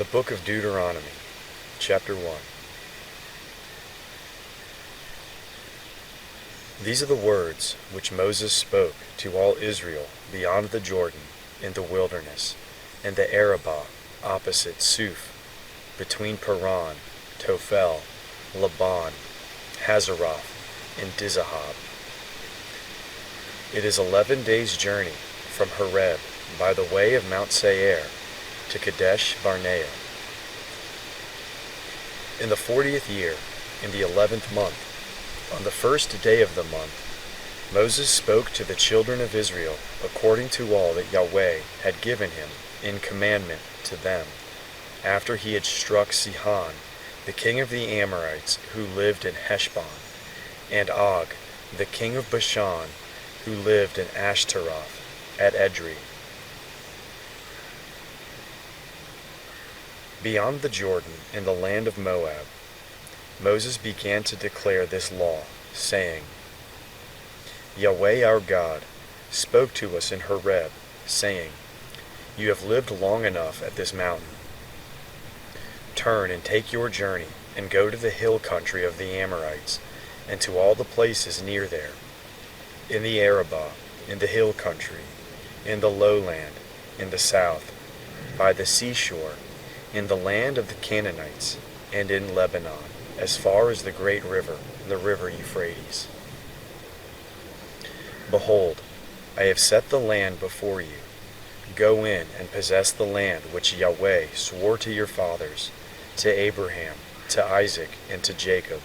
The Book of Deuteronomy, Chapter 1. These are the words which Moses spoke to all Israel beyond the Jordan, in the wilderness, in the Arabah, opposite Suf, between Paran, Tophel, Laban, Hazeroth, and Dizahab. It is 11 days' journey from Horeb by the way of Mount Seir to Kadesh Barnea. In the 40th year, in the 11th month, on the first day of the month, Moses spoke to the children of Israel according to all that Yahweh had given him in commandment to them, after he had struck Sihon, the king of the Amorites, who lived in Heshbon, and Og, the king of Bashan, who lived in Ashtaroth at Edrei. Beyond the Jordan, in the land of Moab, Moses began to declare this law, saying, Yahweh our God spoke to us in Horeb, saying, You have lived long enough at this mountain. Turn and take your journey, and go to the hill country of the Amorites, and to all the places near there, in the Arabah, in the hill country, in the lowland, in the south, by the seashore, in the land of the Canaanites, and in Lebanon, as far as the great river, the river Euphrates. Behold, I have set the land before you. Go in and possess the land which Yahweh swore to your fathers, to Abraham, to Isaac, and to Jacob,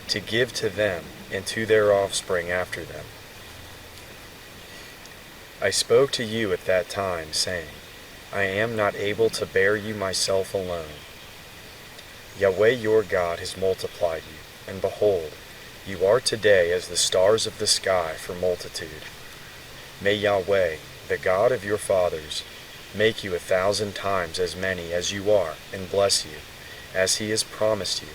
to give to them and to their offspring after them. I spoke to you at that time, saying, I am not able to bear you myself alone. Yahweh your God has multiplied you, and behold, you are today as the stars of the sky for multitude. May Yahweh, the God of your fathers, make you 1,000 times as many as you are, and bless you, as he has promised you.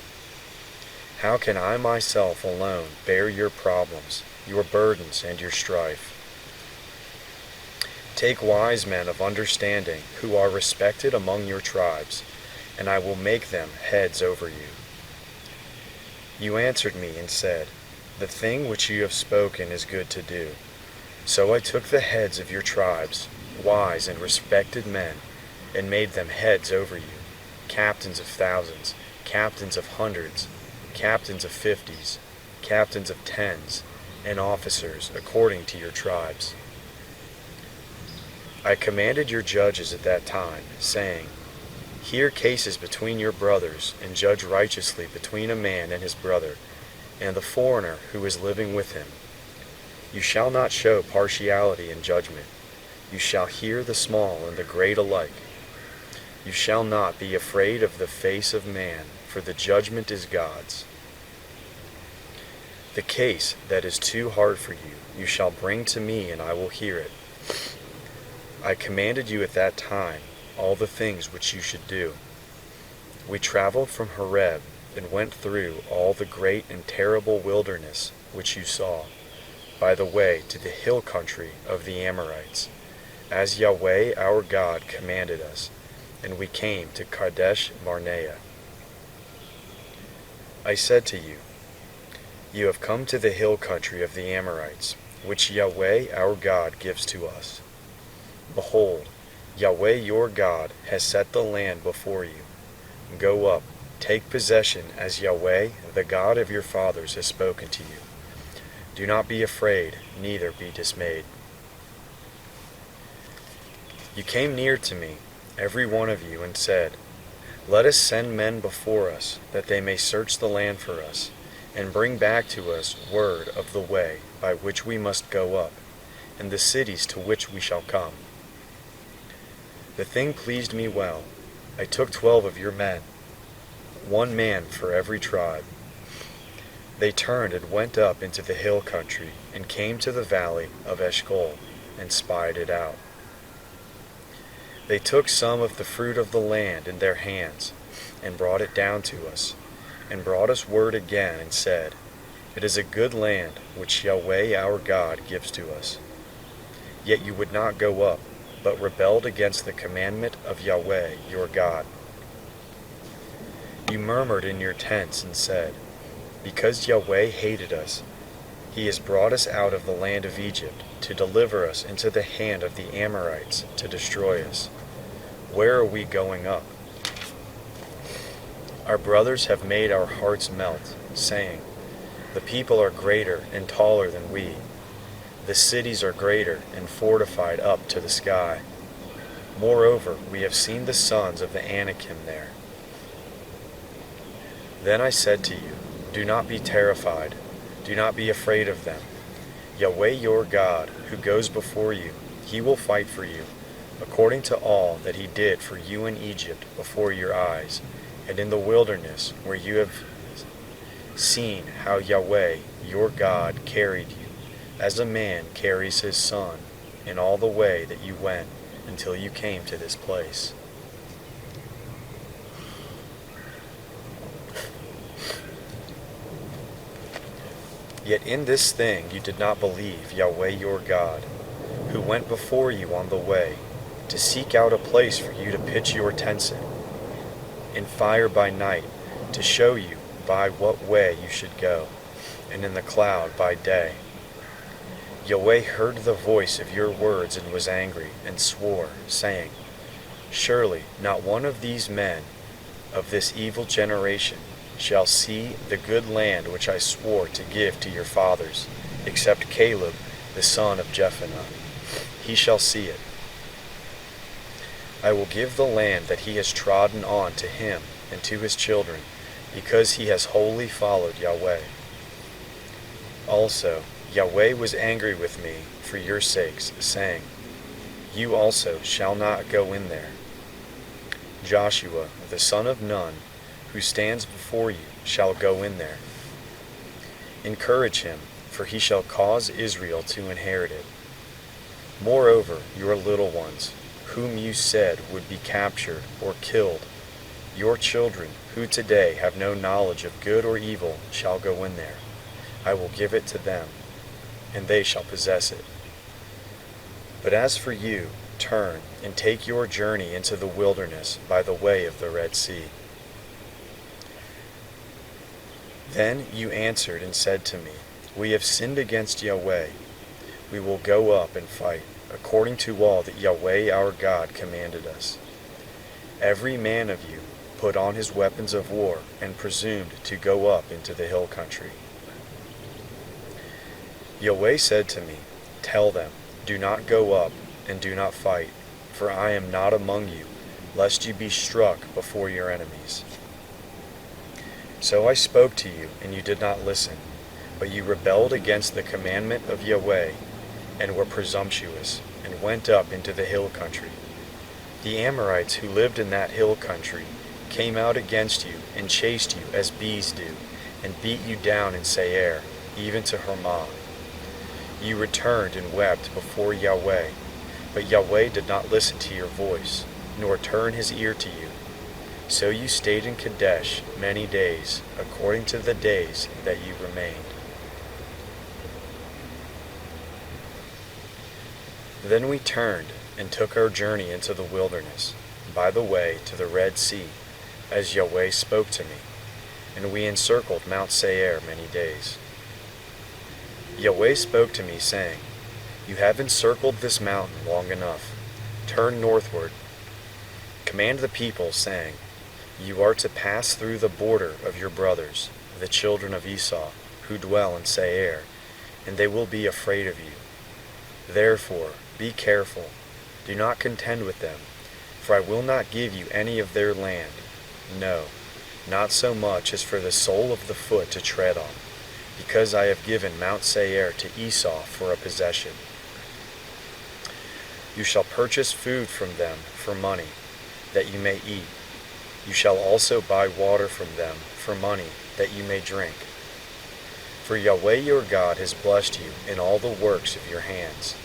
How can I myself alone bear your problems, your burdens, and your strife? Take wise men of understanding, who are respected among your tribes, and I will make them heads over you. You answered me and said, The thing which you have spoken is good to do. So I took the heads of your tribes, wise and respected men, and made them heads over you, captains of thousands, captains of hundreds, captains of 50s, captains of 10s, and officers according to your tribes. I commanded your judges at that time, saying, Hear cases between your brothers, and judge righteously between a man and his brother, and the foreigner who is living with him. You shall not show partiality in judgment. You shall hear the small and the great alike. You shall not be afraid of the face of man, for the judgment is God's. The case that is too hard for you, you shall bring to me, and I will hear it. I commanded you at that time all the things which you should do. We traveled from Horeb and went through all the great and terrible wilderness which you saw, by the way to the hill country of the Amorites, as Yahweh our God commanded us, and we came to Kadesh Barnea. I said to you, You have come to the hill country of the Amorites, which Yahweh our God gives to us. Behold, Yahweh your God has set the land before you. Go up, take possession as Yahweh, the God of your fathers, has spoken to you. Do not be afraid, neither be dismayed. You came near to me, every one of you, and said, Let us send men before us, that they may search the land for us, and bring back to us word of the way by which we must go up, and the cities to which we shall come. The thing pleased me well. I took 12 of your men, 1 man for every tribe. They turned and went up into the hill country, and came to the valley of Eshcol, and spied it out. They took some of the fruit of the land in their hands, and brought it down to us, and brought us word again, and said, It is a good land which Yahweh our God gives to us. Yet you would not go up, but rebelled against the commandment of Yahweh your God, You murmured in your tents and said, because Yahweh hated us, he has brought us out of the land of Egypt to deliver us into the hand of the Amorites to destroy us. Where are we going up? Our brothers have made our hearts melt, saying, the people are greater and taller than we. The cities are greater and fortified up to the sky. Moreover, we have seen the sons of the Anakim there. Then I said to you, do not be terrified. Do not be afraid of them. Yahweh your God, who goes before you, he will fight for you, according to all that he did for you in Egypt before your eyes, and in the wilderness where you have seen how Yahweh your God carried you, as a man carries his son, in all the way that you went until you came to this place. Yet in this thing you did not believe Yahweh your God, who went before you on the way, to seek out a place for you to pitch your tents in fire by night, to show you by what way you should go, and in the cloud by day. Yahweh heard the voice of your words and was angry, and swore, saying, surely not one of these men of this evil generation shall see the good land which I swore to give to your fathers, except Caleb the son of Jephunneh. He shall see it. I will give the land that he has trodden on to him and to his children, because he has wholly followed Yahweh. Also, Yahweh was angry with me for your sakes, saying, you also shall not go in there. Joshua, the son of Nun, who stands before you, shall go in there. Encourage him, for he shall cause Israel to inherit it. Moreover, your little ones, whom you said would be captured or killed, your children, who today have no knowledge of good or evil, shall go in there. I will give it to them, and they shall possess it. But as for you, turn and take your journey into the wilderness by the way of the Red Sea. Then you answered and said to me, we have sinned against Yahweh. We will go up and fight, according to all that Yahweh our God commanded us. Every man of you put on his weapons of war and presumed to go up into the hill country. Yahweh said to me, tell them, do not go up and do not fight, for I am not among you, lest you be struck before your enemies. So I spoke to you, and you did not listen, but you rebelled against the commandment of Yahweh, and were presumptuous, and went up into the hill country. The Amorites who lived in that hill country came out against you, and chased you as bees do, and beat you down in Seir, even to Hermah. You returned and wept before Yahweh, but Yahweh did not listen to your voice, nor turn his ear to you. So you stayed in Kadesh many days, according to the days that you remained. Then we turned and took our journey into the wilderness, by the way to the Red Sea, as Yahweh spoke to me, and we encircled Mount Seir many days. Yahweh spoke to me, saying, you have encircled this mountain long enough. Turn northward. Command the people, saying, you are to pass through the border of your brothers, the children of Esau, who dwell in Seir, and they will be afraid of you. Therefore, be careful. Do not contend with them, for I will not give you any of their land. No, not so much as for the sole of the foot to tread on, because I have given Mount Seir to Esau for a possession. You shall purchase food from them for money, that you may eat. You shall also buy water from them for money, that you may drink. For Yahweh your God has blessed you in all the works of your hands.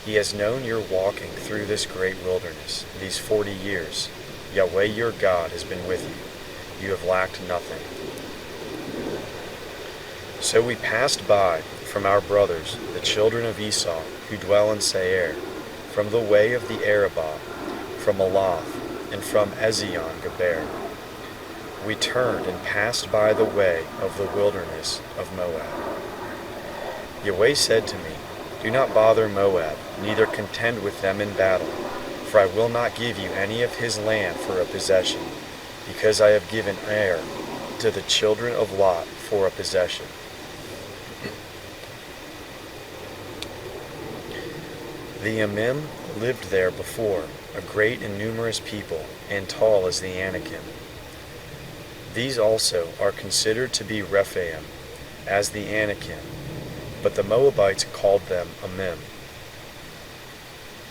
He has known your walking through this great wilderness, these 40 years. Yahweh your God has been with you. You have lacked nothing. So we passed by from our brothers, the children of Esau, who dwell in Seir, from the way of the Arabah, from Elath, and from Ezion-Geber. we turned and passed by the way of the wilderness of Moab. Yahweh said to me, Do not bother Moab, neither contend with them in battle, for I will not give you any of his land for a possession, because I have given Ar to the children of Lot for a possession. The Emim lived there before, a great and numerous people, and tall as the Anakim. These also are considered to be Rephaim, as the Anakim, but the Moabites called them Emim.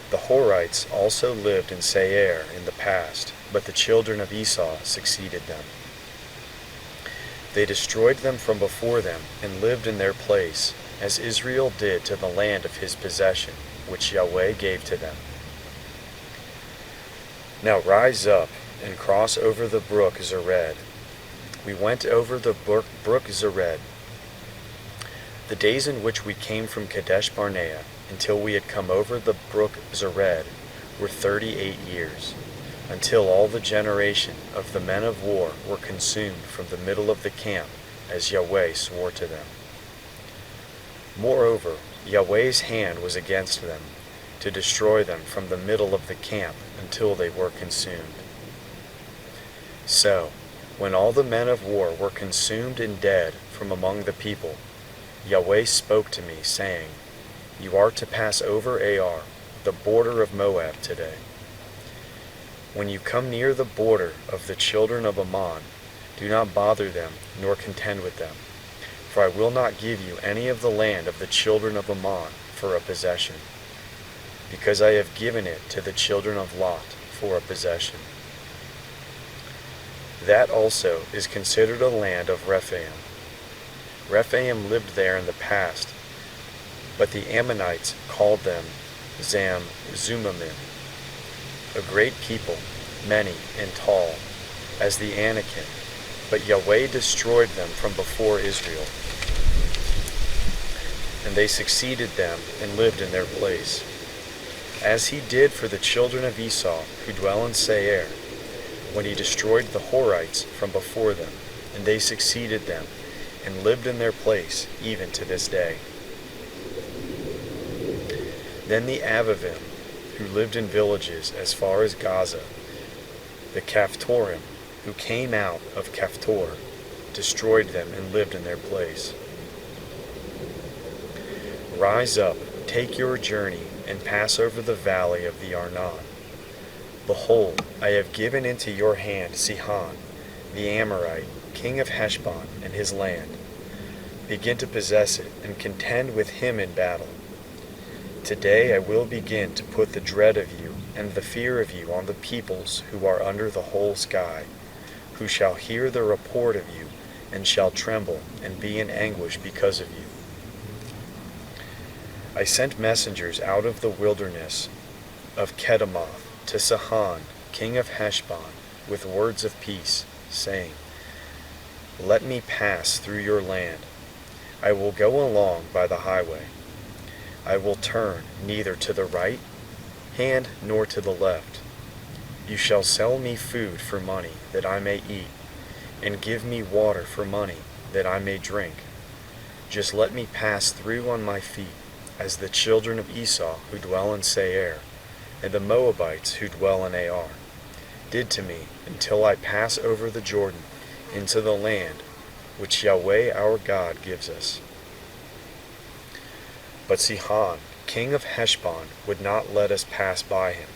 The Horites also lived in Seir in the past, but the children of Esau succeeded them. They destroyed them from before them, and lived in their place, as Israel did to the land of his possession, which Yahweh gave to them. Now rise up, and cross over the brook Zered. We went over the brook Zered. The days in which we came from Kadesh Barnea, until we had come over the brook Zered, were 38 years, until all the generation of the men of war were consumed from the middle of the camp, as Yahweh swore to them. Moreover, Yahweh's hand was against them, to destroy them from the middle of the camp until they were consumed. So, when all the men of war were consumed and dead from among the people, Yahweh spoke to me, saying, You are to pass over Ar, the border of Moab, today. When you come near the border of the children of Ammon, do not bother them, nor contend with them, for I will not give you any of the land of the children of Ammon for a possession, because I have given it to the children of Lot for a possession. That also is considered a land of Rephaim. Rephaim lived there in the past, but the Ammonites called them Zumamim, a great people, many and tall, as the Anakim, but Yahweh destroyed them from before Israel. And they succeeded them and lived in their place, as he did for the children of Esau who dwell in Seir, when he destroyed the Horites from before them, and they succeeded them, and lived in their place even to this day. Then the Avivim, who lived in villages as far as Gaza, the Caphtorim, who came out of Caphtor, destroyed them and lived in their place. Rise up, take your journey, and pass over the valley of the Arnon. Behold, I have given into your hand Sihon, the Amorite, king of Heshbon, and his land. Begin to possess it, and contend with him in battle. Today I will begin to put the dread of you and the fear of you on the peoples who are under the whole sky, who shall hear the report of you, and shall tremble and be in anguish because of you. I sent messengers out of the wilderness of Kedemoth to Sihon, king of Heshbon, with words of peace, saying, Let me pass through your land. I will go along by the highway. I will turn neither to the right hand nor to the left. You shall sell me food for money, that I may eat, and give me water for money, that I may drink. Just let me pass through on my feet, as the children of Esau who dwell in Seir, and the Moabites who dwell in Ar, did to me, until I pass over the Jordan into the land which Yahweh our God gives us. But Sihon, king of Heshbon, would not let us pass by him,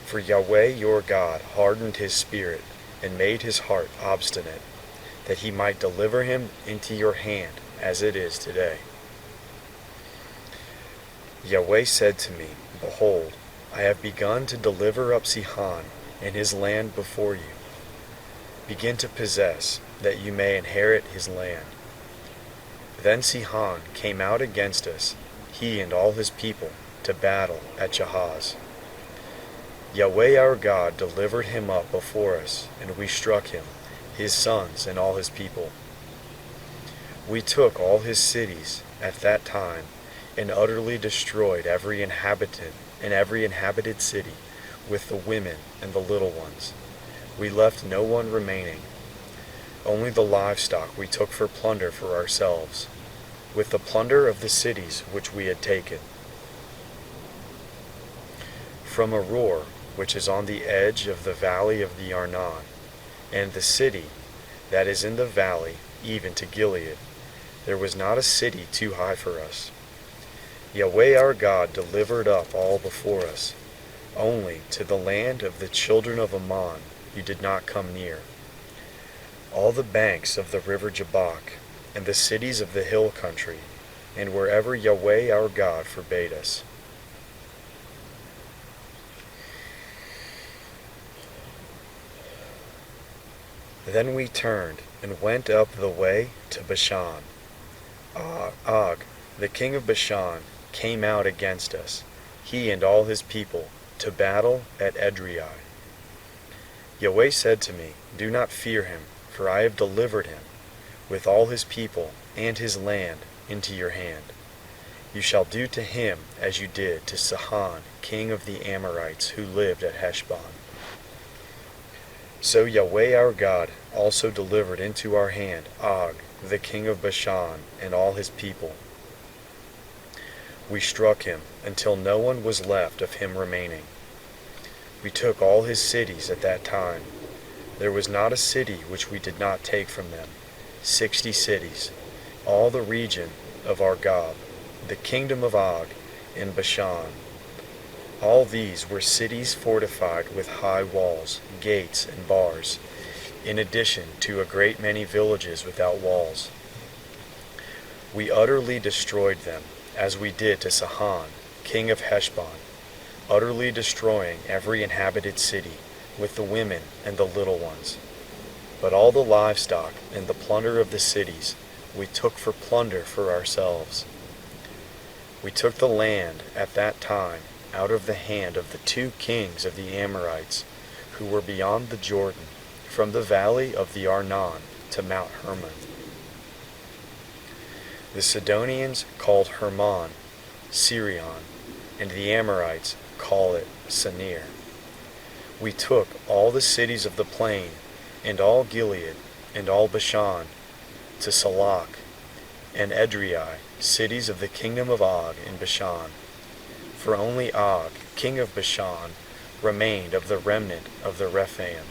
for Yahweh your God hardened his spirit, and made his heart obstinate, that he might deliver him into your hand, as it is today. Yahweh said to me, Behold, I have begun to deliver up Sihon and his land before you. Begin to possess, that you may inherit his land. Then Sihon came out against us, he and all his people, to battle at Jahaz. Yahweh our God delivered him up before us, and we struck him, his sons and all his people. We took all his cities at that time, and utterly destroyed every inhabitant and every inhabited city, with the women and the little ones. We left no one remaining. Only the livestock we took for plunder for ourselves, with the plunder of the cities which we had taken. From Aror, which is on the edge of the valley of the Arnon, and the city that is in the valley, even to Gilead, there was not a city too high for us. Yahweh our God delivered up all before us. Only to the land of the children of Ammon you did not come near. All the banks of the river Jabbok, and the cities of the hill country, and wherever Yahweh our God forbade us. Then we turned and went up the way to Bashan. Og, the king of Bashan, came out against us, he and all his people, to battle at Edrei. Yahweh said to me, Do not fear him, for I have delivered him, with all his people and his land, into your hand. You shall do to him as you did to Sihon, king of the Amorites, who lived at Heshbon. So Yahweh our God also delivered into our hand Og, the king of Bashan, and all his people. We struck him until no one was left of him remaining. We took all his cities at that time. There was not a city which we did not take from them, 60 cities, all the region of Argob, the kingdom of Og, in Bashan. All these were cities fortified with high walls, gates, and bars, in addition to a great many villages without walls. We utterly destroyed them, as we did to Sihon, king of Heshbon, utterly destroying every inhabited city, with the women and the little ones. But all the livestock and the plunder of the cities we took for plunder for ourselves. We took the land at that time out of the hand of the 2 kings of the Amorites, who were beyond the Jordan, from the valley of the Arnon to Mount Hermon. The Sidonians called Hermon Sirion, and the Amorites call it Senir. We took all the cities of the plain, and all Gilead, and all Bashan, to Salak, and Edrei, cities of the kingdom of Og in Bashan. For only Og, king of Bashan, remained of the remnant of the Rephaim.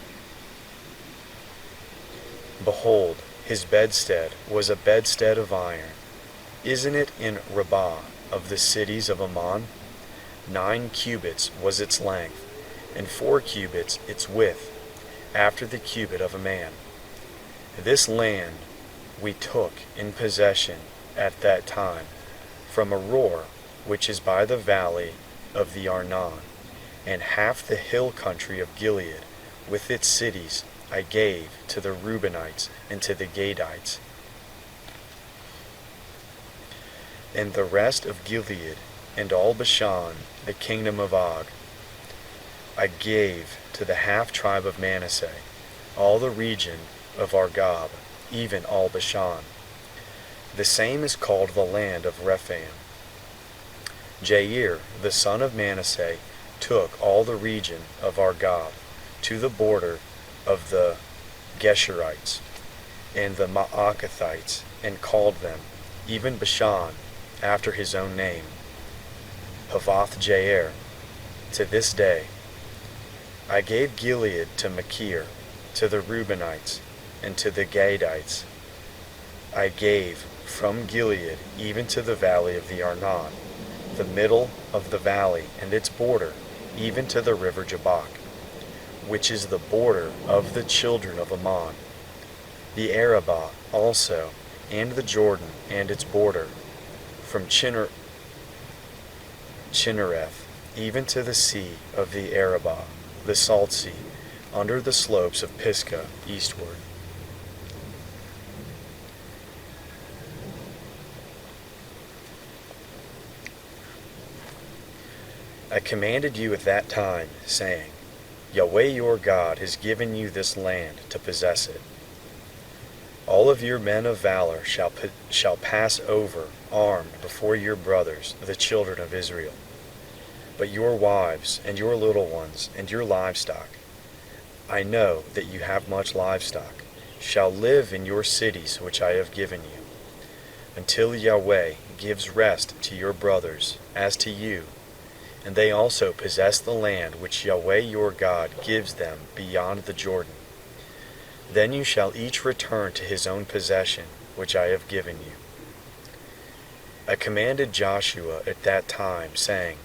Behold, his bedstead was a bedstead of iron. Isn't it in Rabbah of the cities of Ammon? 9 cubits was its length, and 4 cubits its width, after the cubit of a man. This land we took in possession at that time, from Aror, which is by the valley of the Arnon, and half the hill country of Gilead, with its cities, I gave to the Reubenites and to the Gadites. And the rest of Gilead, and all Bashan, the kingdom of Og, I gave to the half-tribe of Manasseh, all the region of Argob, even all Bashan. The same is called the land of Rephaim. Jair, the son of Manasseh, took all the region of Argob, to the border of the Geshurites and the Maacathites, and called them, even Bashan, after his own name, Havoth Jair, to this day. I gave Gilead to Machir, to the Reubenites, and to the Gadites. I gave from Gilead even to the valley of the Arnon, the middle of the valley and its border, even to the river Jabbok, which is the border of the children of Ammon, the Arabah also, and the Jordan and its border, from Chinnereth even to the sea of the Arabah, the Salt Sea, under the slopes of Pisgah eastward. I commanded you at that time, saying, Yahweh your God has given you this land to possess it. All of your men of valor shall pass over armed before your brothers, the children of Israel. But your wives, and your little ones, and your livestock, I know that you have much livestock, shall live in your cities which I have given you, until Yahweh gives rest to your brothers as to you, and they also possess the land which Yahweh your God gives them beyond the Jordan. Then you shall each return to his own possession which I have given you. I commanded Joshua at that time, saying,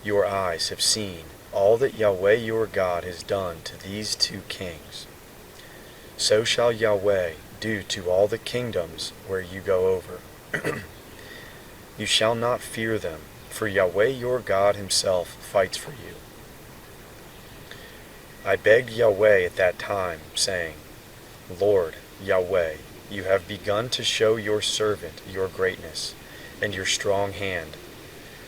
Your eyes have seen all that Yahweh your God has done to these two kings. So shall Yahweh do to all the kingdoms where you go over. You shall not fear them, for Yahweh your God himself fights for you. I begged Yahweh at that time, saying, Lord, Yahweh, you have begun to show your servant your greatness and your strong hand.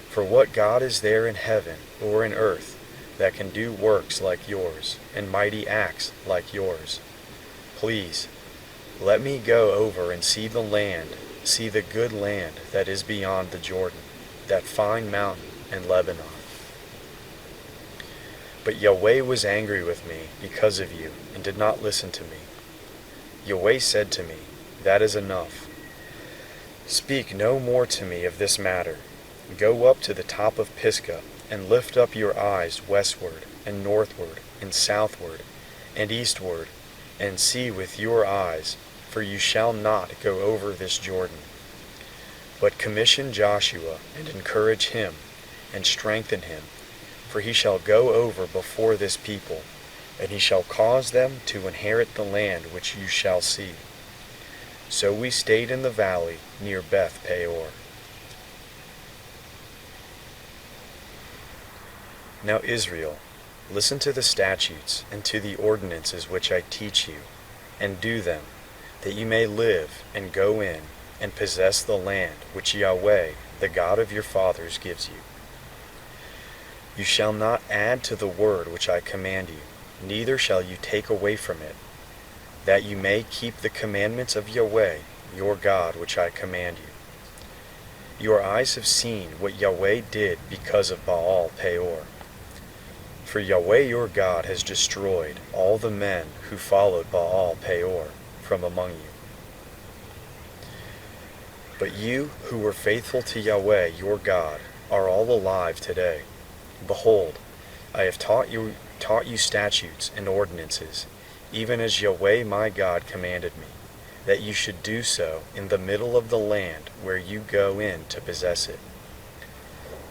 For what God is there in heaven or in earth that can do works like yours and mighty acts like yours? Please, let me go over and see the land, see the good land that is beyond the Jordan, that fine mountain and Lebanon. But Yahweh was angry with me because of you and did not listen to me. Yahweh said to me, That is enough. Speak no more to me of this matter. Go up to the top of Pisgah, and lift up your eyes westward, and northward, and southward, and eastward, and see with your eyes, for you shall not go over this Jordan. But commission Joshua, and encourage him, and strengthen him, for he shall go over before this people, and he shall cause them to inherit the land which you shall see. So we stayed in the valley near Beth Peor. Now Israel, listen to the statutes and to the ordinances which I teach you, and do them, that you may live and go in and possess the land which Yahweh, the God of your fathers, gives you. You shall not add to the word which I command you, neither shall you take away from it, that you may keep the commandments of Yahweh, your God, which I command you. Your eyes have seen what Yahweh did because of Baal Peor. For Yahweh your God has destroyed all the men who followed Baal Peor from among you. But you who were faithful to Yahweh your God are all alive today. Behold, I have taught you statutes and ordinances, even as Yahweh my God commanded me, that you should do so in the middle of the land where you go in to possess it.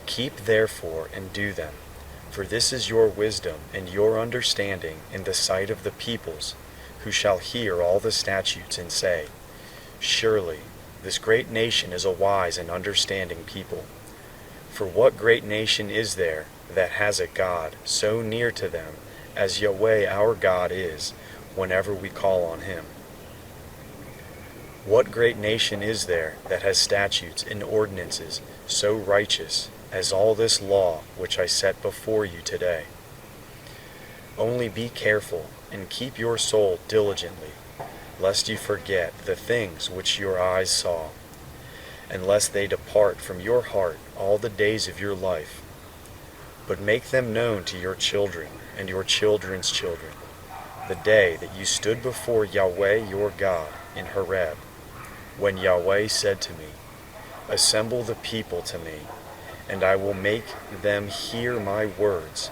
Keep therefore and do them, for this is your wisdom and your understanding in the sight of the peoples, who shall hear all the statutes and say, Surely this great nation is a wise and understanding people. For what great nation is there that has a God so near to them as Yahweh our God is, whenever we call on him? What great nation is there that has statutes and ordinances so righteous as all this law which I set before you today? Only be careful and keep your soul diligently, lest you forget the things which your eyes saw, and lest they depart from your heart all the days of your life. But make them known to your children and your children's children, the day that you stood before Yahweh your God in Horeb, when Yahweh said to me, Assemble the people to me, and I will make them hear my words,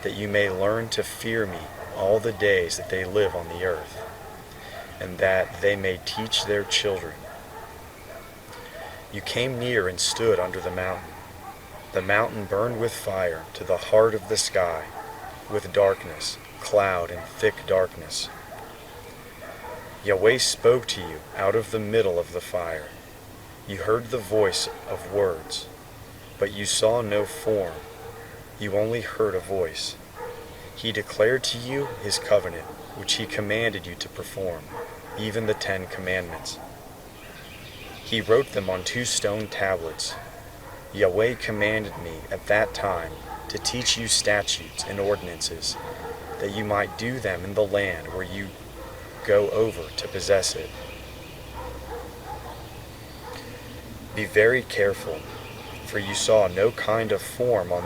that you may learn to fear me all the days that they live on the earth, and that they may teach their children. You came near and stood under the mountain. The mountain burned with fire to the heart of the sky, with darkness, cloud, and thick darkness. Yahweh spoke to you out of the middle of the fire. You heard the voice of words, but you saw no form. You only heard a voice. He declared to you his covenant, which he commanded you to perform, even the 10 Commandments. He wrote them on 2 stone tablets. Yahweh commanded me at that time to teach you statutes and ordinances, that you might do them in the land where you go over to possess it. Be very careful, for you saw no kind of form on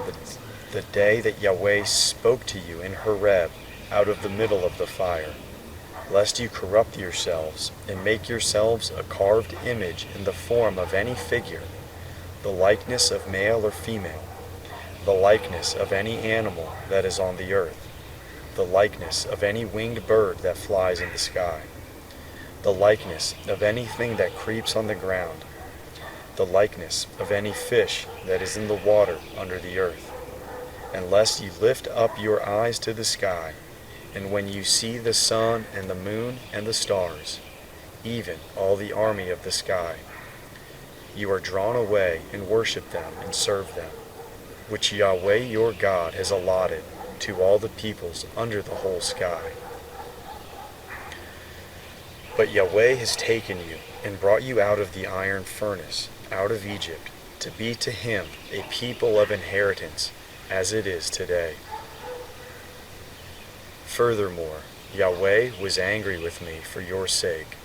the day that Yahweh spoke to you in Horeb out of the middle of the fire. lest you corrupt yourselves, and make yourselves a carved image in the form of any figure, the likeness of male or female, the likeness of any animal that is on the earth, the likeness of any winged bird that flies in the sky, the likeness of anything that creeps on the ground, the likeness of any fish that is in the water under the earth. And lest you lift up your eyes to the sky, and when you see the sun and the moon and the stars, even all the army of the sky, you are drawn away and worship them and serve them, which Yahweh your God has allotted to all the peoples under the whole sky. But Yahweh has taken you and brought you out of the iron furnace, out of Egypt, to be to him a people of inheritance, as it is today. Furthermore, Yahweh was angry with me for your sake,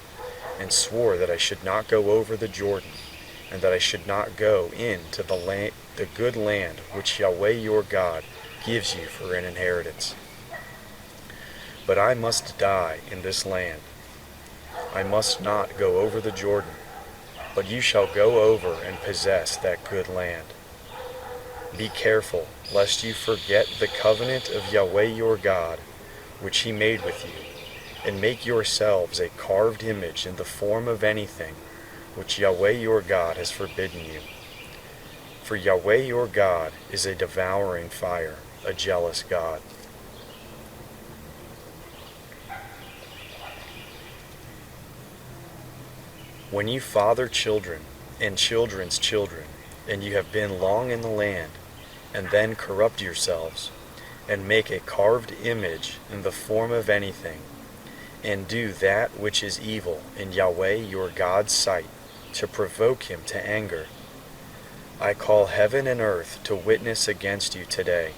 and swore that I should not go over the Jordan, and that I should not go into the good land which Yahweh your God gives you for an inheritance. But I must die in this land. I must not go over the Jordan, but you shall go over and possess that good land. Be careful, lest you forget the covenant of Yahweh your God, which he made with you, and make yourselves a carved image in the form of anything which Yahweh your God has forbidden you. For Yahweh your God is a devouring fire, a jealous God. When you father children and children's children, and you have been long in the land, and then corrupt yourselves, and make a carved image in the form of anything, and do that which is evil in Yahweh your God's sight, to provoke him to anger, I call heaven and earth to witness against you today,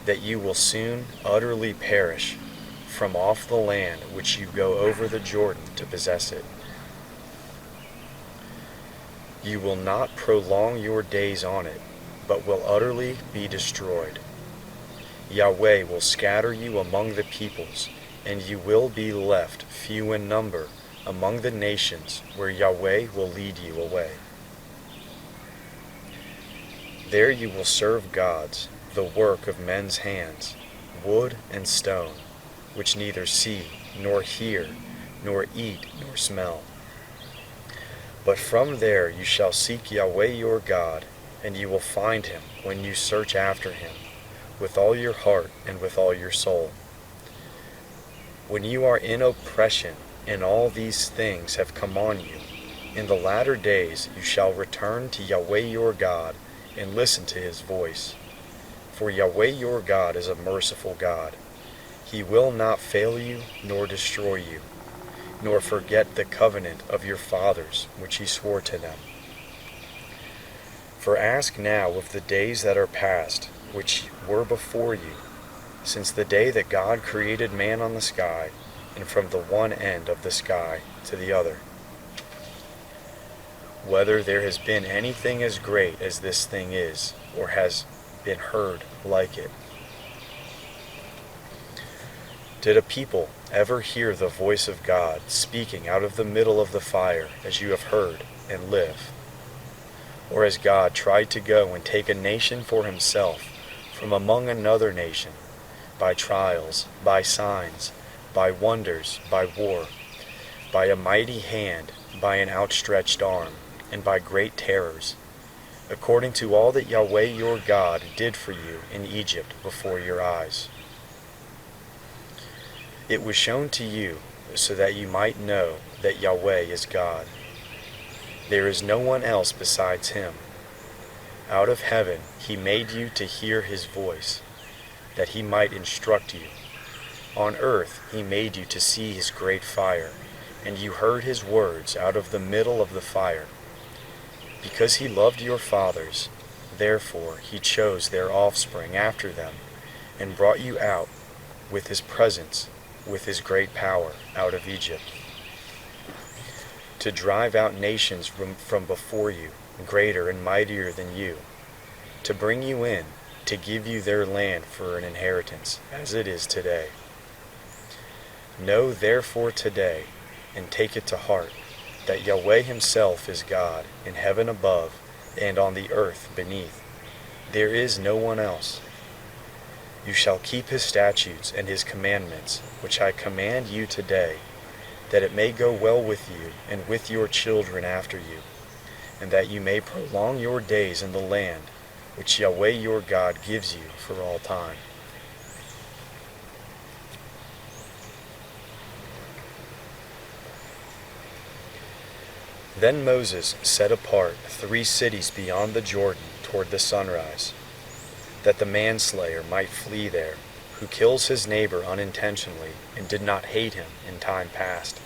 that you will soon utterly perish from off the land which you go over the Jordan to possess it. You will not prolong your days on it, but will utterly be destroyed. Yahweh will scatter you among the peoples, and you will be left few in number among the nations where Yahweh will lead you away. There you will serve gods, the work of men's hands, wood and stone, which neither see, nor hear, nor eat, nor smell. But from there you shall seek Yahweh your God, and you will find him when you search after him, with all your heart and with all your soul. When you are in oppression, and all these things have come on you, in the latter days you shall return to Yahweh your God, and listen to his voice. For Yahweh your God is a merciful God. He will not fail you, nor destroy you, nor forget the covenant of your fathers, which he swore to them. For ask now of the days that are past, which were before you, since the day that God created man on the sky, and from the one end of the sky to the other, whether there has been anything as great as this thing is, or has been heard like it. Did a people ever hear the voice of God speaking out of the middle of the fire, as you have heard, and live? Or has God tried to go and take a nation for himself from among another nation, by trials, by signs, by wonders, by war, by a mighty hand, by an outstretched arm, and by great terrors, according to all that Yahweh your God did for you in Egypt before your eyes? It was shown to you so that you might know that Yahweh is God. There is no one else besides him. Out of heaven he made you to hear his voice, that he might instruct you. On earth he made you to see his great fire, and you heard his words out of the middle of the fire. Because he loved your fathers, therefore he chose their offspring after them, and brought you out with his presence, with his great power, out of Egypt, to drive out nations from before you, greater and mightier than you, to bring you in, to give you their land for an inheritance, as it is today. Know therefore today, and take it to heart, that Yahweh himself is God in heaven above and on the earth beneath. There is no one else. You shall keep his statutes and his commandments, which I command you today, that it may go well with you and with your children after you, and that you may prolong your days in the land which Yahweh your God gives you for all time. Then Moses set apart 3 cities beyond the Jordan toward the sunrise, that the manslayer might flee there, who kills his neighbor unintentionally and did not hate him in time past,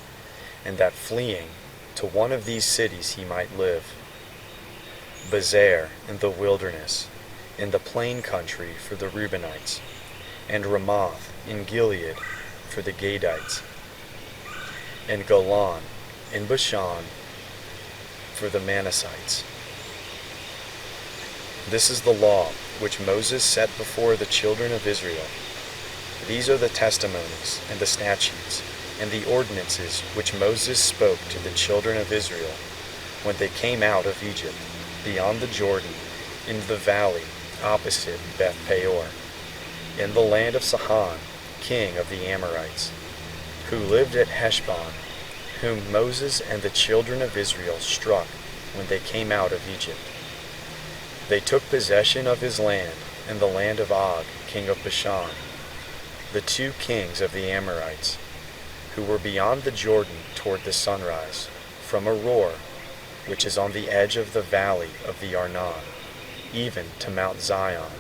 and that fleeing to one of these cities he might live. Bezer in the wilderness, in the plain country for the Reubenites, and Ramoth in Gilead for the Gadites, and Golan in Bashan for the Manassites. This is the law which Moses set before the children of Israel. These are the testimonies and the statutes and the ordinances which Moses spoke to the children of Israel when they came out of Egypt, beyond the Jordan, in the valley opposite Beth Peor, in the land of Sihon, king of the Amorites, who lived at Heshbon, whom Moses and the children of Israel struck when they came out of Egypt. They took possession of his land and the land of Og, king of Bashan, the 2 kings of the Amorites, who were beyond the Jordan toward the sunrise, from Aroer, which is on the edge of the valley of the Arnon, even to Mount Zion,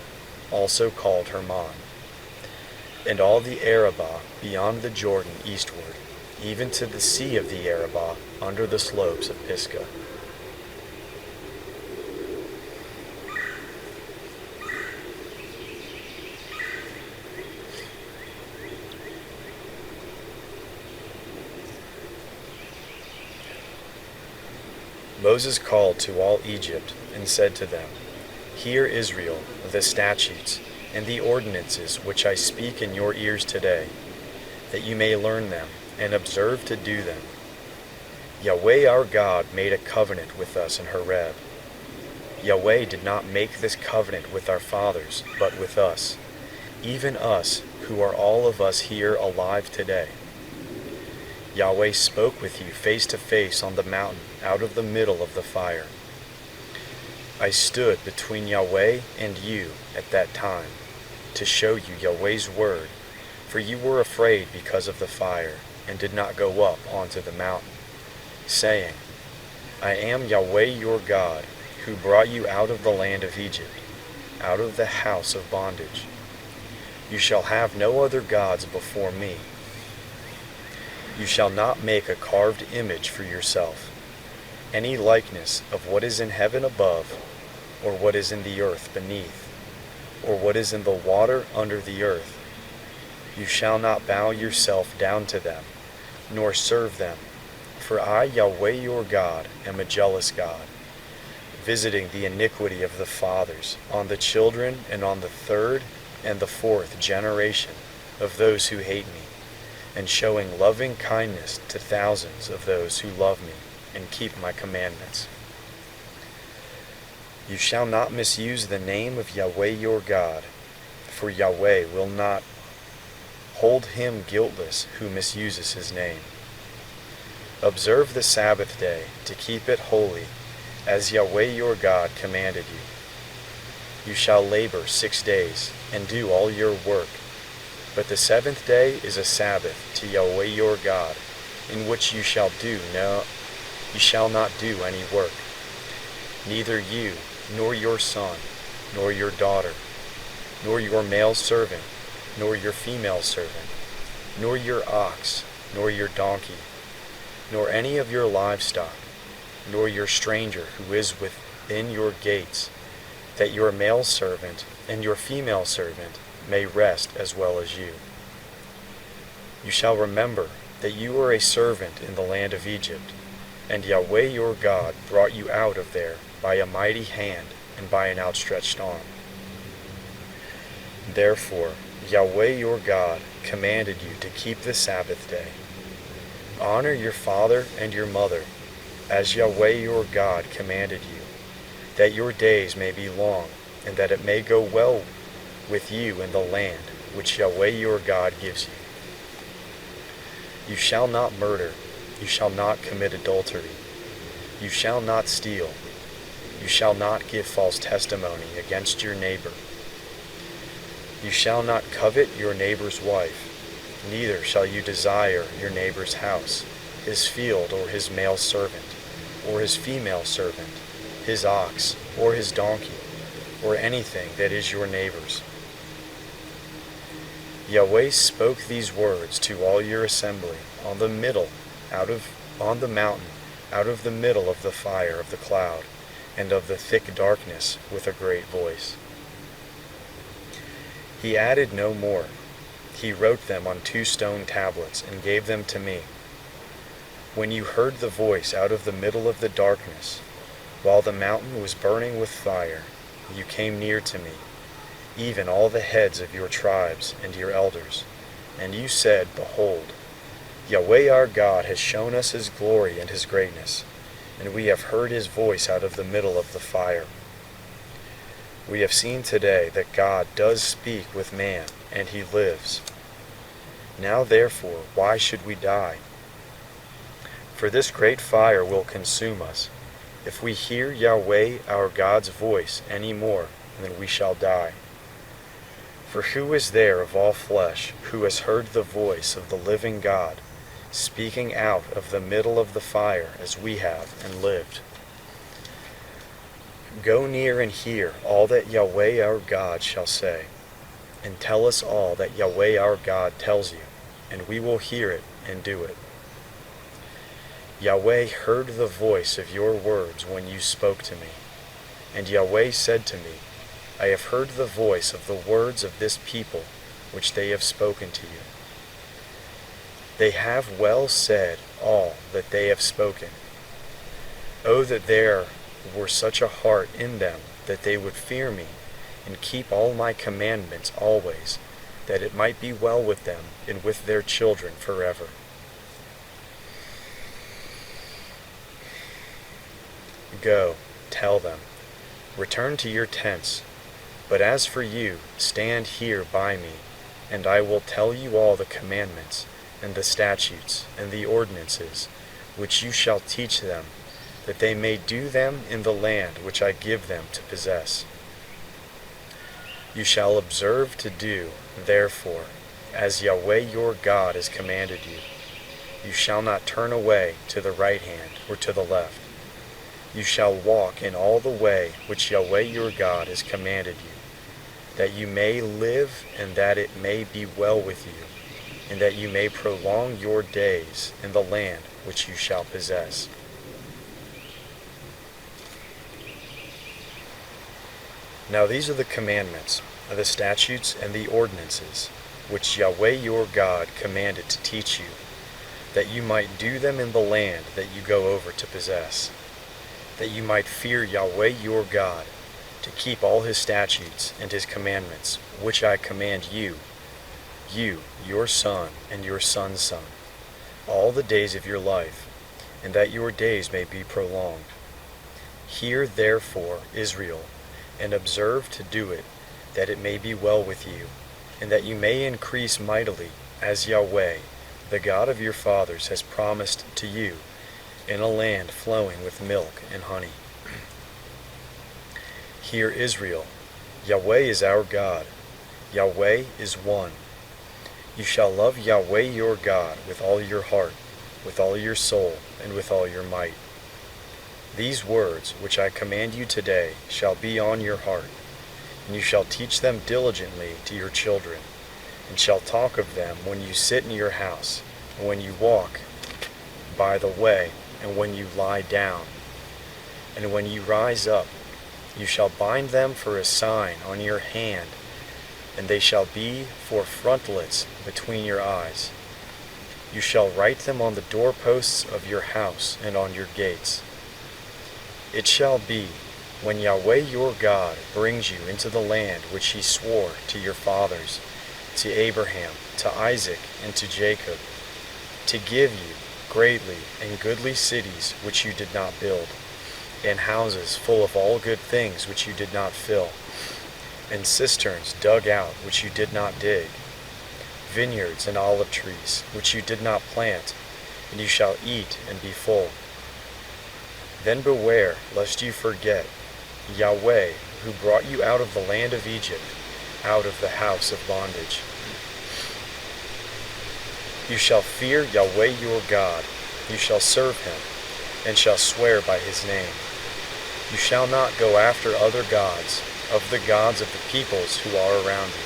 also called Hermon, and all the Arabah beyond the Jordan eastward, even to the sea of the Arabah under the slopes of Pisgah. Moses called to all Egypt and said to them, Hear, Israel, the statutes and the ordinances which I speak in your ears today, that you may learn them and observe to do them. Yahweh our God made a covenant with us in Horeb. Yahweh did not make this covenant with our fathers, but with us, even us who are all of us here alive today. Yahweh spoke with you face to face on the mountain out of the middle of the fire. I stood between Yahweh and you at that time to show you Yahweh's word, for you were afraid because of the fire and did not go up onto the mountain, saying, I am Yahweh your God, who brought you out of the land of Egypt, out of the house of bondage. You shall have no other gods before me. You shall not make a carved image for yourself, any likeness of what is in heaven above, or what is in the earth beneath, or what is in the water under the earth. You shall not bow yourself down to them, nor serve them, for I, Yahweh your God, am a jealous God, visiting the iniquity of the fathers on the children and on the 3rd and the 4th generation of those who hate me, and showing loving kindness to thousands of those who love me and keep my commandments. You shall not misuse the name of Yahweh your God, for Yahweh will not hold him guiltless who misuses his name. Observe the Sabbath day to keep it holy, as Yahweh your God commanded you. You shall labor 6 days and do all your work, but the 7th day is a Sabbath to Yahweh your God, in which you shall not do any work, neither you, nor your son, nor your daughter, nor your male servant, nor your female servant, nor your ox, nor your donkey, nor any of your livestock, nor your stranger who is within your gates, that your male servant and your female servant may rest as well as you. You shall remember that you were a servant in the land of Egypt, and Yahweh your God brought you out of there by a mighty hand and by an outstretched arm. Therefore, Yahweh your God commanded you to keep the Sabbath day. Honor your father and your mother, as Yahweh your God commanded you, that your days may be long, and that it may go well with you in the land which Yahweh your God gives you. You shall not murder, you shall not commit adultery, you shall not steal, you shall not give false testimony against your neighbor. You shall not covet your neighbor's wife, neither shall you desire your neighbor's house, his field or his male servant, or his female servant, his ox or his donkey, or anything that is your neighbor's. Yahweh spoke these words to all your assembly on the mountain, out of the middle of the fire of the cloud, and of the thick darkness with a great voice. He added no more. He wrote them on 2 stone tablets and gave them to me. When you heard the voice out of the middle of the darkness, while the mountain was burning with fire, you came near to me, even all the heads of your tribes and your elders. And you said, Behold, Yahweh our God has shown us his glory and his greatness, and we have heard his voice out of the middle of the fire. We have seen today that God does speak with man, and he lives. Now therefore, why should we die? For this great fire will consume us. If we hear Yahweh our God's voice any more, then we shall die. For who is there of all flesh who has heard the voice of the living God, speaking out of the middle of the fire as we have, and lived? Go near and hear all that Yahweh our God shall say, and tell us all that Yahweh our God tells you, and we will hear it and do it. Yahweh heard the voice of your words when you spoke to me, and Yahweh said to me, I have heard the voice of the words of this people which they have spoken to you. They have well said all that they have spoken. Oh, that there were such a heart in them that they would fear me and keep all my commandments always, that it might be well with them and with their children forever. Go, tell them, return to your tents, but as for you, stand here by me, and I will tell you all the commandments, and the statutes, and the ordinances, which you shall teach them, that they may do them in the land which I give them to possess. You shall observe to do, therefore, as Yahweh your God has commanded you. You shall not turn away to the right hand or to the left. You shall walk in all the way which Yahweh your God has commanded you, that you may live and that it may be well with you, and that you may prolong your days in the land which you shall possess. Now these are the commandments, the statutes, and the ordinances, which Yahweh your God commanded to teach you, that you might do them in the land that you go over to possess, that you might fear Yahweh your God, to keep all his statutes and his commandments, which I command you, your son, and your son's son, all the days of your life, and that your days may be prolonged. Hear therefore, Israel, and observe to do it, that it may be well with you, and that you may increase mightily, as Yahweh, the God of your fathers, has promised to you, in a land flowing with milk and honey. Hear Israel, Yahweh is our God, Yahweh is one. You shall love Yahweh your God with all your heart, with all your soul, and with all your might. These words which I command you today shall be on your heart, and you shall teach them diligently to your children, and shall talk of them when you sit in your house, and when you walk by the way, and when you lie down, and when you rise up. You shall bind them for a sign on your hand, and they shall be for frontlets between your eyes. You shall write them on the doorposts of your house and on your gates. It shall be, when Yahweh your God brings you into the land which he swore to your fathers, to Abraham, to Isaac, and to Jacob, to give you greatly and goodly cities which you did not build, and houses full of all good things which you did not fill, and cisterns dug out which you did not dig, vineyards and olive trees which you did not plant, and you shall eat and be full. Then beware lest you forget Yahweh, who brought you out of the land of Egypt, out of the house of bondage. You shall fear Yahweh your God, you shall serve him, and shall swear by his name. You shall not go after other gods, of the gods of the peoples who are around you.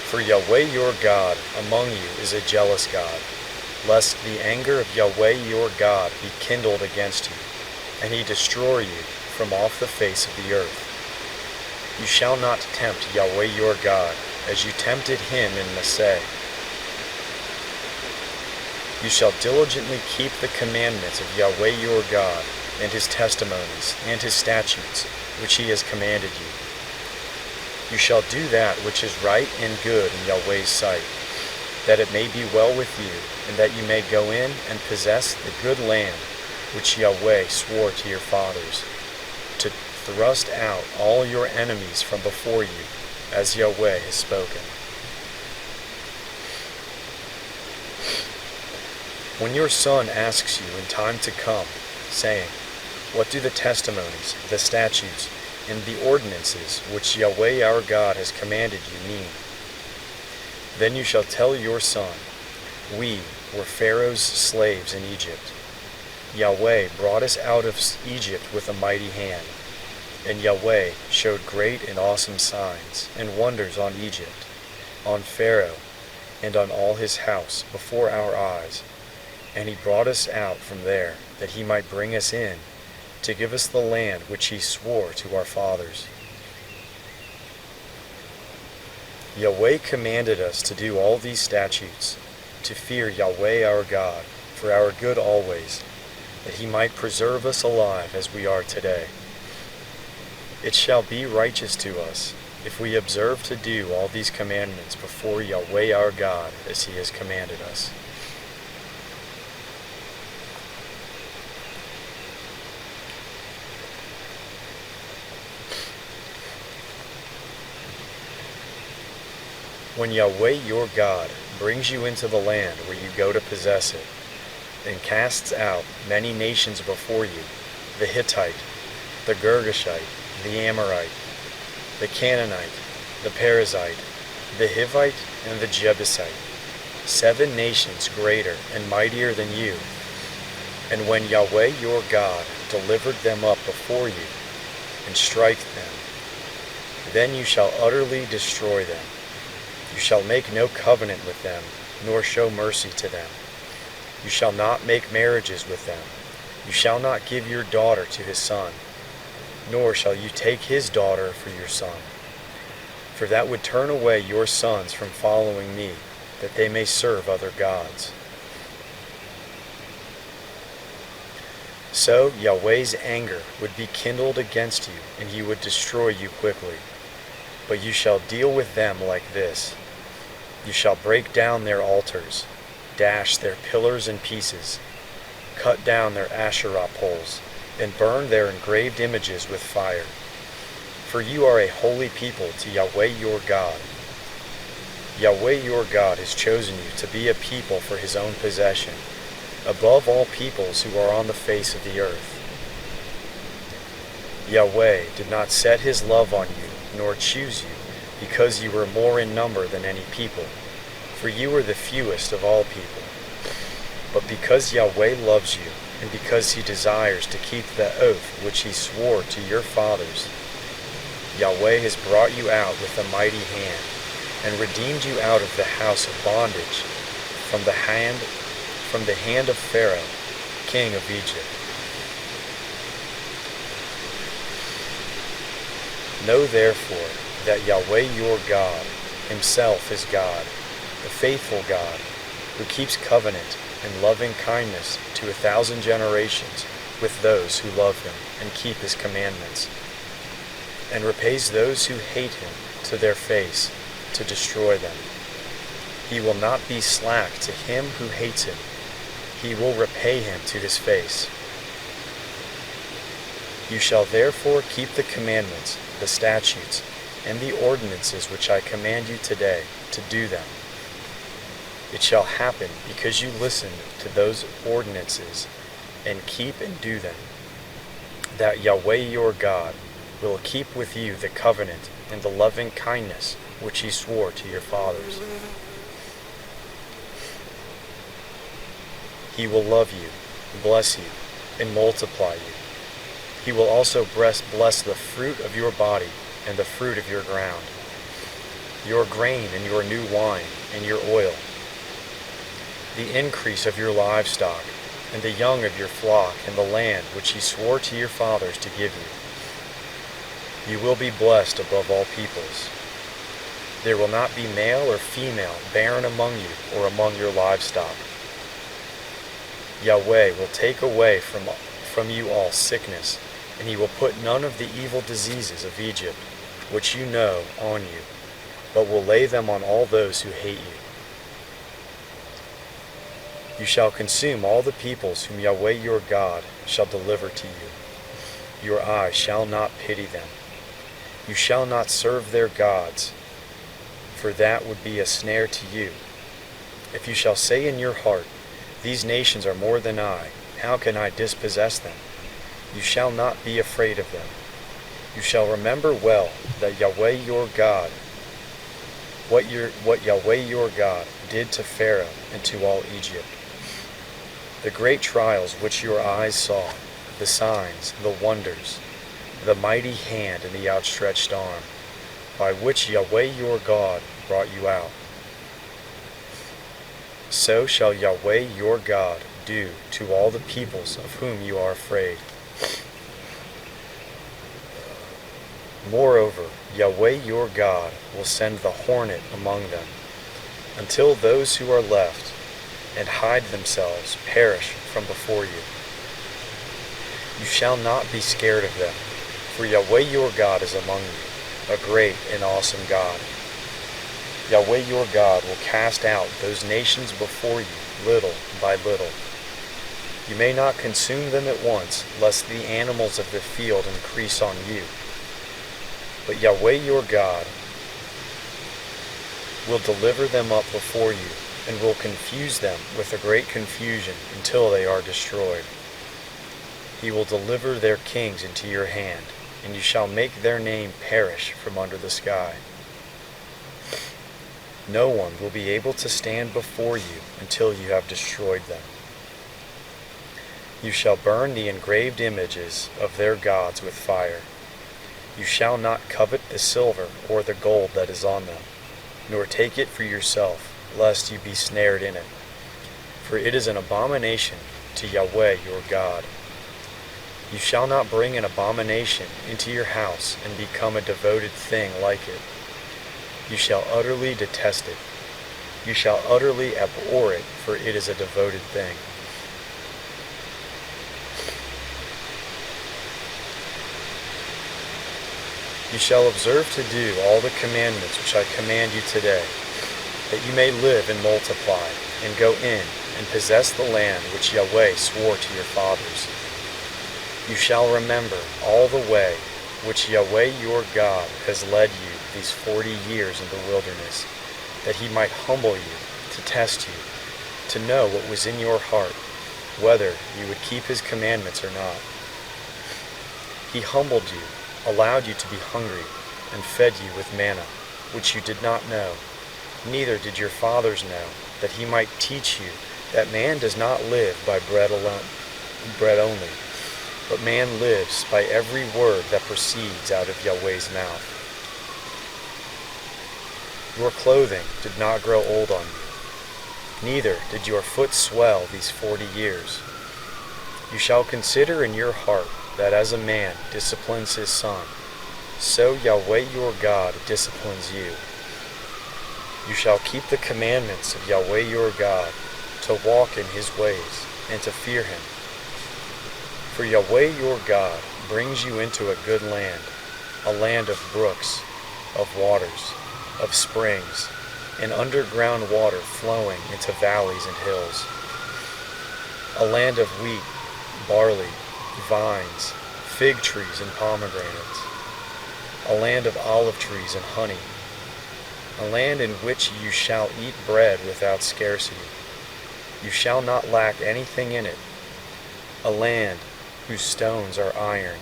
For Yahweh your God among you is a jealous God, lest the anger of Yahweh your God be kindled against you, and he destroy you from off the face of the earth. You shall not tempt Yahweh your God, as you tempted him in Massah. You shall diligently keep the commandments of Yahweh your God, and his testimonies, and his statutes, which he has commanded you. You shall do that which is right and good in Yahweh's sight, that it may be well with you, and that you may go in and possess the good land which Yahweh swore to your fathers, to thrust out all your enemies from before you, as Yahweh has spoken. When your son asks you in time to come, saying, What do the testimonies, the statutes, and the ordinances which Yahweh our God has commanded you mean? Then you shall tell your son, We were Pharaoh's slaves in Egypt. Yahweh brought us out of Egypt with a mighty hand, and Yahweh showed great and awesome signs and wonders on Egypt, on Pharaoh, and on all his house before our eyes. And he brought us out from there, that he might bring us in, to give us the land which he swore to our fathers. Yahweh commanded us to do all these statutes, to fear Yahweh our God, for our good always, that he might preserve us alive as we are today. It shall be righteous to us, if we observe to do all these commandments before Yahweh our God, as he has commanded us. When Yahweh your God brings you into the land where you go to possess it, and casts out many nations before you, the Hittite, the Girgashite, the Amorite, the Canaanite, the Perizzite, the Hivite, and the Jebusite, 7 nations greater and mightier than you, and when Yahweh your God delivered them up before you, and strike them, then you shall utterly destroy them. You shall make no covenant with them, nor show mercy to them. You shall not make marriages with them. You shall not give your daughter to his son, nor shall you take his daughter for your son. For that would turn away your sons from following me, that they may serve other gods. So Yahweh's anger would be kindled against you, and he would destroy you quickly. But you shall deal with them like this. You shall break down their altars, dash their pillars in pieces, cut down their Asherah poles, and burn their engraved images with fire. For you are a holy people to Yahweh your God. Yahweh your God has chosen you to be a people for his own possession, above all peoples who are on the face of the earth. Yahweh did not set his love on you, nor choose you, because you were more in number than any people, for you were the fewest of all people. But because Yahweh loves you, and because he desires to keep the oath which he swore to your fathers, Yahweh has brought you out with a mighty hand, and redeemed you out of the house of bondage, from the hand of Pharaoh, king of Egypt. Know therefore that Yahweh your God himself is God, the faithful God, who keeps covenant and loving kindness to 1,000 generations with those who love him and keep his commandments, and repays those who hate him to their face, to destroy them. He will not be slack to him who hates him. He will repay him to his face. You shall therefore keep the commandments, the statutes, and the ordinances which I command you today, to do them. It shall happen, because you listen to those ordinances and keep and do them, that Yahweh your God will keep with you the covenant and the loving kindness which he swore to your fathers. He will love you, bless you, and multiply you. He will also bless the fruit of your body and the fruit of your ground, your grain and your new wine and your oil, the increase of your livestock and the young of your flock in the land which he swore to your fathers to give you. You will be blessed above all peoples. There will not be male or female barren among you or among your livestock. Yahweh will take away from you all sickness, and he will put none of the evil diseases of Egypt, which you know, on you, but will lay them on all those who hate you. You shall consume all the peoples whom Yahweh your God shall deliver to you. Your eye shall not pity them. You shall not serve their gods, for that would be a snare to you. If you shall say in your heart, these nations are more than I, how can I dispossess them? You shall not be afraid of them. You shall remember well that Yahweh your God, what Yahweh your God did to Pharaoh and to all Egypt. The great trials which your eyes saw, the signs, the wonders, the mighty hand and the outstretched arm, by which Yahweh your God brought you out. So shall Yahweh your God do to all the peoples of whom you are afraid. Moreover, Yahweh your God will send the hornet among them, until those who are left and hide themselves perish from before you. You shall not be scared of them, for Yahweh your God is among you, a great and awesome God. Yahweh your God will cast out those nations before you, little by little. You may not consume them at once, lest the animals of the field increase on you. But Yahweh your God will deliver them up before you, and will confuse them with a great confusion until they are destroyed. He will deliver their kings into your hand, and you shall make their name perish from under the sky. No one will be able to stand before you until you have destroyed them. You shall burn the engraved images of their gods with fire. You shall not covet the silver or the gold that is on them, nor take it for yourself, lest you be snared in it. For it is an abomination to Yahweh your God. You shall not bring an abomination into your house and become a devoted thing like it. You shall utterly detest it. You shall utterly abhor it, for it is a devoted thing. You shall observe to do all the commandments which I command you today, that you may live and multiply, and go in and possess the land which Yahweh swore to your fathers. You shall remember all the way which Yahweh your God has led you these 40 years in the wilderness, that he might humble you, to test you, to know what was in your heart, whether you would keep his commandments or not. He humbled you, allowed you to be hungry, and fed you with manna, which you did not know, neither did your fathers know, that he might teach you that man does not live by bread only, but man lives by every word that proceeds out of Yahweh's mouth. Your clothing did not grow old on you, neither did your foot swell these 40 years. You shall consider in your heart that as a man disciplines his son, so Yahweh your God disciplines you. You shall keep the commandments of Yahweh your God, to walk in his ways, and to fear him. For Yahweh your God brings you into a good land, a land of brooks, of waters, of springs, and underground water flowing into valleys and hills. A land of wheat, barley, vines, fig trees and pomegranates. A land of olive trees and honey. A land in which you shall eat bread without scarcity. You shall not lack anything in it. A land whose stones are iron,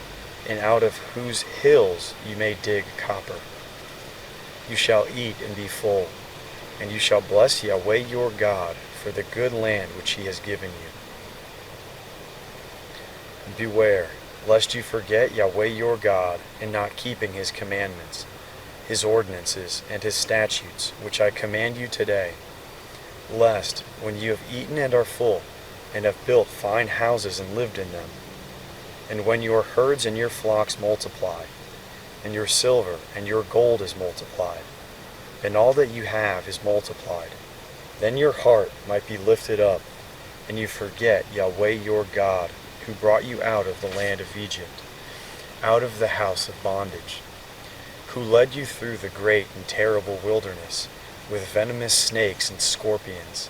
and out of whose hills you may dig copper. You shall eat and be full, and you shall bless Yahweh your God for the good land which he has given you. Beware, lest you forget Yahweh your God in not keeping his commandments, his ordinances, and his statutes, which I command you today, lest, when you have eaten and are full, and have built fine houses and lived in them, and when your herds and your flocks multiply, and your silver and your gold is multiplied, and all that you have is multiplied, then your heart might be lifted up, and you forget Yahweh your God, who brought you out of the land of Egypt, out of the house of bondage, who led you through the great and terrible wilderness, with venomous snakes and scorpions,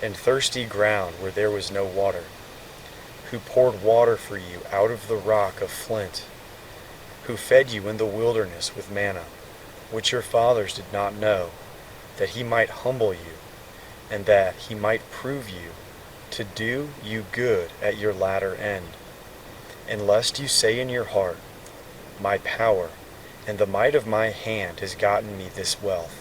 and thirsty ground where there was no water, who poured water for you out of the rock of flint, who fed you in the wilderness with manna, which your fathers did not know, that he might humble you, and that he might prove you, to do you good at your latter end. And lest you say in your heart, my power and the might of my hand has gotten me this wealth.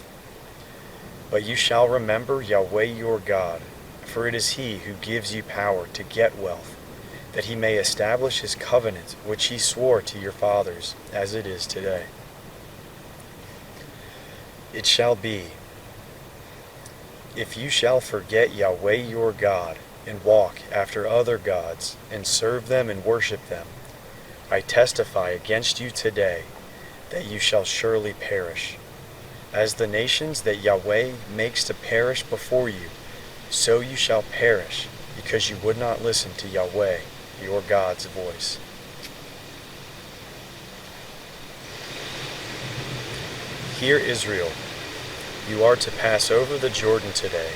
But you shall remember Yahweh your God, for it is he who gives you power to get wealth, that he may establish his covenant which he swore to your fathers, as it is today. It shall be, if you shall forget Yahweh your God, and walk after other gods, and serve them and worship them, I testify against you today that you shall surely perish. As the nations that Yahweh makes to perish before you, so you shall perish, because you would not listen to Yahweh, your God's voice. Hear, Israel, you are to pass over the Jordan today,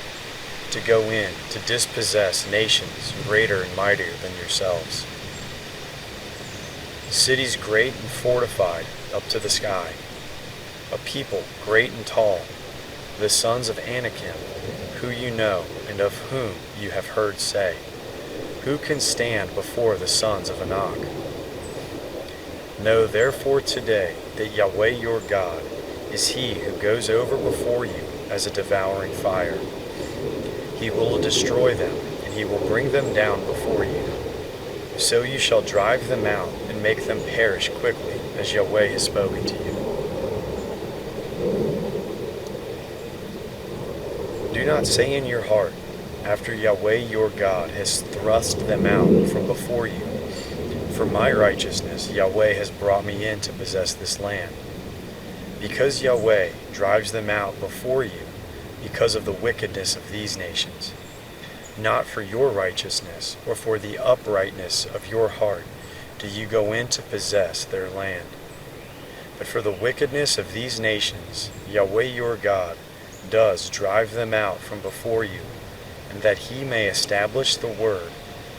to go in to dispossess nations greater and mightier than yourselves. Cities great and fortified up to the sky, a people great and tall, the sons of Anakim, who you know and of whom you have heard say, who can stand before the sons of Anak? Know therefore today that Yahweh your God is he who goes over before you as a devouring fire. He will destroy them, and he will bring them down before you. So you shall drive them out and make them perish quickly, as Yahweh has spoken to you. Do not say in your heart, after Yahweh your God has thrust them out from before you, for my righteousness Yahweh has brought me in to possess this land. Because Yahweh drives them out before you, because of the wickedness of these nations, not for your righteousness or for the uprightness of your heart do you go in to possess their land, but for the wickedness of these nations Yahweh your God does drive them out from before you, and that he may establish the word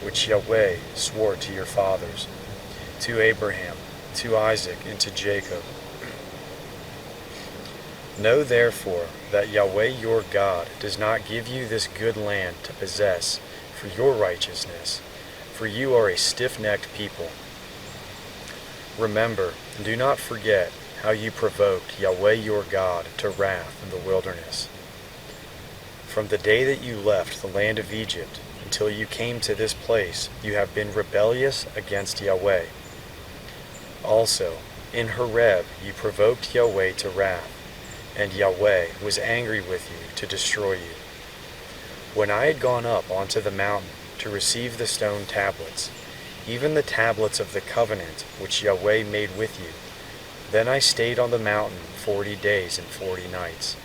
which Yahweh swore to your fathers, to Abraham, to Isaac, and to Jacob. Know therefore that Yahweh your God does not give you this good land to possess for your righteousness, for you are a stiff-necked people. Remember, and do not forget how you provoked Yahweh your God to wrath in the wilderness. From the day that you left the land of Egypt until you came to this place, you have been rebellious against Yahweh. Also, in Horeb you provoked Yahweh to wrath, and Yahweh was angry with you to destroy you. When I had gone up onto the mountain to receive the stone tablets, even the tablets of the covenant which Yahweh made with you, then I stayed on the mountain 40 days and 40 nights.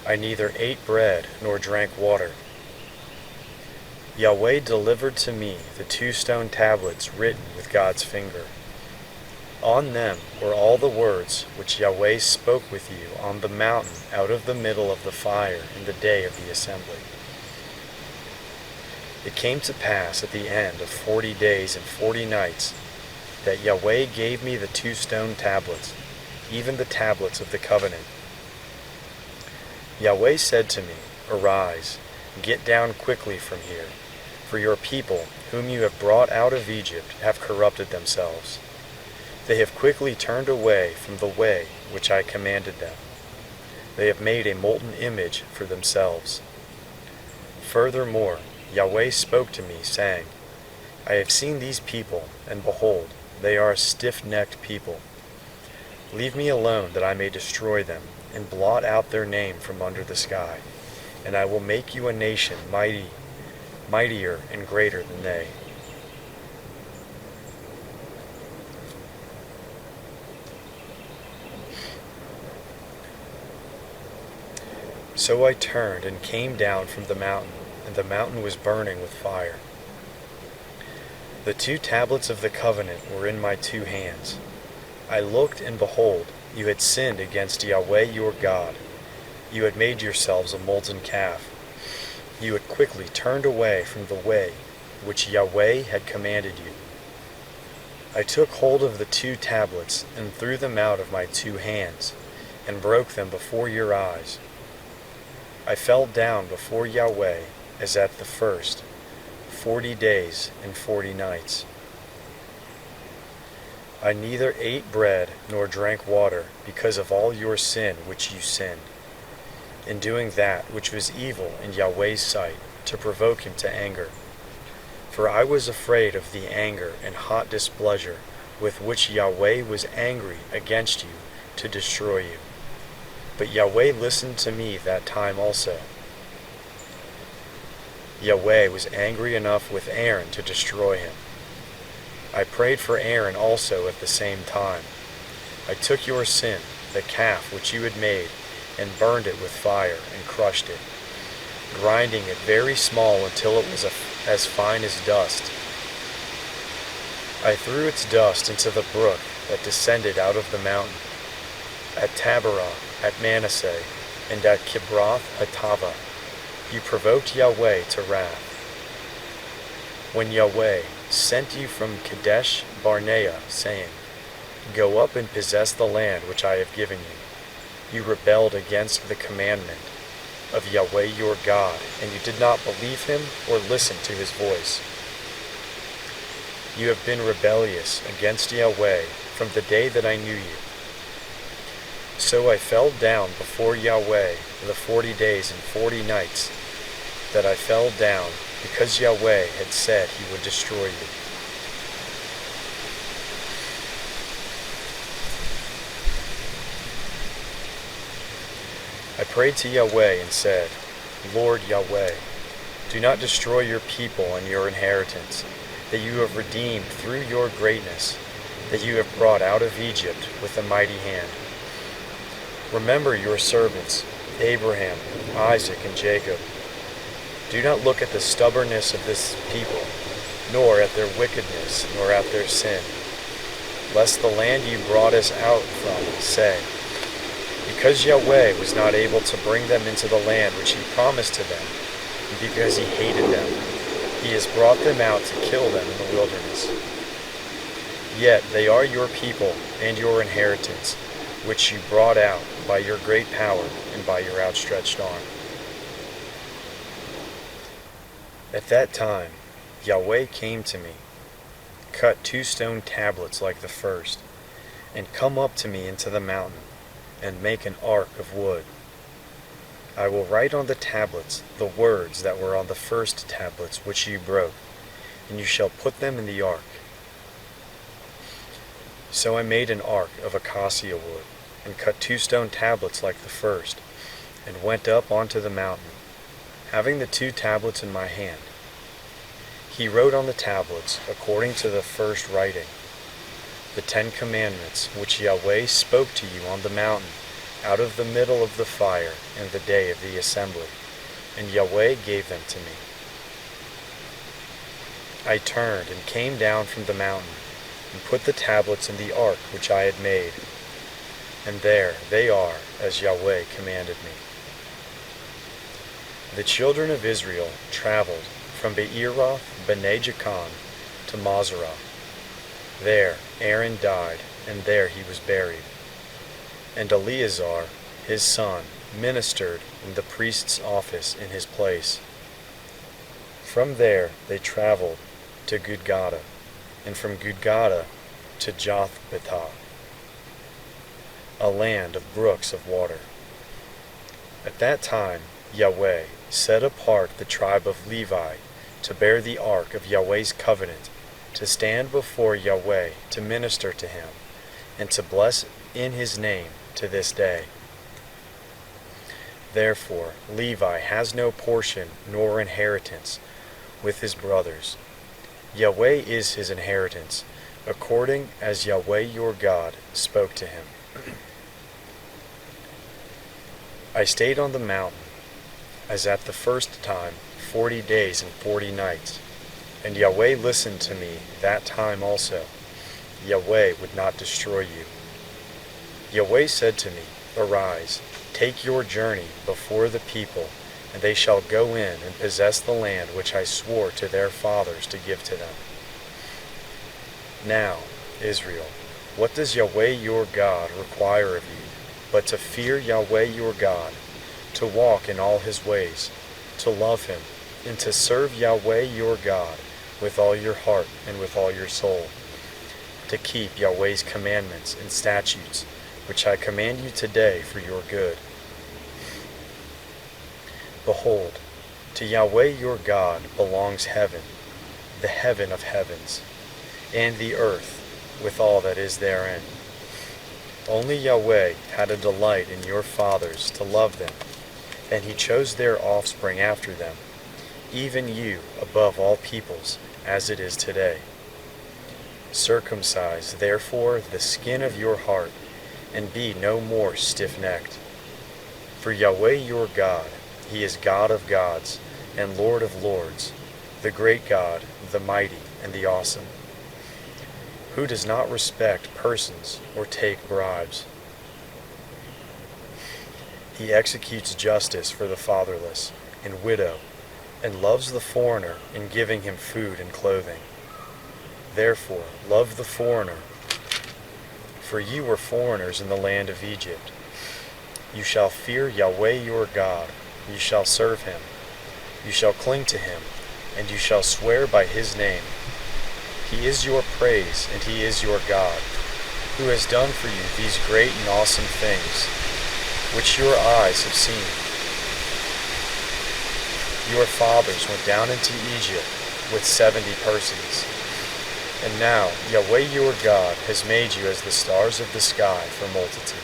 I neither ate bread nor drank water. Yahweh delivered to me the 2 stone tablets written with God's finger. On them were all the words which Yahweh spoke with you on the mountain out of the middle of the fire in the day of the assembly. It came to pass at the end of 40 days and 40 nights that Yahweh gave me the 2 stone tablets, even the tablets of the covenant. Yahweh said to me, Arise, get down quickly from here, for your people, whom you have brought out of Egypt, have corrupted themselves. They have quickly turned away from the way which I commanded them. They have made a molten image for themselves. Furthermore, Yahweh spoke to me, saying, I have seen these people, and behold, they are a stiff-necked people. Leave me alone that I may destroy them, and blot out their name from under the sky, and I will make you a nation mightier and greater than they. So I turned and came down from the mountain, and the mountain was burning with fire. The 2 tablets of the covenant were in my 2 hands. I looked, and behold, you had sinned against Yahweh your God. You had made yourselves a molten calf. You had quickly turned away from the way which Yahweh had commanded you. I took hold of the 2 tablets and threw them out of my 2 hands, and broke them before your eyes. I fell down before Yahweh as at the first, 40 days and 40 nights. I neither ate bread nor drank water because of all your sin which you sinned, in doing that which was evil in Yahweh's sight, to provoke him to anger. For I was afraid of the anger and hot displeasure with which Yahweh was angry against you to destroy you. But Yahweh listened to me that time also. Yahweh was angry enough with Aaron to destroy him. I prayed for Aaron also at the same time. I took your sin, the calf which you had made, and burned it with fire and crushed it, grinding it very small until it was as fine as dust. I threw its dust into the brook that descended out of the mountain, at Taberah, at Manasseh, and at Kibroth Hattava. You provoked Yahweh to wrath. When Yahweh sent you from Kadesh Barnea, saying, Go up and possess the land which I have given you, you rebelled against the commandment of Yahweh your God, and you did not believe him or listen to his voice. You have been rebellious against Yahweh from the day that I knew you. So I fell down before Yahweh the 40 days and 40 nights that I fell down, because Yahweh had said he would destroy you. I prayed to Yahweh and said, Lord Yahweh, do not destroy your people and your inheritance, that you have redeemed through your greatness, that you have brought out of Egypt with a mighty hand. Remember your servants, Abraham, Isaac, and Jacob. Do not look at the stubbornness of this people, nor at their wickedness, nor at their sin, lest the land you brought us out from say, because Yahweh was not able to bring them into the land which he promised to them, and because he hated them, he has brought them out to kill them in the wilderness. Yet they are your people and your inheritance, which you brought out by your great power and by your outstretched arm. At that time, Yahweh came to me, cut 2 stone tablets like the first, and come up to me into the mountain, and make an ark of wood. I will write on the tablets the words that were on the first tablets which you broke, and you shall put them in the ark. So I made an ark of acacia wood, and cut 2 stone tablets like the first, and went up onto the mountain, having the 2 tablets in my hand. He wrote on the tablets, according to the first writing, the 10 commandments which Yahweh spoke to you on the mountain, out of the middle of the fire in the day of the assembly, and Yahweh gave them to me. I turned and came down from the mountain, and put the tablets in the ark which I had made. And there they are, as Yahweh commanded me. The children of Israel traveled from Beeroth Bene Jaakan to Mazerah. There Aaron died, and there he was buried. And Eleazar, his son, ministered in the priest's office in his place. From there they traveled to Gudgodah, and from Gudgodah to Jothbetah, a land of brooks of water. At that time Yahweh set apart the tribe of Levi to bear the ark of Yahweh's covenant, to stand before Yahweh to minister to him, and to bless in his name to this day. Therefore Levi has no portion nor inheritance with his brothers. Yahweh is his inheritance, according as Yahweh your God spoke to him. I stayed on the mountain, as at the first time, 40 days and 40 nights, and Yahweh listened to me that time also. Yahweh would not destroy you. Yahweh said to me, Arise, take your journey before the people, and they shall go in and possess the land which I swore to their fathers to give to them. Now, Israel, what does Yahweh your God require of you, but to fear Yahweh your God, to walk in all his ways, to love him, and to serve Yahweh your God with all your heart and with all your soul, to keep Yahweh's commandments and statutes, which I command you today for your good. Behold, to Yahweh your God belongs heaven, the heaven of heavens, and the earth with all that is therein. Only Yahweh had a delight in your fathers to love them, and he chose their offspring after them, even you above all peoples, as it is today. Circumcise therefore the skin of your heart, and be no more stiff-necked. For Yahweh your God, he is God of gods, and Lord of lords, the great God, the mighty, and the awesome, who does not respect persons or take bribes. He executes justice for the fatherless and widow, and loves the foreigner in giving him food and clothing. Therefore, love the foreigner, for you were foreigners in the land of Egypt. You shall fear Yahweh your God, you shall serve him, you shall cling to him, and you shall swear by his name. He is your praise, and he is your God, who has done for you these great and awesome things, which your eyes have seen. Your fathers went down into Egypt with 70 persons. And now Yahweh your God has made you as the stars of the sky for multitude.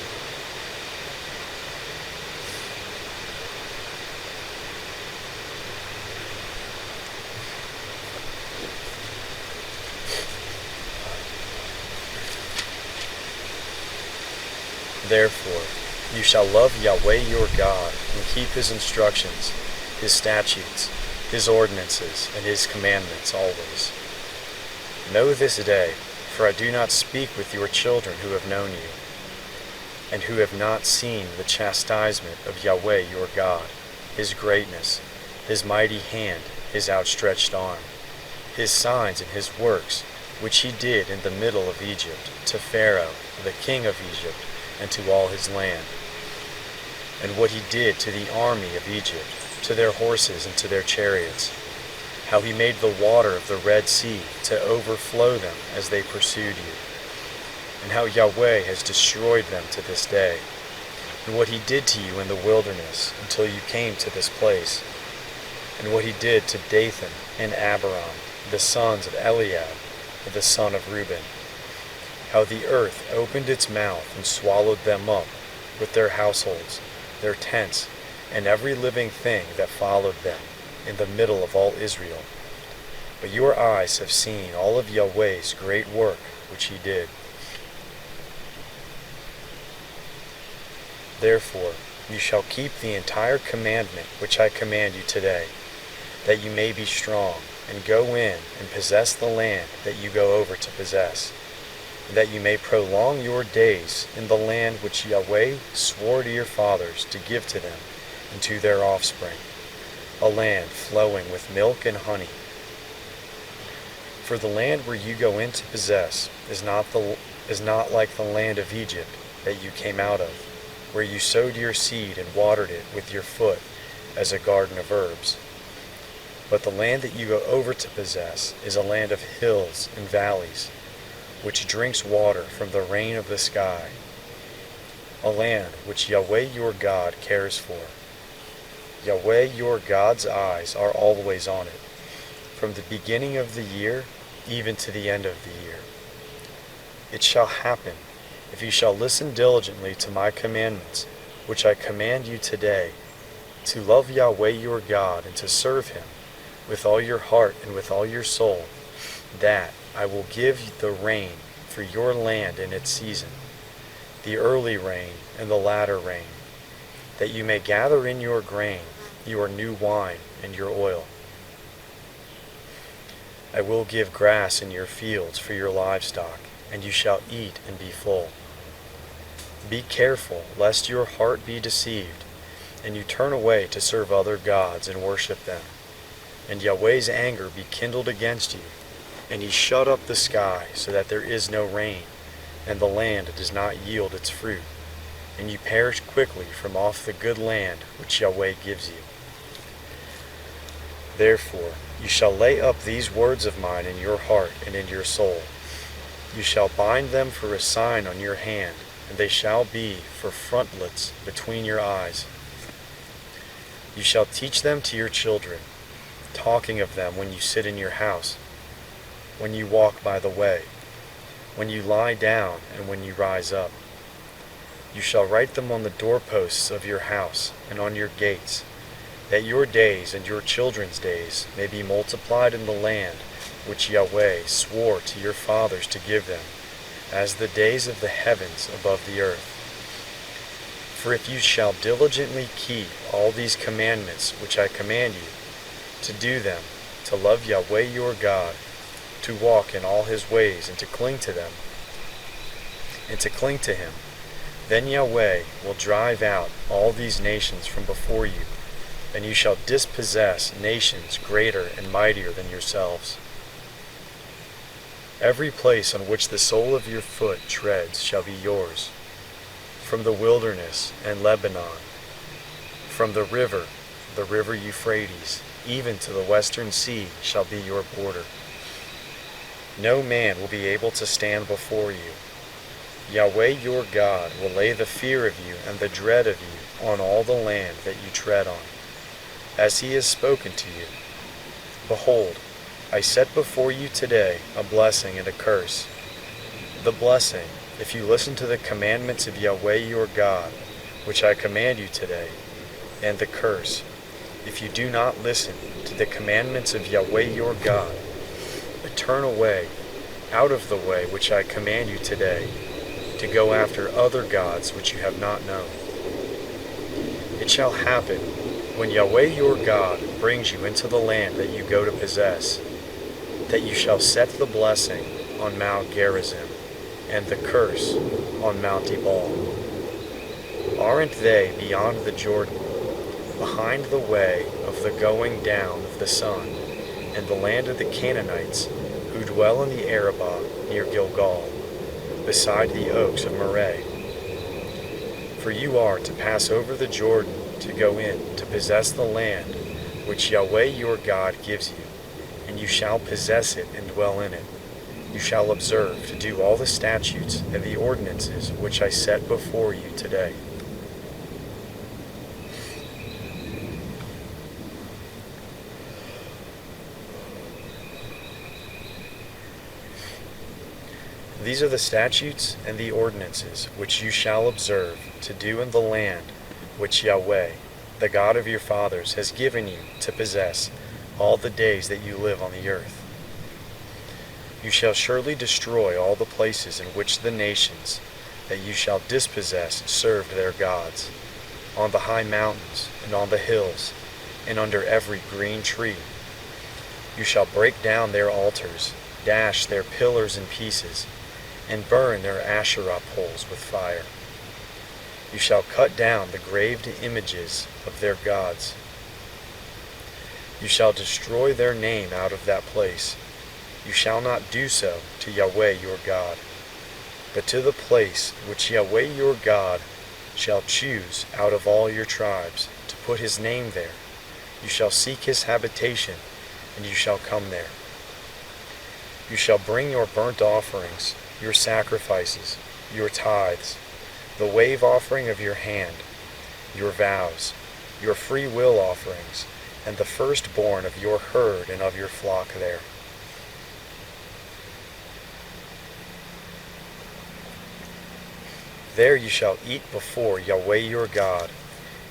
Therefore, you shall love Yahweh your God, and keep his instructions, his statutes, his ordinances, and his commandments always. Know this day, for I do not speak with your children who have known you, and who have not seen the chastisement of Yahweh your God, his greatness, his mighty hand, his outstretched arm, his signs and his works, which he did in the middle of Egypt, to Pharaoh, the king of Egypt, and to all his land, and what he did to the army of Egypt, to their horses and to their chariots, how he made the water of the Red Sea to overflow them as they pursued you, and how Yahweh has destroyed them to this day, and what he did to you in the wilderness until you came to this place, and what he did to Dathan and Abiram, the sons of Eliab, the son of Reuben, how the earth opened its mouth and swallowed them up with their households, their tents, and every living thing that followed them in the middle of all Israel. But your eyes have seen all of Yahweh's great work which he did. Therefore, you shall keep the entire commandment which I command you today, that you may be strong, and go in and possess the land that you go over to possess. and that you may prolong your days in the land which Yahweh swore to your fathers to give to them and to their offspring, a land flowing with milk and honey. For the land where you go in to possess is not like the land of Egypt that you came out of, where you sowed your seed and watered it with your foot as a garden of herbs. But the land that you go over to possess is a land of hills and valleys, which drinks water from the rain of the sky, a land which Yahweh your God cares for. Yahweh your God's eyes are always on it, from the beginning of the year even to the end of the year. It shall happen, if you shall listen diligently to my commandments, which I command you today, to love Yahweh your God and to serve him with all your heart and with all your soul, that I will give the rain for your land in its season, the early rain and the latter rain, that you may gather in your grain, your new wine, and your oil. I will give grass in your fields for your livestock, and you shall eat and be full. Be careful lest your heart be deceived, and you turn away to serve other gods and worship them, and Yahweh's anger be kindled against you, and he shut up the sky so that there is no rain, and the land does not yield its fruit, and you perish quickly from off the good land which Yahweh gives you. Therefore you shall lay up these words of mine in your heart and in your soul. You shall bind them for a sign on your hand, and they shall be for frontlets between your eyes. You shall teach them to your children, talking of them when you sit in your house, when you walk by the way, when you lie down, and when you rise up. You shall write them on the doorposts of your house and on your gates, that your days and your children's days may be multiplied in the land which Yahweh swore to your fathers to give them, as the days of the heavens above the earth. For if you shall diligently keep all these commandments which I command you, to do them, to love Yahweh your God, to walk in all his ways, and to cling to them, and to cling to him, then Yahweh will drive out all these nations from before you, and you shall dispossess nations greater and mightier than yourselves. Every place on which the sole of your foot treads shall be yours, from the wilderness and Lebanon, from the river Euphrates, even to the western sea shall be your border. No man will be able to stand before you. Yahweh your God will lay the fear of you and the dread of you on all the land that you tread on, as he has spoken to you. Behold, I set before you today a blessing and a curse. The blessing, if you listen to the commandments of Yahweh your God, which I command you today, and the curse, if you do not listen to the commandments of Yahweh your God, but turn away out of the way which I command you today, to go after other gods which you have not known. It shall happen, when Yahweh your God brings you into the land that you go to possess, that you shall set the blessing on Mount Gerizim, and the curse on Mount Ebal. Aren't they beyond the Jordan, behind the way of the going down of the sun, and the land of the Canaanites, who dwell in the Arabah near Gilgal, beside the oaks of Moreh? For you are to pass over the Jordan to go in to possess the land which Yahweh your God gives you, and you shall possess it and dwell in it. You shall observe to do all the statutes and the ordinances which I set before you today. These are the statutes and the ordinances which you shall observe to do in the land which Yahweh, the God of your fathers, has given you to possess all the days that you live on the earth. You shall surely destroy all the places in which the nations that you shall dispossess served their gods, on the high mountains and on the hills, and under every green tree. You shall break down their altars, dash their pillars in pieces, and burn their Asherah poles with fire. You shall cut down the graved images of their gods. You shall destroy their name out of that place. You shall not do so to Yahweh your God, but to the place which Yahweh your God shall choose out of all your tribes to put his name there. You shall seek his habitation, and you shall come there. You shall bring your burnt offerings, your sacrifices, your tithes, the wave offering of your hand, your vows, your free will offerings, and the firstborn of your herd and of your flock there. There you shall eat before Yahweh your God,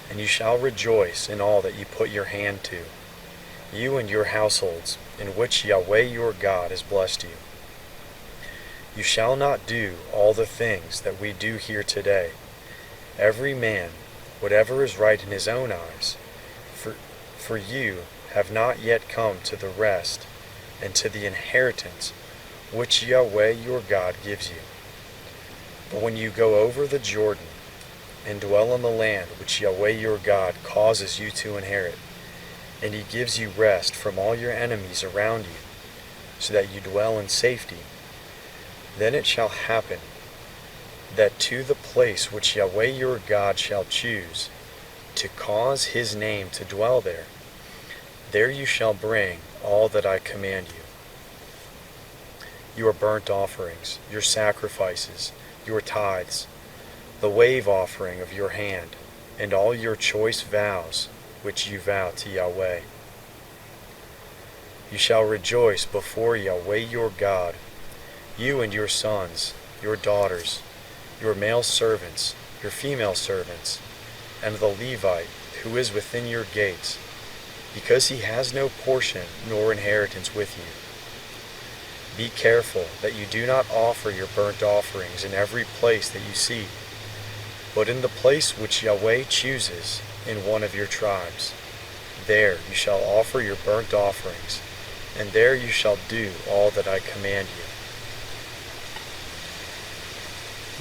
and you shall rejoice in all that you put your hand to, you and your households, in which Yahweh your God has blessed you. You shall not do all the things that we do here today, every man whatever is right in his own eyes, for you have not yet come to the rest and to the inheritance which Yahweh your God gives you. But when you go over the Jordan and dwell in the land which Yahweh your God causes you to inherit, and he gives you rest from all your enemies around you, so that you dwell in safety, then it shall happen that to the place which Yahweh your God shall choose, to cause his name to dwell there, there you shall bring all that I command you. Your burnt offerings, your sacrifices, your tithes, the wave offering of your hand, and all your choice vows which you vow to Yahweh. You shall rejoice before Yahweh your God, you and your sons, your daughters, your male servants, your female servants, and the Levite who is within your gates, because he has no portion nor inheritance with you. Be careful that you do not offer your burnt offerings in every place that you see, but in the place which Yahweh chooses in one of your tribes. There you shall offer your burnt offerings, and there you shall do all that I command you.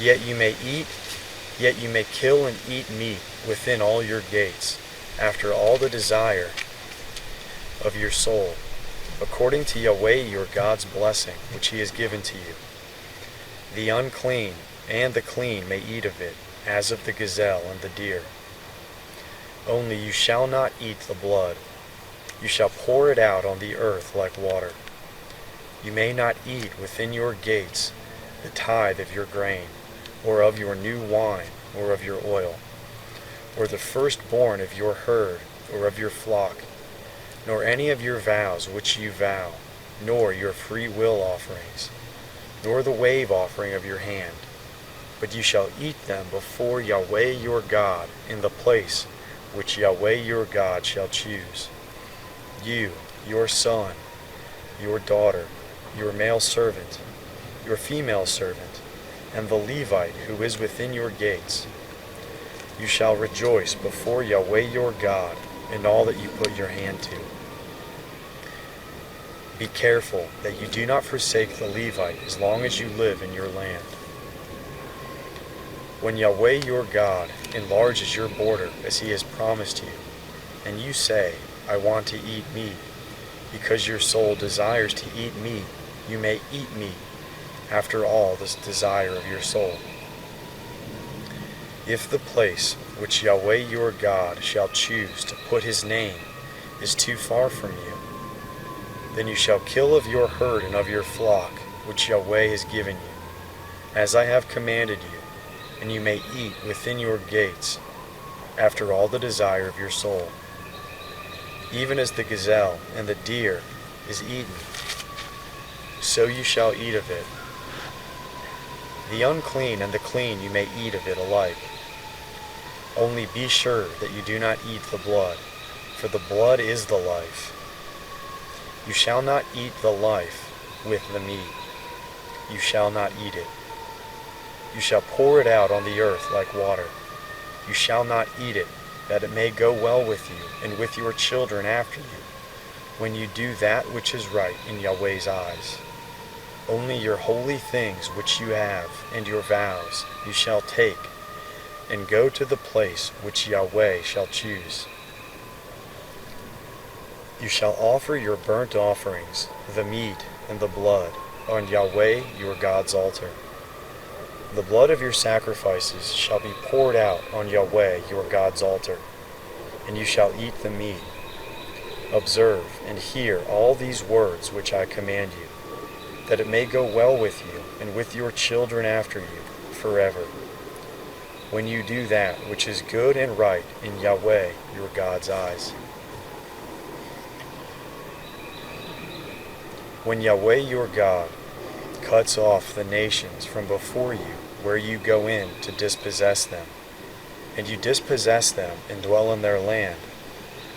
Yet you may kill and eat meat within all your gates, after all the desire of your soul, according to Yahweh your God's blessing, which he has given to you. The unclean and the clean may eat of it, as of the gazelle and the deer. Only you shall not eat the blood. You shall pour it out on the earth like water. You may not eat within your gates the tithe of your grain, or of your new wine, or of your oil, or the firstborn of your herd, or of your flock, nor any of your vows which you vow, nor your free will offerings, nor the wave offering of your hand. But you shall eat them before Yahweh your God in the place which Yahweh your God shall choose. You, your son, your daughter, your male servant, your female servant, and the Levite who is within your gates. You shall rejoice before Yahweh your God in all that you put your hand to. Be careful that you do not forsake the Levite as long as you live in your land. When Yahweh your God enlarges your border as he has promised you, and you say, I want to eat meat, because your soul desires to eat meat, you may eat meat, after all this desire of your soul. If the place which Yahweh your God shall choose to put his name is too far from you, then you shall kill of your herd and of your flock, which Yahweh has given you, as I have commanded you, and you may eat within your gates, after all the desire of your soul. Even as the gazelle and the deer is eaten, so you shall eat of it. The unclean and the clean you may eat of it alike. Only be sure that you do not eat the blood, for the blood is the life. You shall not eat the life with the meat. You shall not eat it. You shall pour it out on the earth like water. You shall not eat it, that it may go well with you and with your children after you, when you do that which is right in Yahweh's eyes. Only your holy things which you have, and your vows, you shall take, and go to the place which Yahweh shall choose. You shall offer your burnt offerings, the meat and the blood, on Yahweh your God's altar. The blood of your sacrifices shall be poured out on Yahweh your God's altar, and you shall eat the meat. Observe and hear all these words which I command you, that it may go well with you and with your children after you forever, when you do that which is good and right in Yahweh your God's eyes. When Yahweh your God cuts off the nations from before you where you go in to dispossess them, and you dispossess them and dwell in their land,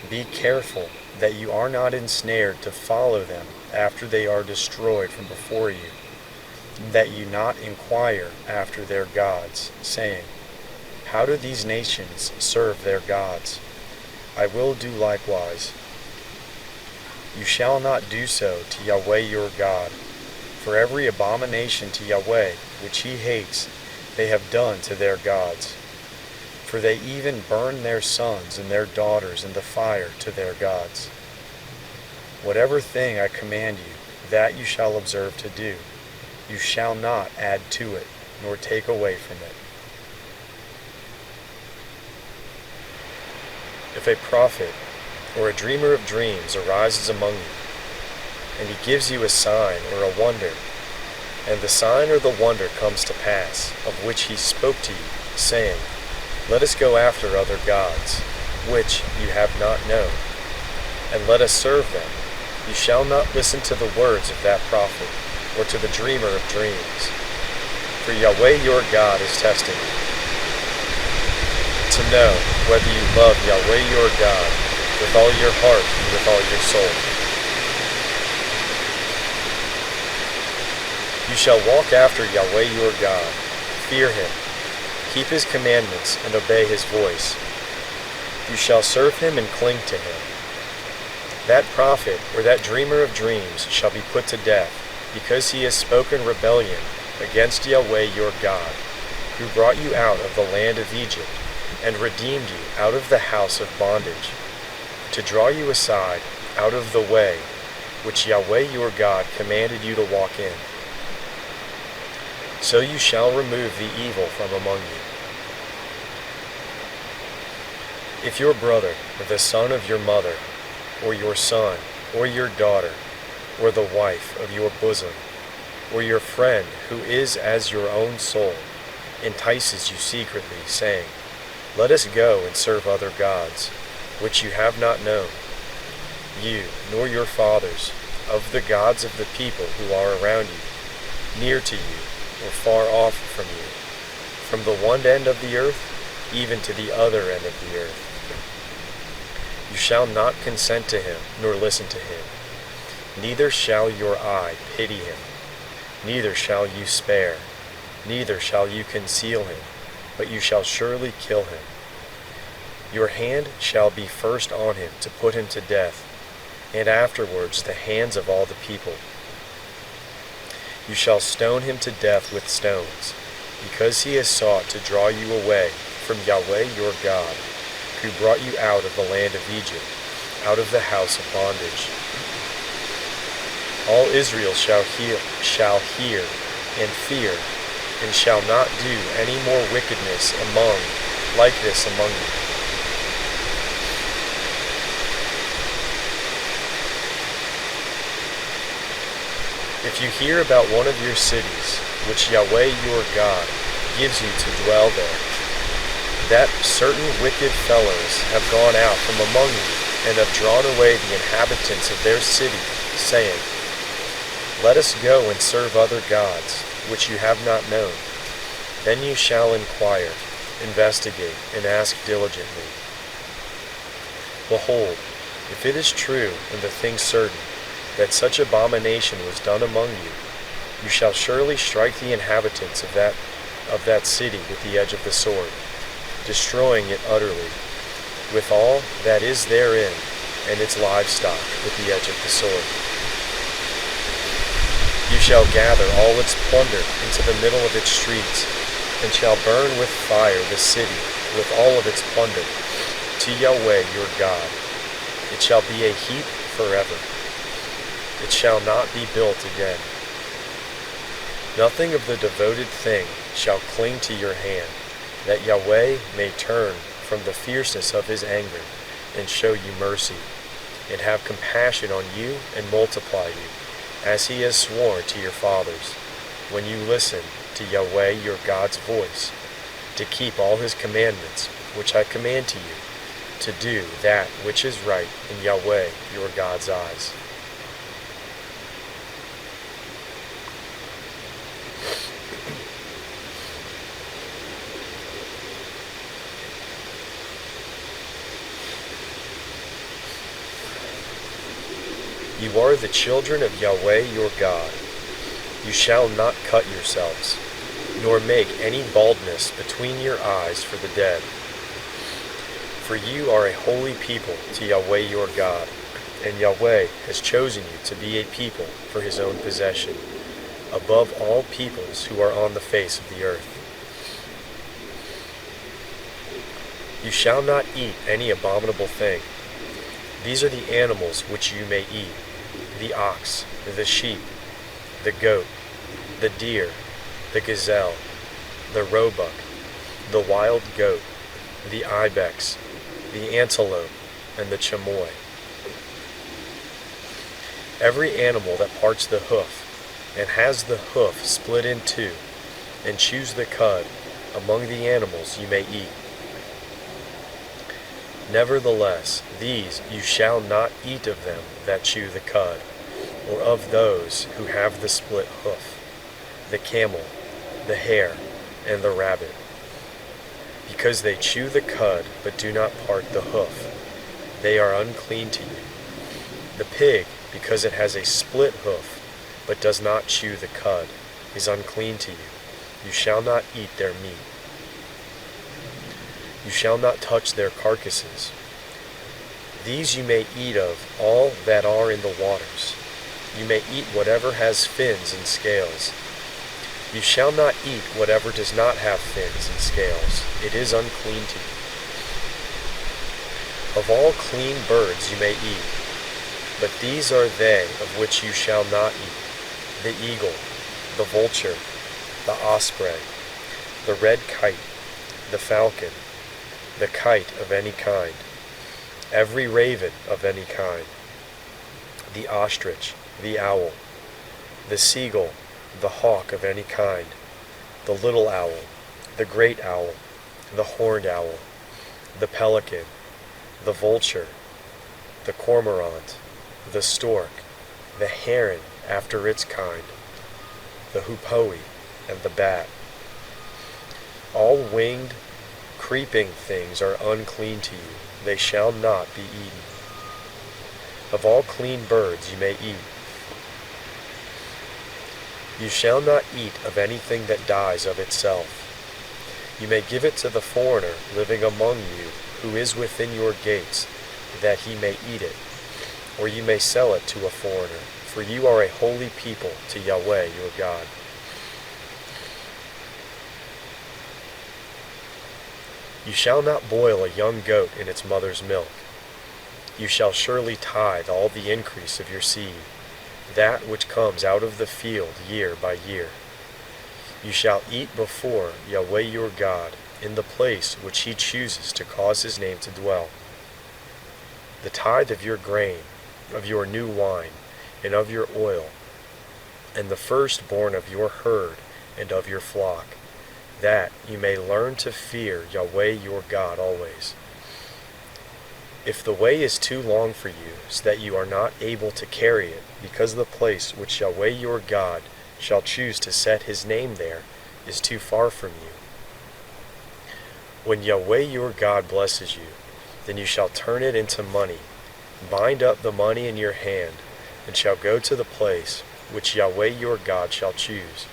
be careful that you are not ensnared to follow them after they are destroyed from before you, that you not inquire after their gods, saying, how do these nations serve their gods? I will do likewise. You shall not do so to Yahweh your God, for every abomination to Yahweh which he hates they have done to their gods. For they even burn their sons and their daughters in the fire to their gods. Whatever thing I command you, that you shall observe to do. You shall not add to it, nor take away from it. If a prophet or a dreamer of dreams arises among you, and he gives you a sign or a wonder, and the sign or the wonder comes to pass, of which he spoke to you, saying, let us go after other gods, which you have not known, and let us serve them, you shall not listen to the words of that prophet, or to the dreamer of dreams. For Yahweh your God is testing you, to know whether you love Yahweh your God with all your heart and with all your soul. You shall walk after Yahweh your God, fear him, keep his commandments, and obey his voice. You shall serve him and cling to him. That prophet or that dreamer of dreams shall be put to death, because he has spoken rebellion against Yahweh your God, who brought you out of the land of Egypt, and redeemed you out of the house of bondage, to draw you aside out of the way which Yahweh your God commanded you to walk in. So you shall remove the evil from among you. If your brother, or the son of your mother, or your son, or your daughter, or the wife of your bosom, or your friend who is as your own soul, entices you secretly, saying, let us go and serve other gods, which you have not known, you nor your fathers, of the gods of the people who are around you, near to you, or far off from you, from the one end of the earth, even to the other end of the earth. You shall not consent to him, nor listen to him. Neither shall your eye pity him, neither shall you spare, neither shall you conceal him, but you shall surely kill him. Your hand shall be first on him to put him to death, and afterwards the hands of all the people. You shall stone him to death with stones, because he has sought to draw you away from Yahweh your God, who brought you out of the land of Egypt, out of the house of bondage. All Israel shall hear and fear, and shall not do any more wickedness like this among you. If you hear about one of your cities, which Yahweh your God gives you to dwell there, that certain wicked fellows have gone out from among you, and have drawn away the inhabitants of their city, saying, let us go and serve other gods, which you have not known, then you shall inquire, investigate, and ask diligently. Behold, if it is true and the thing certain, that such abomination was done among you, you shall surely strike the inhabitants of that city with the edge of the sword, destroying it utterly, with all that is therein, and its livestock with the edge of the sword. You shall gather all its plunder into the middle of its streets, and shall burn with fire the city with all of its plunder, to Yahweh your God. It shall be a heap forever. It shall not be built again. Nothing of the devoted thing shall cling to your hand, that Yahweh may turn from the fierceness of his anger, and show you mercy, and have compassion on you, and multiply you, as he has sworn to your fathers, when you listen to Yahweh your God's voice, to keep all his commandments, which I command to you, to do that which is right in Yahweh your God's eyes. You are the children of Yahweh your God. You shall not cut yourselves, nor make any baldness between your eyes for the dead. For you are a holy people to Yahweh your God, and Yahweh has chosen you to be a people for his own possession, above all peoples who are on the face of the earth. You shall not eat any abominable thing. These are the animals which you may eat: the ox, the sheep, the goat, the deer, the gazelle, the roebuck, the wild goat, the ibex, the antelope, and the chamois. Every animal that parts the hoof, and has the hoof split in two, and chews the cud, among the animals you may eat. Nevertheless, these you shall not eat of them that chew the cud, or of those who have the split hoof, the camel, the hare, and the rabbit, because they chew the cud but do not part the hoof. They are unclean to you. The pig, because it has a split hoof but does not chew the cud, is unclean to you. You shall not eat their meat. You shall not touch their carcasses. These you may eat of all that are in the waters. You may eat whatever has fins and scales. You shall not eat whatever does not have fins and scales. It is unclean to you. Of all clean birds you may eat, but these are they of which you shall not eat: the eagle, the vulture, the osprey, the red kite, the falcon, the kite of any kind, every raven of any kind, the ostrich, the owl, the seagull, the hawk of any kind, the little owl, the great owl, the horned owl, the pelican, the vulture, the cormorant, the stork, the heron after its kind, the hoopoe, and the bat. All winged, creeping things are unclean to you. They shall not be eaten. Of all clean birds you may eat. You shall not eat of anything that dies of itself. You may give it to the foreigner living among you who is within your gates, that he may eat it, or you may sell it to a foreigner, for you are a holy people to Yahweh your God. You shall not boil a young goat in its mother's milk. You shall surely tithe all the increase of your seed, that which comes out of the field year by year. You shall eat before Yahweh your God in the place which he chooses to cause his name to dwell. The tithe of your grain, of your new wine, and of your oil, and the firstborn of your herd and of your flock, that you may learn to fear Yahweh your God always. If the way is too long for you, so that you are not able to carry it, because the place which Yahweh your God shall choose to set his name there is too far from you, when Yahweh your God blesses you, then you shall turn it into money, bind up the money in your hand, and shall go to the place which Yahweh your God shall choose.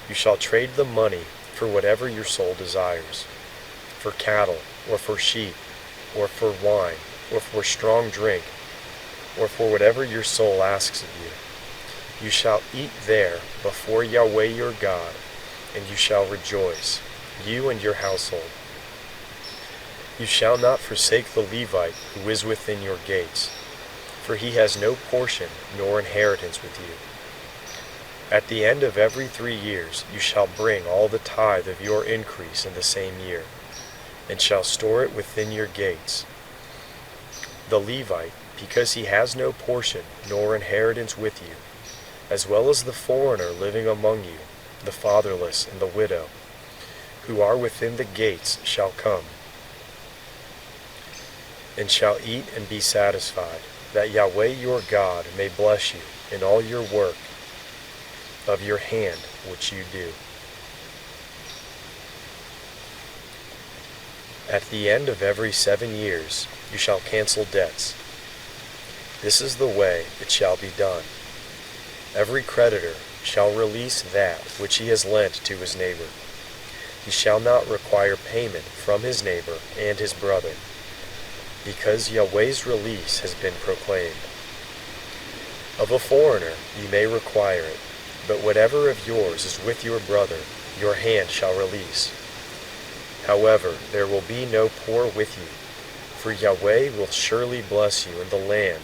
You shall trade the money for whatever your soul desires, for cattle, or for sheep, or for wine, or for strong drink, or for whatever your soul asks of you. You shall eat there before Yahweh your God, and you shall rejoice, you and your household. You shall not forsake the Levite who is within your gates, for he has no portion nor inheritance with you. At the end of every 3 years you shall bring all the tithe of your increase in the same year, and shall store it within your gates. The Levite, because he has no portion nor inheritance with you, as well as the foreigner living among you, the fatherless and the widow, who are within the gates, shall come, and shall eat and be satisfied, that Yahweh your God may bless you in all your work of your hand which you do. At the end of every 7 years you shall cancel debts. This is the way it shall be done. Every creditor shall release that which he has lent to his neighbor. He shall not require payment from his neighbor and his brother, because Yahweh's release has been proclaimed. Of a foreigner you may require it, but whatever of yours is with your brother, your hand shall release. However, there will be no poor with you, for Yahweh will surely bless you in the land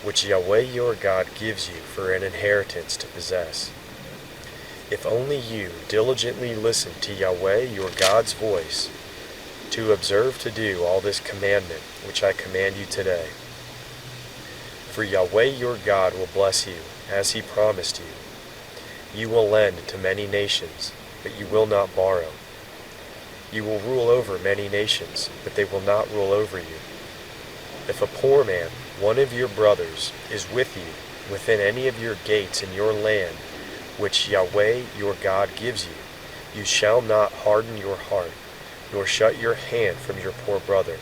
which Yahweh your God gives you for an inheritance to possess. If only you diligently listen to Yahweh your God's voice, to observe to do all this commandment which I command you today. For Yahweh your God will bless you, as he promised you. You will lend to many nations, but you will not borrow. You will rule over many nations, but they will not rule over you. If a poor man, one of your brothers, is with you within any of your gates in your land, which Yahweh your God gives you, you shall not harden your heart, nor shut your hand from your poor brother.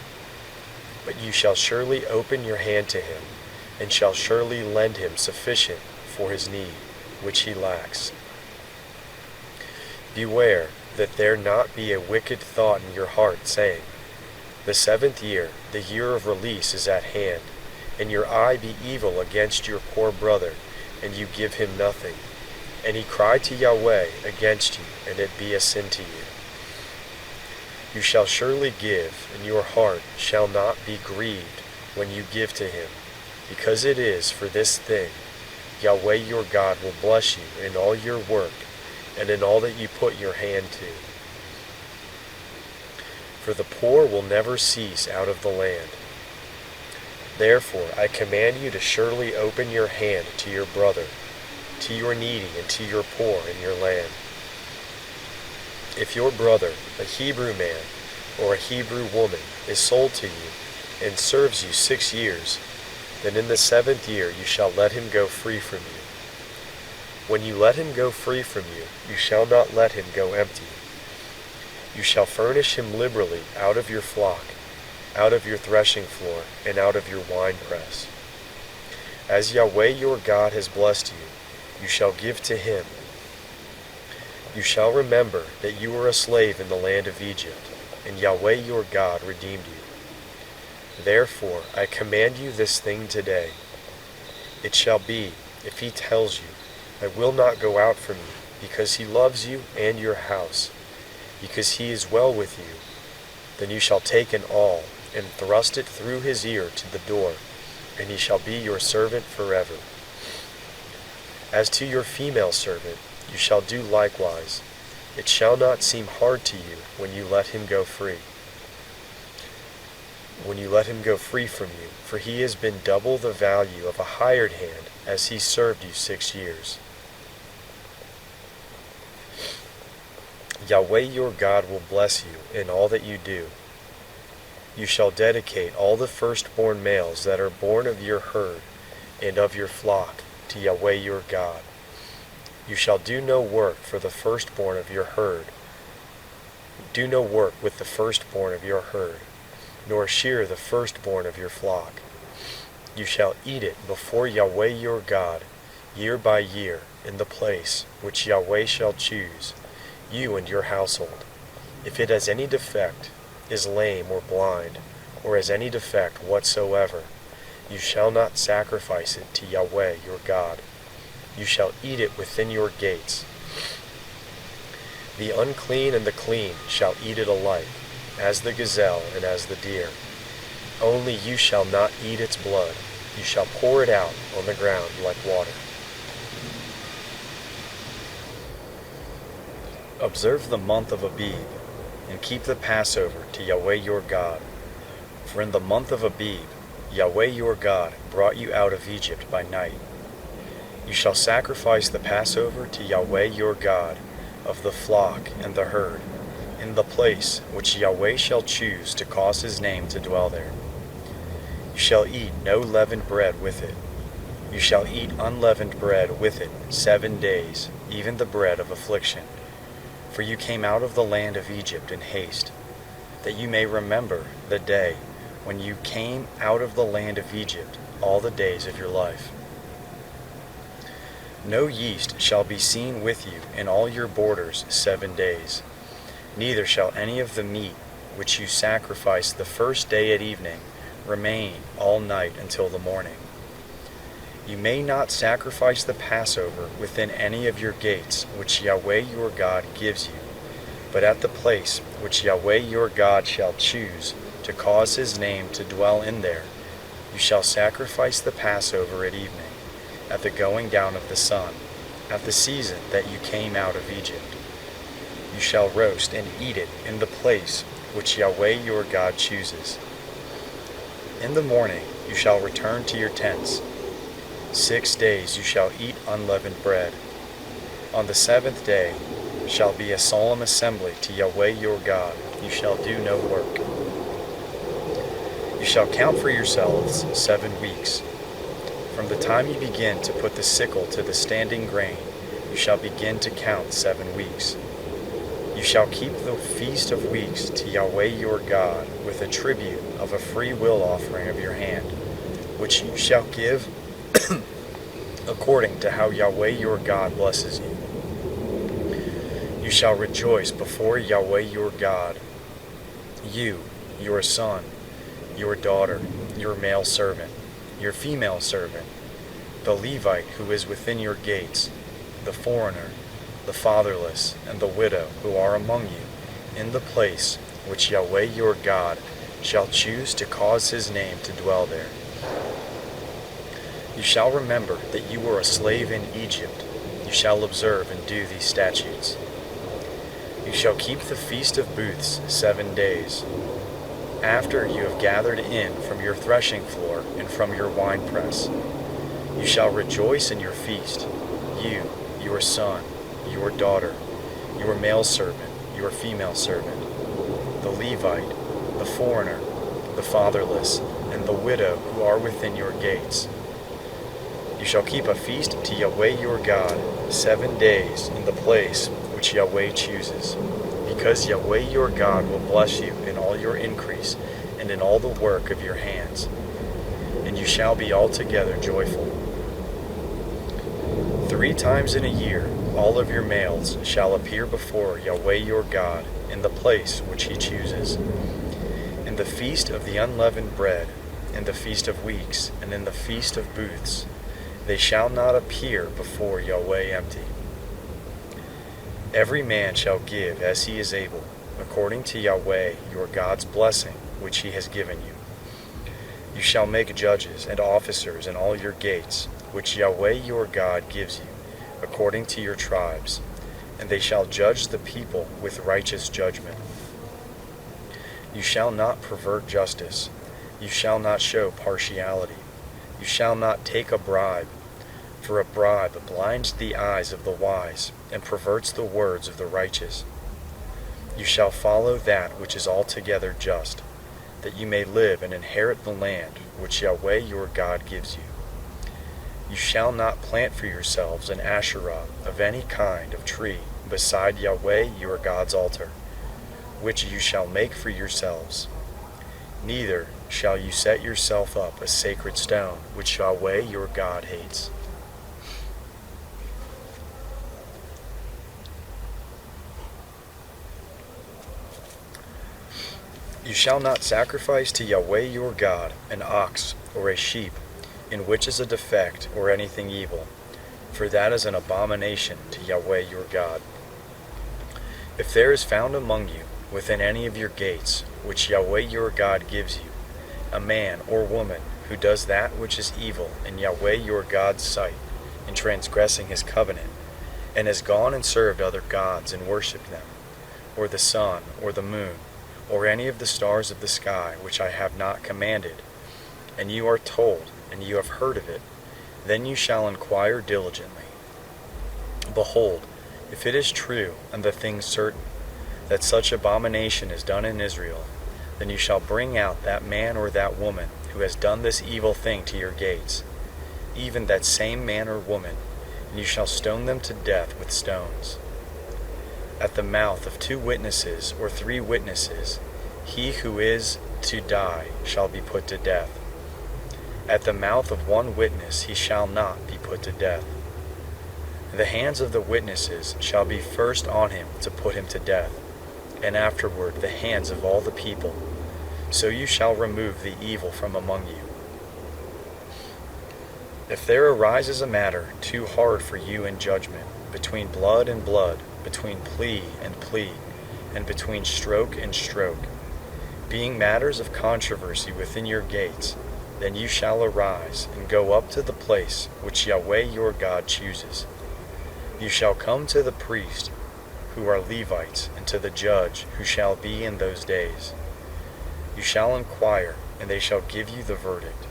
But you shall surely open your hand to him, and shall surely lend him sufficient for his need, which he lacks. Beware that there not be a wicked thought in your heart, saying, The 7th year, the year of release, is at hand, and your eye be evil against your poor brother, and you give him nothing, and he cry to Yahweh against you, and it be a sin to you. You shall surely give, and your heart shall not be grieved when you give to him, because it is for this thing Yahweh your God will bless you in all your work, and in all that you put your hand to. For the poor will never cease out of the land. Therefore I command you to surely open your hand to your brother, to your needy, and to your poor in your land. If your brother, a Hebrew man or a Hebrew woman, is sold to you and serves you 6 years, then in the 7th year you shall let him go free from you. When you let him go free from you, you shall not let him go empty. You shall furnish him liberally out of your flock, out of your threshing floor, and out of your winepress. As Yahweh your God has blessed you, you shall give to him. You shall remember that you were a slave in the land of Egypt, and Yahweh your God redeemed you. Therefore I command you this thing today. It shall be, if he tells you, I will not go out from you, because he loves you and your house, because he is well with you, then you shall take an awl, and thrust it through his ear to the door, and he shall be your servant forever. As to your female servant, you shall do likewise. It shall not seem hard to you when you let him go free. When you let him go free from you, for he has been double the value of a hired hand, as he served you 6 years. Yahweh your God will bless you in all that you do. You shall dedicate all the firstborn males that are born of your herd and of your flock to Yahweh your God. You shall do no work for the firstborn of your herd. Do no work with the firstborn of your herd, nor shear the firstborn of your flock. You shall eat it before Yahweh your God, year by year, in the place which Yahweh shall choose, you and your household. If it has any defect, is lame or blind, or has any defect whatsoever, you shall not sacrifice it to Yahweh your God. you shall eat it within your gates. The unclean and the clean shall eat it alike, as the gazelle and as the deer. Only you shall not eat its blood. You shall pour it out on the ground like water. Observe the month of Abib, and keep the Passover to Yahweh your God. For in the month of Abib, Yahweh your God brought you out of Egypt by night. You shall sacrifice the Passover to Yahweh your God of the flock and the herd, in the place which Yahweh shall choose to cause his name to dwell there. You shall eat no leavened bread with it. You shall eat unleavened bread with it 7 days, even the bread of affliction. For you came out of the land of Egypt in haste, that you may remember the day when you came out of the land of Egypt all the days of your life. No yeast shall be seen with you in all your borders 7 days, neither shall any of the meat which you sacrifice the first day at evening remain all night until the morning. You may not sacrifice the Passover within any of your gates which Yahweh your God gives you, but at the place which Yahweh your God shall choose to cause his name to dwell in there, you shall sacrifice the Passover at evening, at the going down of the sun, at the season that you came out of Egypt. You shall roast and eat it in the place which Yahweh your God chooses. In the morning you shall return to your tents. 6 days you shall eat unleavened bread. On the 7th day shall be a solemn assembly to Yahweh your God. You shall do no work. You shall count for yourselves 7 weeks. From the time you begin to put the sickle to the standing grain, you shall begin to count 7 weeks. You shall keep the feast of weeks to Yahweh your God with a tribute of a free will offering of your hand, which you shall give according to how Yahweh your God blesses you. You shall rejoice before Yahweh your God, you, your son, your daughter, your male servant, your female servant, the Levite who is within your gates, the foreigner, the fatherless, and the widow who are among you, in the place which Yahweh your God shall choose to cause his name to dwell there. You shall remember that you were a slave in Egypt. You shall observe and do these statutes. You shall keep the Feast of Booths 7 days. After you have gathered in from your threshing floor and from your winepress, you shall rejoice in your feast, you, your son, your daughter, your male servant, your female servant, the Levite, the foreigner, the fatherless, and the widow who are within your gates. You shall keep a feast to Yahweh your God 7 days in the place which Yahweh chooses, because Yahweh your God will bless you in all your increase and in all the work of your hands, and you shall be altogether joyful. 3 times in a year all of your males shall appear before Yahweh your God in the place which he chooses, in the feast of the unleavened bread, in the feast of weeks, and in the feast of booths. They shall not appear before Yahweh empty. Every man shall give as he is able, according to Yahweh your God's blessing which he has given you. You shall make judges and officers in all your gates, which Yahweh your God gives you, according to your tribes, and they shall judge the people with righteous judgment. You shall not pervert justice. You shall not show partiality. You shall not take a bribe, for a bribe blinds the eyes of the wise and perverts the words of the righteous. You shall follow that which is altogether just, that you may live and inherit the land which Yahweh your God gives you. You shall not plant for yourselves an Asherah of any kind of tree beside Yahweh your God's altar, which you shall make for yourselves. Neither shall you set yourself up a sacred stone, which Yahweh your God hates. You shall not sacrifice to Yahweh your God an ox or a sheep, in which is a defect or anything evil. for that is an abomination to Yahweh your God. If there is found among you, within any of your gates, which Yahweh your God gives you, a man or woman who does that which is evil in Yahweh your God's sight, in transgressing his covenant, and has gone and served other gods and worshipped them, or the sun, or the moon, or any of the stars of the sky, which I have not commanded, and you are told, and you have heard of it, then you shall inquire diligently. Behold, if it is true, and the thing certain, that such abomination is done in Israel, then you shall bring out that man or that woman who has done this evil thing to your gates, even that same man or woman, and you shall stone them to death with stones. At the mouth of 2 witnesses or 3 witnesses, he who is to die shall be put to death. At the mouth of 1 witness he shall not be put to death. The hands of the witnesses shall be first on him to put him to death, and afterward the hands of all the people. So you shall remove the evil from among you. If there arises a matter too hard for you in judgment, between blood and blood, between plea and plea, and between stroke and stroke, being matters of controversy within your gates, then you shall arise and go up to the place which Yahweh your God chooses. You shall come to the priest, who are Levites, and to the judge, who shall be in those days. You shall inquire, and they shall give you the verdict.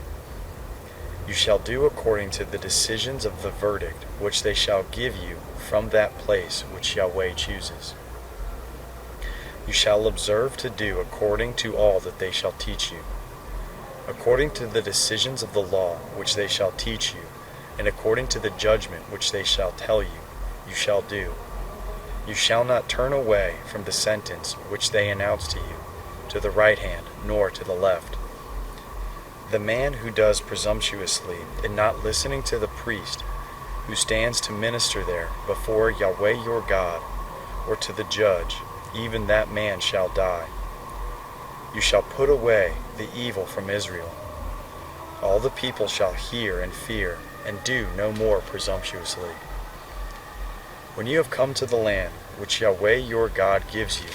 You shall do according to the decisions of the verdict which they shall give you from that place which Yahweh chooses. You shall observe to do according to all that they shall teach you, according to the decisions of the law which they shall teach you, and according to the judgment which they shall tell you, you shall do. You shall not turn away from the sentence which they announce to you, to the right hand, nor to the left. The man who does presumptuously in not listening to the priest, who stands to minister there before Yahweh your God, or to the judge, even that man shall die. You shall put away the evil from Israel. All the people shall hear and fear, and do no more presumptuously. When you have come to the land which Yahweh your God gives you,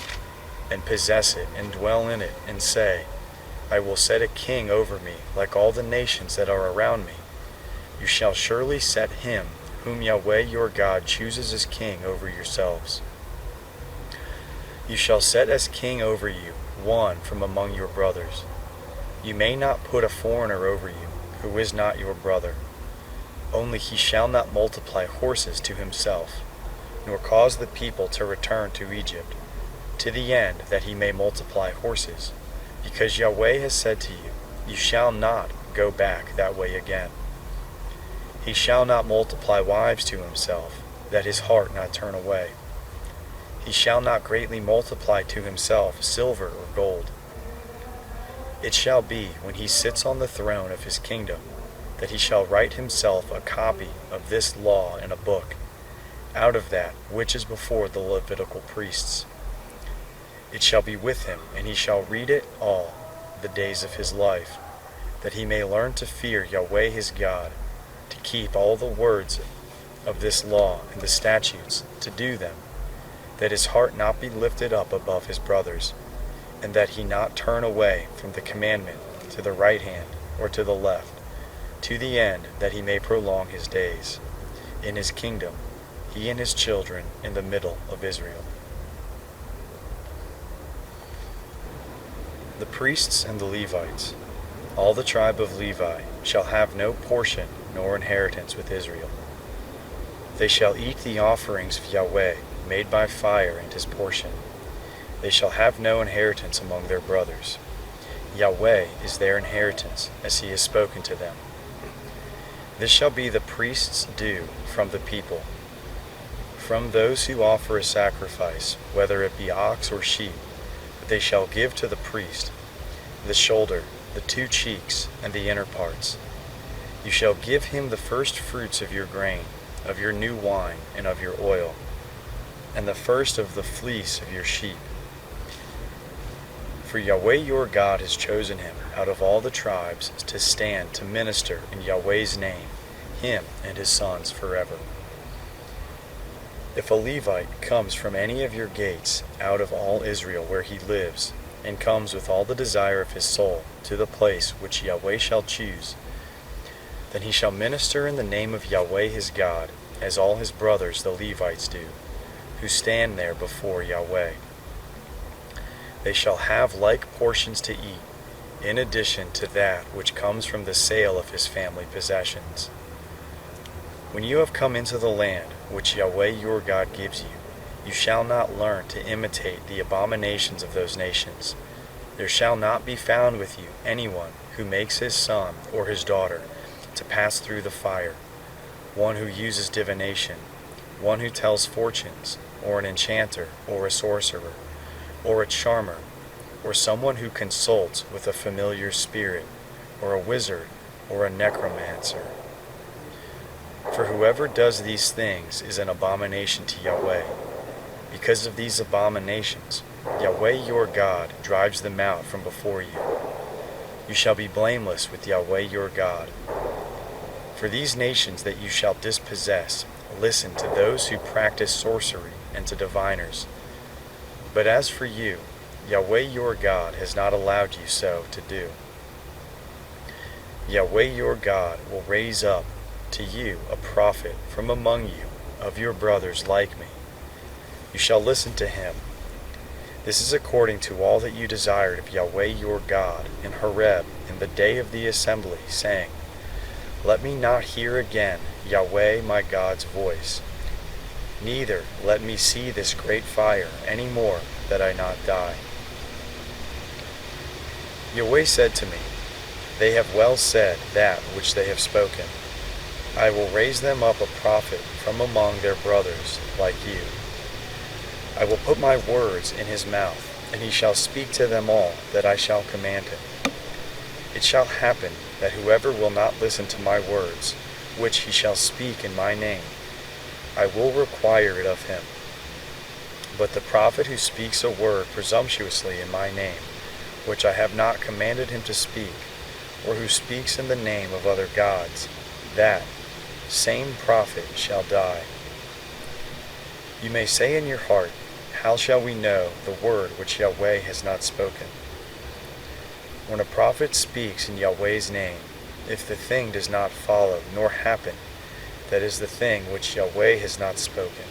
and possess it, and dwell in it, and say, I will set a king over me, like all the nations that are around me, you shall surely set him, whom Yahweh your God chooses as king over yourselves. You shall set as king over you one from among your brothers. You may not put a foreigner over you, who is not your brother. Only he shall not multiply horses to himself, nor cause the people to return to Egypt, to the end that he may multiply horses, because Yahweh has said to you, you shall not go back that way again. He shall not multiply wives to himself, that his heart not turn away. He shall not greatly multiply to himself silver or gold. It shall be, when he sits on the throne of his kingdom, that he shall write himself a copy of this law in a book, out of that which is before the Levitical priests. It shall be with him, and he shall read it all the days of his life, that he may learn to fear Yahweh his God, to keep all the words of this law and the statutes, to do them, that his heart not be lifted up above his brothers, and that he not turn away from the commandment to the right hand or to the left, to the end that he may prolong his days in his kingdom, he and his children in the middle of Israel. The priests and the Levites, all the tribe of Levi, shall have no portion nor inheritance with Israel. They shall eat the offerings of Yahweh, made by fire, and his portion. They shall have no inheritance among their brothers. Yahweh is their inheritance, as he has spoken to them. This shall be the priest's due from the people, from those who offer a sacrifice, whether it be ox or sheep, that they shall give to the priest the shoulder, the 2 cheeks, and the inner parts. You shall give him the first fruits of your grain, of your new wine, and of your oil, and the first of the fleece of your sheep. For Yahweh your God has chosen him out of all the tribes to stand to minister in Yahweh's name, him and his sons forever. If a Levite comes from any of your gates out of all Israel where he lives, and comes with all the desire of his soul to the place which Yahweh shall choose, then he shall minister in the name of Yahweh his God, as all his brothers the Levites do, who stand there before Yahweh. They shall have like portions to eat, in addition to that which comes from the sale of his family possessions. When you have come into the land which Yahweh your God gives you, you shall not learn to imitate the abominations of those nations. There shall not be found with you anyone who makes his son or his daughter to pass through the fire, one who uses divination, one who tells fortunes, or an enchanter, or a sorcerer, or a charmer, or someone who consults with a familiar spirit, or a wizard, or a necromancer. For whoever does these things is an abomination to Yahweh. Because of these abominations, Yahweh your God drives them out from before you. You shall be blameless with Yahweh your God. For these nations that you shall dispossess, listen to those who practice sorcery and to diviners. But as for you, Yahweh your God has not allowed you so to do. Yahweh your God will raise up to you a prophet from among you of your brothers like me. You shall listen to him. This is according to all that you desired of Yahweh your God in Horeb in the day of the assembly, saying, Let me not hear again Yahweh my God's voice, neither let me see this great fire any more, that I not die. Yahweh said to me, They have well said that which they have spoken. I will raise them up a prophet from among their brothers like you. I will put my words in his mouth, and he shall speak to them all that I shall command him. It shall happen that whoever will not listen to my words, which he shall speak in my name, I will require it of him. But the prophet who speaks a word presumptuously in my name, which I have not commanded him to speak, or who speaks in the name of other gods, that same prophet shall die. You may say in your heart, How shall we know the word which Yahweh has not spoken? When a prophet speaks in Yahweh's name, if the thing does not follow nor happen, that is the thing which Yahweh has not spoken.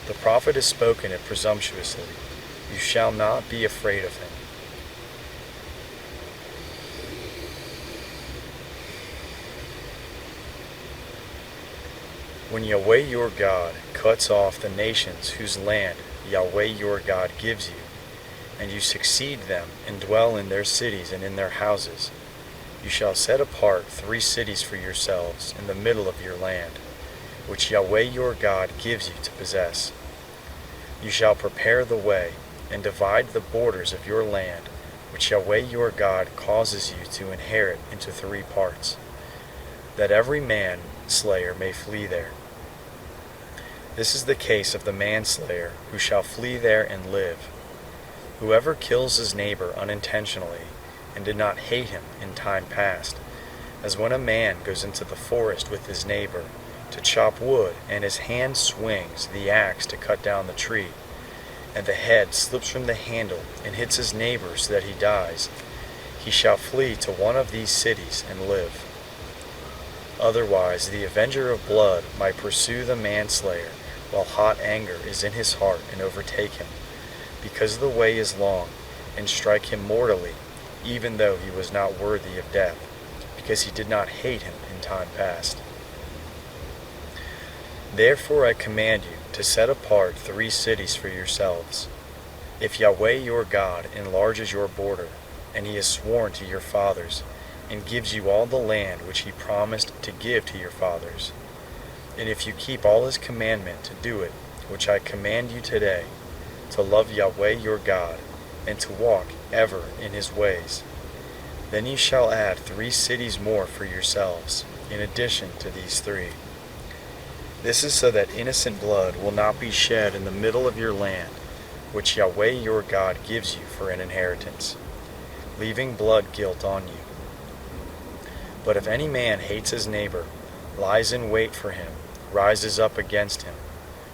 The prophet has spoken it presumptuously. You shall not be afraid of him. When Yahweh your God cuts off the nations whose land Yahweh your God gives you, and you succeed them and dwell in their cities and in their houses, you shall set apart 3 cities for yourselves in the middle of your land, which Yahweh your God gives you to possess. You shall prepare the way and divide the borders of your land, which Yahweh your God causes you to inherit, into 3 parts, that every manslayer may flee there. This is the case of the manslayer who shall flee there and live. Whoever kills his neighbor unintentionally and did not hate him in time past, as when a man goes into the forest with his neighbor to chop wood, and his hand swings the axe to cut down the tree, and the head slips from the handle and hits his neighbor so that he dies, he shall flee to one of these cities and live. Otherwise the avenger of blood might pursue the manslayer while hot anger is in his heart and overtake him, because the way is long, and strike him mortally, even though he was not worthy of death, because he did not hate him in time past. Therefore I command you to set apart 3 cities for yourselves. If Yahweh your God enlarges your border, and he has sworn to your fathers, and gives you all the land which he promised to give to your fathers, and if you keep all his commandment to do it, which I command you today, to love Yahweh your God, and to walk ever in his ways, then you shall add 3 cities more for yourselves, in addition to these 3. This is so that innocent blood will not be shed in the middle of your land, which Yahweh your God gives you for an inheritance, leaving blood guilt on you. But if any man hates his neighbor, lies in wait for him, rises up against him,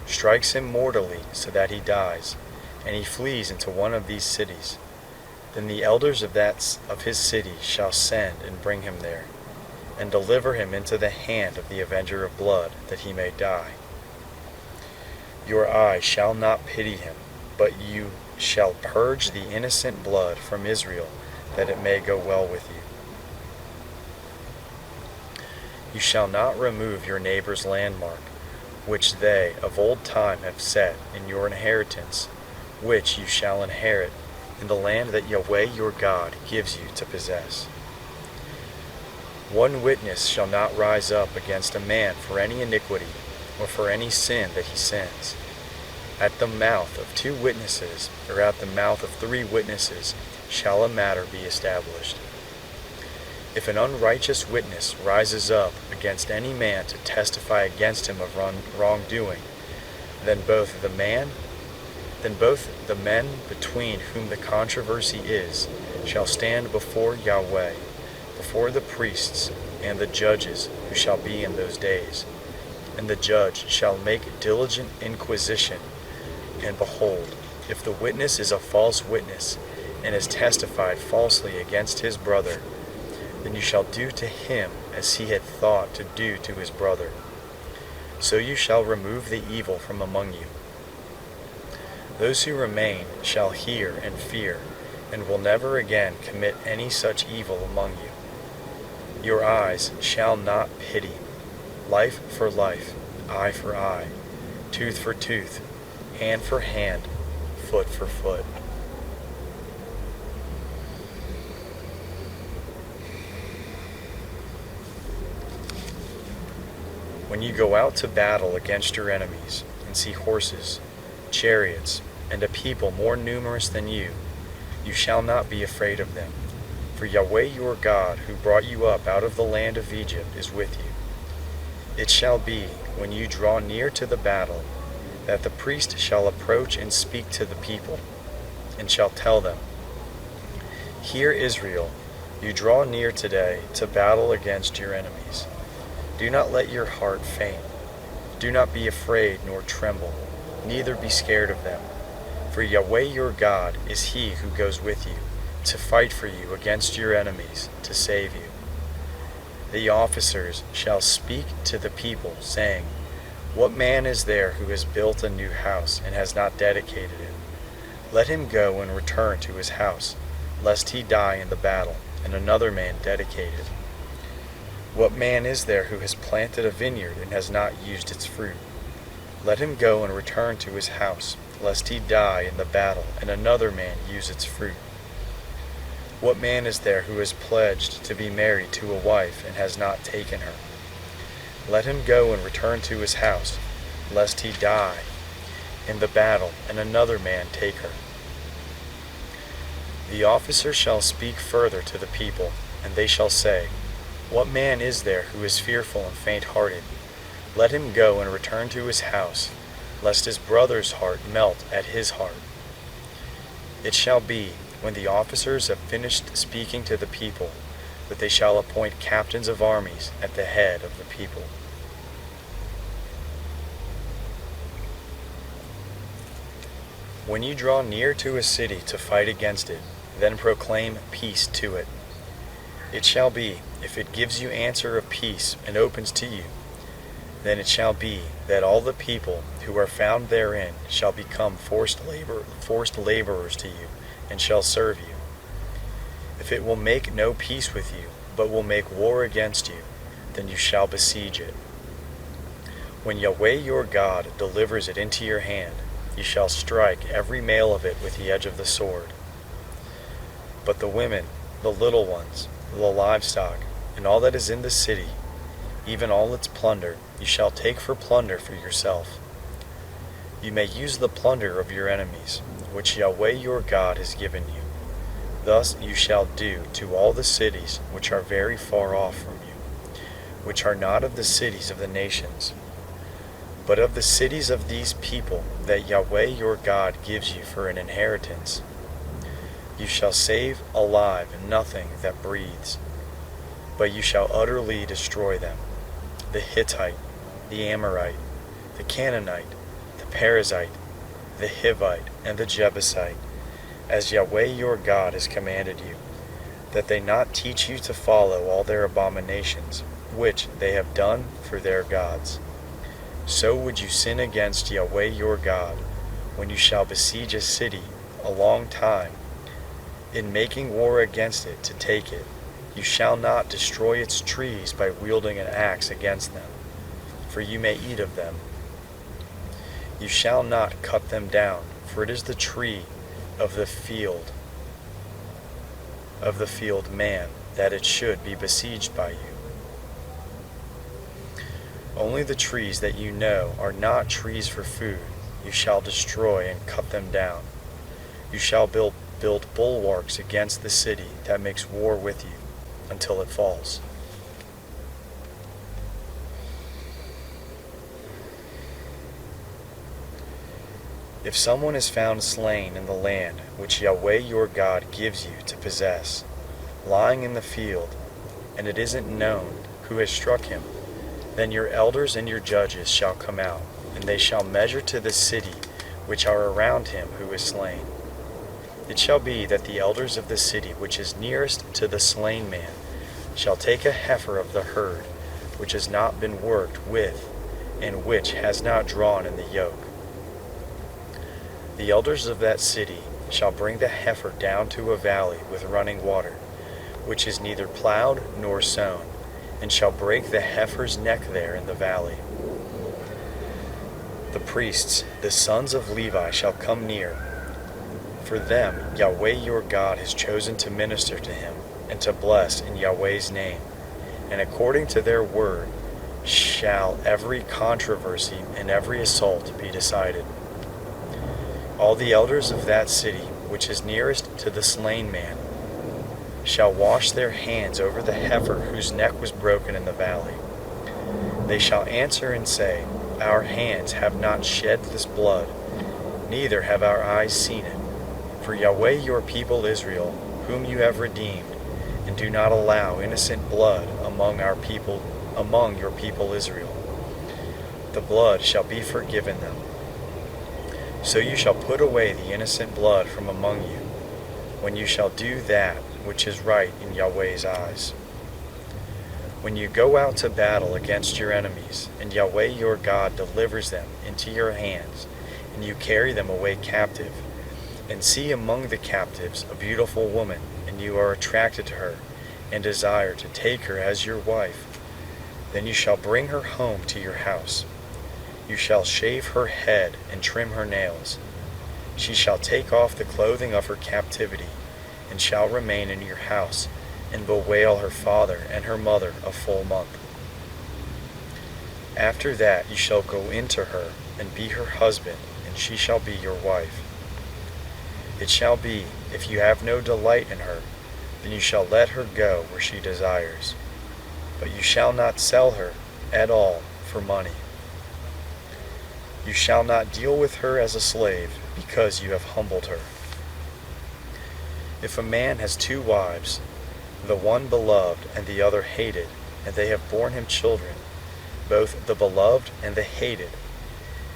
strikes him mortally so that he dies, and he flees into one of these cities, then the elders of his city shall send and bring him there, and deliver him into the hand of the avenger of blood, that he may die. Your eye shall not pity him, but you shall purge the innocent blood from Israel, that it may go well with you. You shall not remove your neighbor's landmark, which they of old time have set in your inheritance, which you shall inherit in the land that Yahweh your God gives you to possess. One witness shall not rise up against a man for any iniquity, or for any sin that he sins. At the mouth of 2 witnesses, or at the mouth of 3 witnesses, shall a matter be established. If an unrighteous witness rises up against any man to testify against him of wrongdoing, then both the men between whom the controversy is shall stand before Yahweh, before the priests and the judges who shall be in those days. And the judge shall make diligent inquisition, and behold, if the witness is a false witness, and has testified falsely against his brother, then you shall do to him as he had thought to do to his brother. So you shall remove the evil from among you. Those who remain shall hear and fear, and will never again commit any such evil among you. Your eyes shall not pity. Life for life, eye for eye, tooth for tooth, hand for hand, foot for foot. When you go out to battle against your enemies, and see horses, chariots, and a people more numerous than you shall not be afraid of them. For Yahweh your God, who brought you up out of the land of Egypt, is with you. It shall be, when you draw near to the battle, that the priest shall approach and speak to the people, and shall tell them, Hear, Israel, you draw near today to battle against your enemies. Do not let your heart faint. Do not be afraid nor tremble, neither be scared of them. For Yahweh your God is he who goes with you, to fight for you against your enemies, to save you. The officers shall speak to the people, saying, What man is there who has built a new house, and has not dedicated it? Let him go and return to his house, lest he die in the battle, and another man dedicate it. What man is there who has planted a vineyard, and has not used its fruit? Let him go and return to his house, lest he die in the battle, and another man use its fruit. What man is there who has pledged to be married to a wife, and has not taken her? Let him go and return to his house, lest he die in the battle, and another man take her. The officer shall speak further to the people, and they shall say, What man is there who is fearful and faint-hearted? Let him go and return to his house, lest his brother's heart melt at his heart. It shall be, when the officers have finished speaking to the people, that they shall appoint captains of armies at the head of the people. When you draw near to a city to fight against it, then proclaim peace to it. It shall be, if it gives you answer of peace and opens to you, then it shall be that all the people who are found therein shall become forced laborers to you, and shall serve you. If it will make no peace with you, but will make war against you, then you shall besiege it. When Yahweh your God delivers it into your hand, you shall strike every male of it with the edge of the sword. But the women, the little ones, the livestock, and all that is in the city, even all its plunder, you shall take for plunder for yourself. You may use the plunder of your enemies, which Yahweh your God has given you. Thus you shall do to all the cities which are very far off from you, which are not of the cities of the nations, but of the cities of these people that Yahweh your God gives you for an inheritance. You shall save alive nothing that breathes, but you shall utterly destroy them: the Hittite, the Amorite, the Canaanite, the Perizzite, the Hivite, and the Jebusite, as Yahweh your God has commanded you, that they not teach you to follow all their abominations, which they have done for their gods. So would you sin against Yahweh your God, when you shall besiege a city a long time, in making war against it to take it. You shall not destroy its trees by wielding an axe against them, for you may eat of them. You shall not cut them down, for it is the tree of the field man, that it should be besieged by you. Only the trees that you know are not trees for food you shall destroy and cut them down. You shall build bulwarks against the city that makes war with you until it falls. If someone is found slain in the land which Yahweh your God gives you to possess, lying in the field, and it isn't known who has struck him, then your elders and your judges shall come out, and they shall measure to the city which are around him who is slain. It shall be that the elders of the city which is nearest to the slain man shall take a heifer of the herd which has not been worked with, and which has not drawn in the yoke. The elders of that city shall bring the heifer down to a valley with running water, which is neither plowed nor sown, and shall break the heifer's neck there in the valley. The priests, the sons of Levi, shall come near. For them Yahweh your God has chosen to minister to him, and to bless in Yahweh's name. And according to their word shall every controversy and every assault be decided. All the elders of that city which is nearest to the slain man shall wash their hands over the heifer whose neck was broken in the valley. They shall answer and say, Our hands have not shed this blood, neither have our eyes seen it. For Yahweh your people Israel, whom you have redeemed, and do not allow innocent blood among your people Israel. The blood shall be forgiven them. So you shall put away the innocent blood from among you, when you shall do that which is right in Yahweh's eyes. When you go out to battle against your enemies, and Yahweh your God delivers them into your hands, and you carry them away captive, and see among the captives a beautiful woman, and you are attracted to her, and desire to take her as your wife, then you shall bring her home to your house. You shall shave her head and trim her nails. She shall take off the clothing of her captivity, and shall remain in your house, and bewail her father and her mother a full month. After that you shall go into her, and be her husband, and she shall be your wife. It shall be, if you have no delight in her, then you shall let her go where she desires. But you shall not sell her at all for money. You shall not deal with her as a slave, because you have humbled her. If a man has 2 wives, the one beloved and the other hated, and they have borne him children, both the beloved and the hated,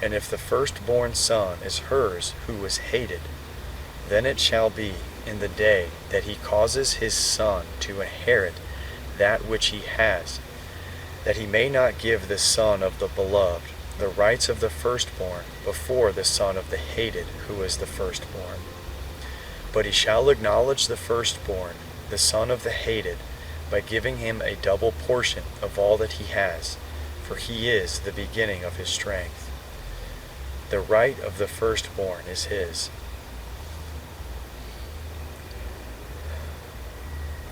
and if the firstborn son is hers who was hated, then it shall be in the day that he causes his son to inherit that which he has, that he may not give the son of the beloved the rights of the firstborn before the son of the hated who is the firstborn. But he shall acknowledge the firstborn, the son of the hated, by giving him a double portion of all that he has, for he is the beginning of his strength. The right of the firstborn is his.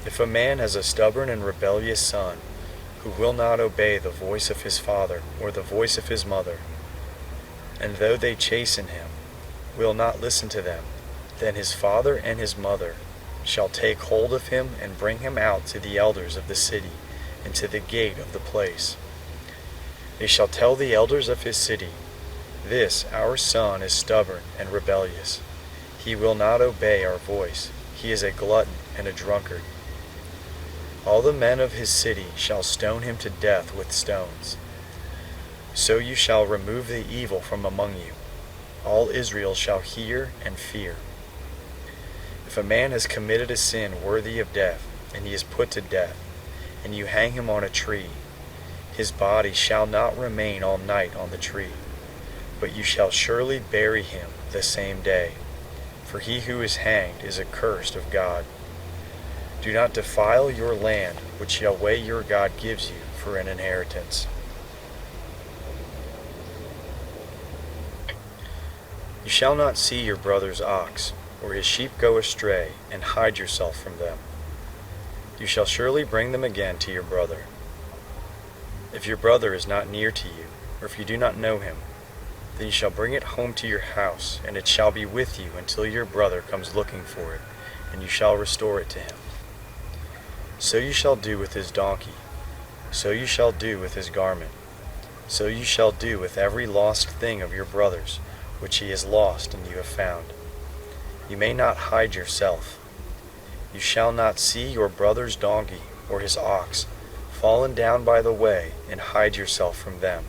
If a man has a stubborn and rebellious son, who will not obey the voice of his father or the voice of his mother, and though they chasten him, will not listen to them, then his father and his mother shall take hold of him and bring him out to the elders of the city and to the gate of the place. They shall tell the elders of his city, This our son is stubborn and rebellious. He will not obey our voice. He is a glutton and a drunkard. All the men of his city shall stone him to death with stones. So you shall remove the evil from among you. All Israel shall hear and fear. If a man has committed a sin worthy of death, and he is put to death, and you hang him on a tree, his body shall not remain all night on the tree, but you shall surely bury him the same day, for he who is hanged is accursed of God. Do not defile your land, which Yahweh your God gives you for an inheritance. You shall not see your brother's ox, or his sheep go astray, and hide yourself from them. You shall surely bring them again to your brother. If your brother is not near to you, or if you do not know him, then you shall bring it home to your house, and it shall be with you until your brother comes looking for it, and you shall restore it to him. So you shall do with his donkey, so you shall do with his garment, so you shall do with every lost thing of your brother's, which he has lost and you have found. You may not hide yourself. You shall not see your brother's donkey or his ox fallen down by the way and hide yourself from them.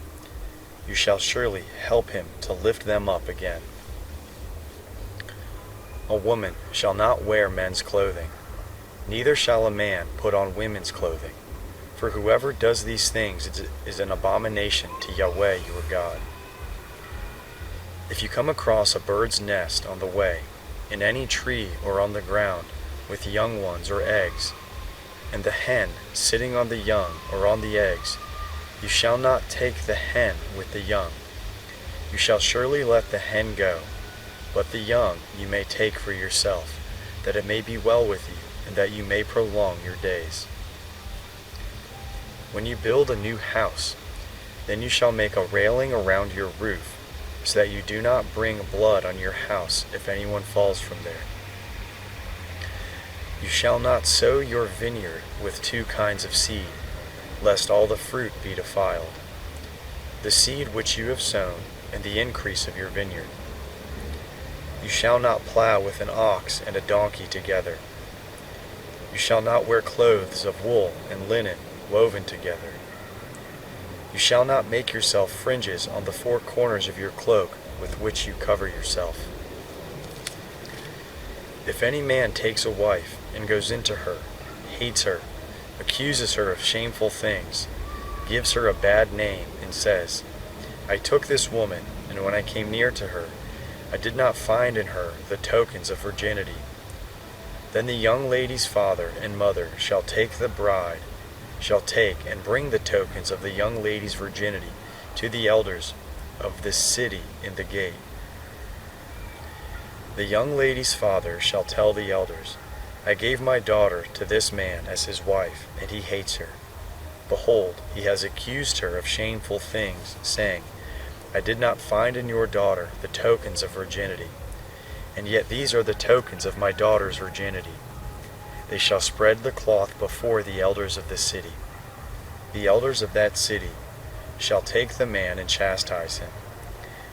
You shall surely help him to lift them up again. A woman shall not wear men's clothing, neither shall a man put on women's clothing, for whoever does these things is an abomination to Yahweh your God. If you come across a bird's nest on the way, in any tree or on the ground, with young ones or eggs, and the hen sitting on the young or on the eggs, you shall not take the hen with the young. You shall surely let the hen go, but the young you may take for yourself, that it may be well with you, and that you may prolong your days. When you build a new house, then you shall make a railing around your roof, so that you do not bring blood on your house if anyone falls from there. You shall not sow your vineyard with two kinds of seed, lest all the fruit be defiled. The seed which you have sown, and the increase of your vineyard. You shall not plow with an ox and a donkey together. You shall not wear clothes of wool and linen woven together. You shall not make yourself fringes on the four corners of your cloak with which you cover yourself. If any man takes a wife and goes into her, hates her, accuses her of shameful things, gives her a bad name, and says, I took this woman, and when I came near to her, I did not find in her the tokens of virginity, then the young lady's father and mother shall take and bring the tokens of the young lady's virginity to the elders of this city in the gate. The young lady's father shall tell the elders, I gave my daughter to this man as his wife, and he hates her. Behold, he has accused her of shameful things, saying, I did not find in your daughter the tokens of virginity, and yet these are the tokens of my daughter's virginity. They shall spread the cloth before the elders of the city. The elders of that city shall take the man and chastise him.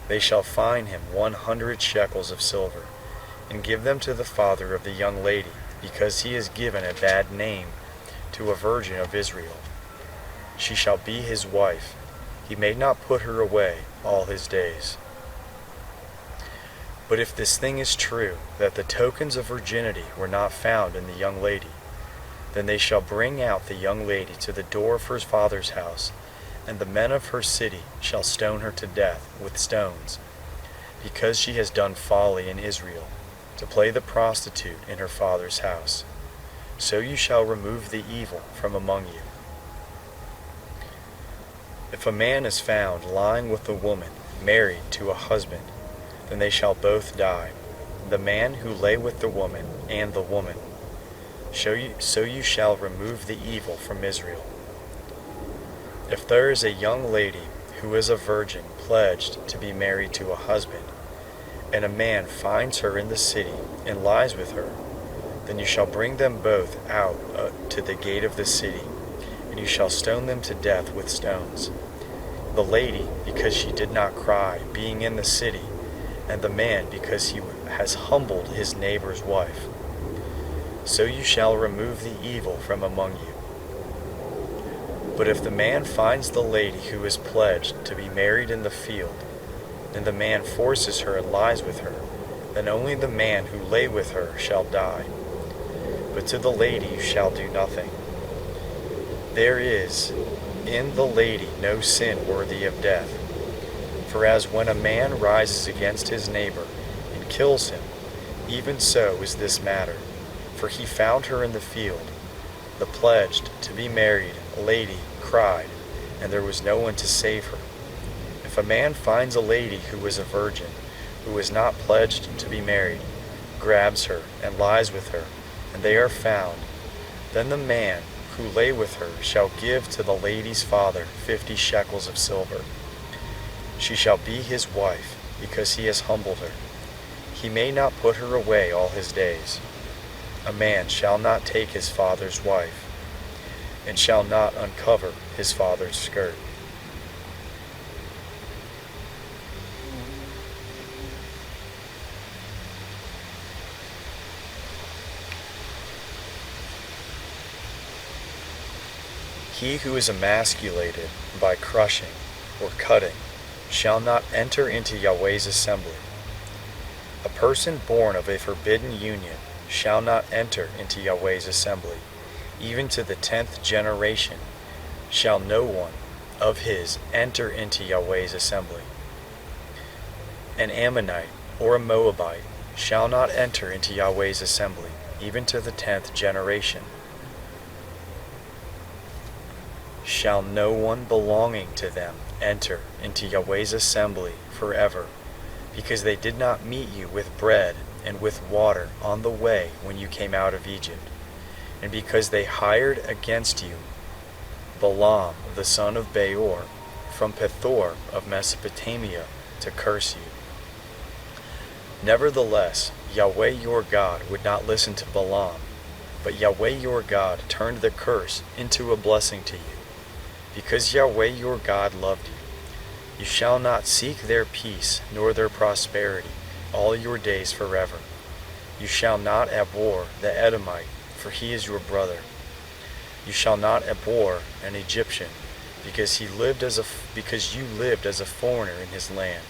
They shall fine him 100 shekels of silver, and give them to the father of the young lady, because he has given a bad name to a virgin of Israel. She shall be his wife. He may not put her away all his days. But if this thing is true, that the tokens of virginity were not found in the young lady, then they shall bring out the young lady to the door of her father's house, and the men of her city shall stone her to death with stones, because she has done folly in Israel, to play the prostitute in her father's house. So you shall remove the evil from among you. If a man is found lying with a woman married to a husband, then they shall both die, the man who lay with the woman and the woman. So you shall remove the evil from Israel. If there is a young lady who is a virgin pledged to be married to a husband, and a man finds her in the city and lies with her, then you shall bring them both out to the gate of the city, and you shall stone them to death with stones. The lady, because she did not cry, being in the city, and the man, because he has humbled his neighbor's wife. So you shall remove the evil from among you. But if the man finds the lady who is pledged to be married in the field, and the man forces her and lies with her, then only the man who lay with her shall die. But to the lady you shall do nothing. There is in the lady no sin worthy of death. For as when a man rises against his neighbor and kills him, even so is this matter. For he found her in the field. The pledged to be married lady cried, and there was no one to save her. If a man finds a lady who is a virgin, who is not pledged to be married, grabs her and lies with her, and they are found, then the man who lay with her shall give to the lady's father 50 shekels of silver. She shall be his wife, because he has humbled her. He may not put her away all his days. A man shall not take his father's wife, and shall not uncover his father's skirt. He who is emasculated by crushing or cutting shall not enter into Yahweh's assembly. A person born of a forbidden union shall not enter into Yahweh's assembly. Even to the 10th generation shall no one of his enter into Yahweh's assembly. An Ammonite or a Moabite shall not enter into Yahweh's assembly, even to the 10th generation. Shall no one belonging to them enter into Yahweh's assembly forever, because they did not meet you with bread and with water on the way when you came out of Egypt, and because they hired against you Balaam the son of Beor from Pethor of Mesopotamia to curse you. Nevertheless, Yahweh your God would not listen to Balaam, but Yahweh your God turned the curse into a blessing to you. Because Yahweh your God loved you, you shall not seek their peace nor their prosperity all your days forever. You shall not abhor the Edomite, for he is your brother. You shall not abhor an Egyptian, because you lived as a foreigner in his land.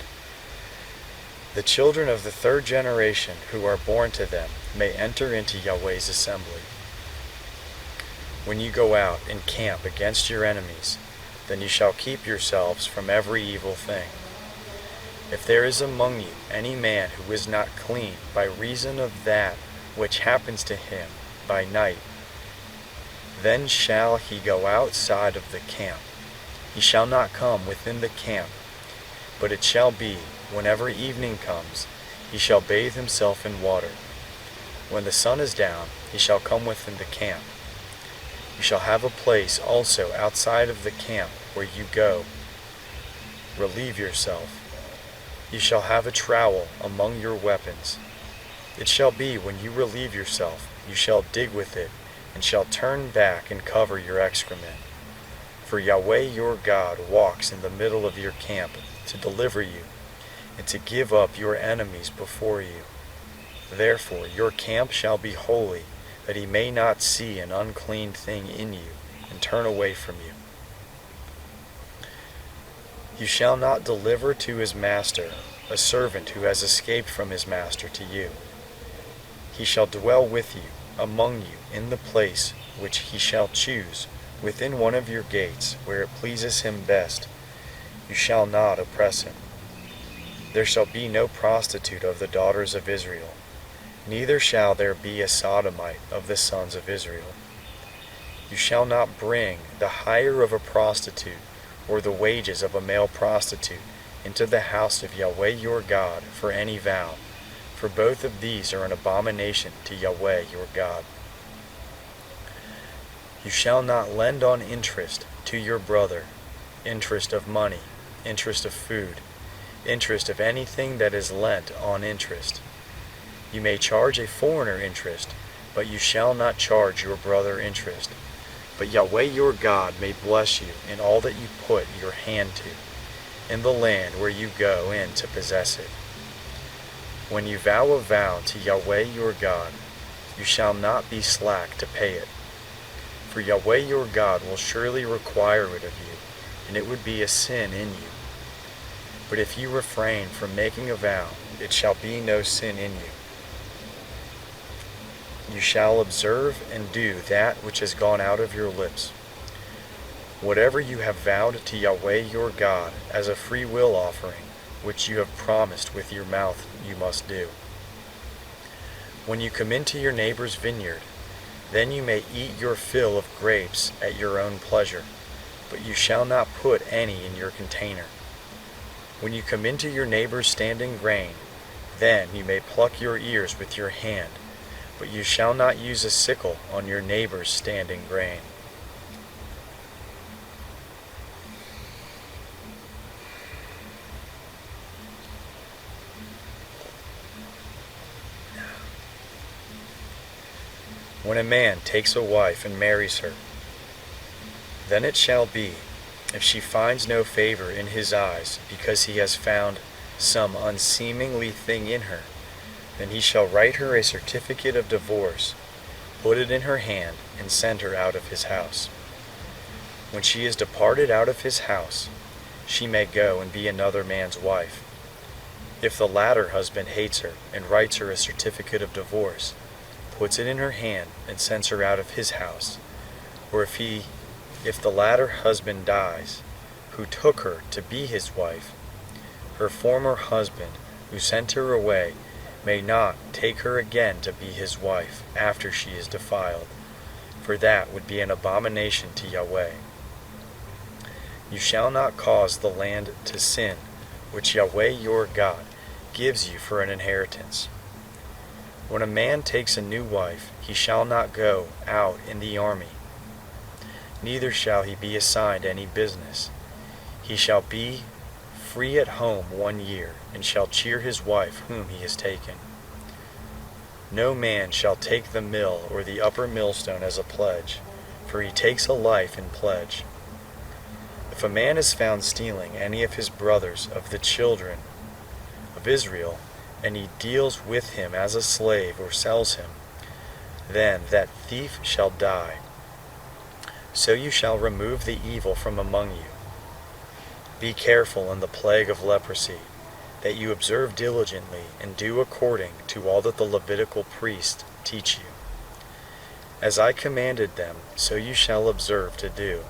The children of the 3rd generation who are born to them may enter into Yahweh's assembly. When you go out and camp against your enemies, then you shall keep yourselves from every evil thing. If there is among you any man who is not clean by reason of that which happens to him by night, then shall he go outside of the camp. He shall not come within the camp, but it shall be, whenever evening comes, he shall bathe himself in water. When the sun is down, he shall come within the camp. You shall have a place also outside of the camp where you go. Relieve yourself. You shall have a trowel among your weapons. It shall be when you relieve yourself, you shall dig with it, and shall turn back and cover your excrement. For Yahweh your God walks in the middle of your camp to deliver you, and to give up your enemies before you. Therefore your camp shall be holy, that he may not see an unclean thing in you, and turn away from you. You shall not deliver to his master a servant who has escaped from his master to you. He shall dwell with you, among you, in the place which he shall choose, within one of your gates, where it pleases him best. You shall not oppress him. There shall be no prostitute of the daughters of Israel, neither shall there be a sodomite of the sons of Israel. You shall not bring the hire of a prostitute or the wages of a male prostitute into the house of Yahweh your God for any vow, for both of these are an abomination to Yahweh your God. You shall not lend on interest to your brother, interest of money, interest of food, interest of anything that is lent on interest. You may charge a foreigner interest, but you shall not charge your brother interest. But Yahweh your God may bless you in all that you put your hand to, in the land where you go in to possess it. When you vow a vow to Yahweh your God, you shall not be slack to pay it. For Yahweh your God will surely require it of you, and it would be a sin in you. But if you refrain from making a vow, it shall be no sin in you. You shall observe and do that which has gone out of your lips. Whatever you have vowed to Yahweh your God as a free will offering, which you have promised with your mouth, you must do. When you come into your neighbor's vineyard, then you may eat your fill of grapes at your own pleasure, but you shall not put any in your container. When you come into your neighbor's standing grain, then you may pluck your ears with your hand, but you shall not use a sickle on your neighbor's standing grain. When a man takes a wife and marries her, then it shall be, if she finds no favor in his eyes, because he has found some unseemly thing in her, then he shall write her a certificate of divorce, put it in her hand, and send her out of his house. When she is departed out of his house, she may go and be another man's wife. If the latter husband hates her and writes her a certificate of divorce, puts it in her hand, and sends her out of his house, or if the latter husband dies, who took her to be his wife, her former husband, who sent her away, may not take her again to be his wife after she is defiled, for that would be an abomination to Yahweh. You shall not cause the land to sin, which Yahweh your God gives you for an inheritance. When a man takes a new wife, he shall not go out in the army, neither shall he be assigned any business. He shall be free at home 1 year, and shall cheer his wife whom he has taken. No man shall take the mill or the upper millstone as a pledge, for he takes a life in pledge. If a man is found stealing any of his brothers of the children of Israel, and he deals with him as a slave or sells him, then that thief shall die. So you shall remove the evil from among you. Be careful in the plague of leprosy, that you observe diligently and do according to all that the Levitical priests teach you. As I commanded them, so you shall observe to do.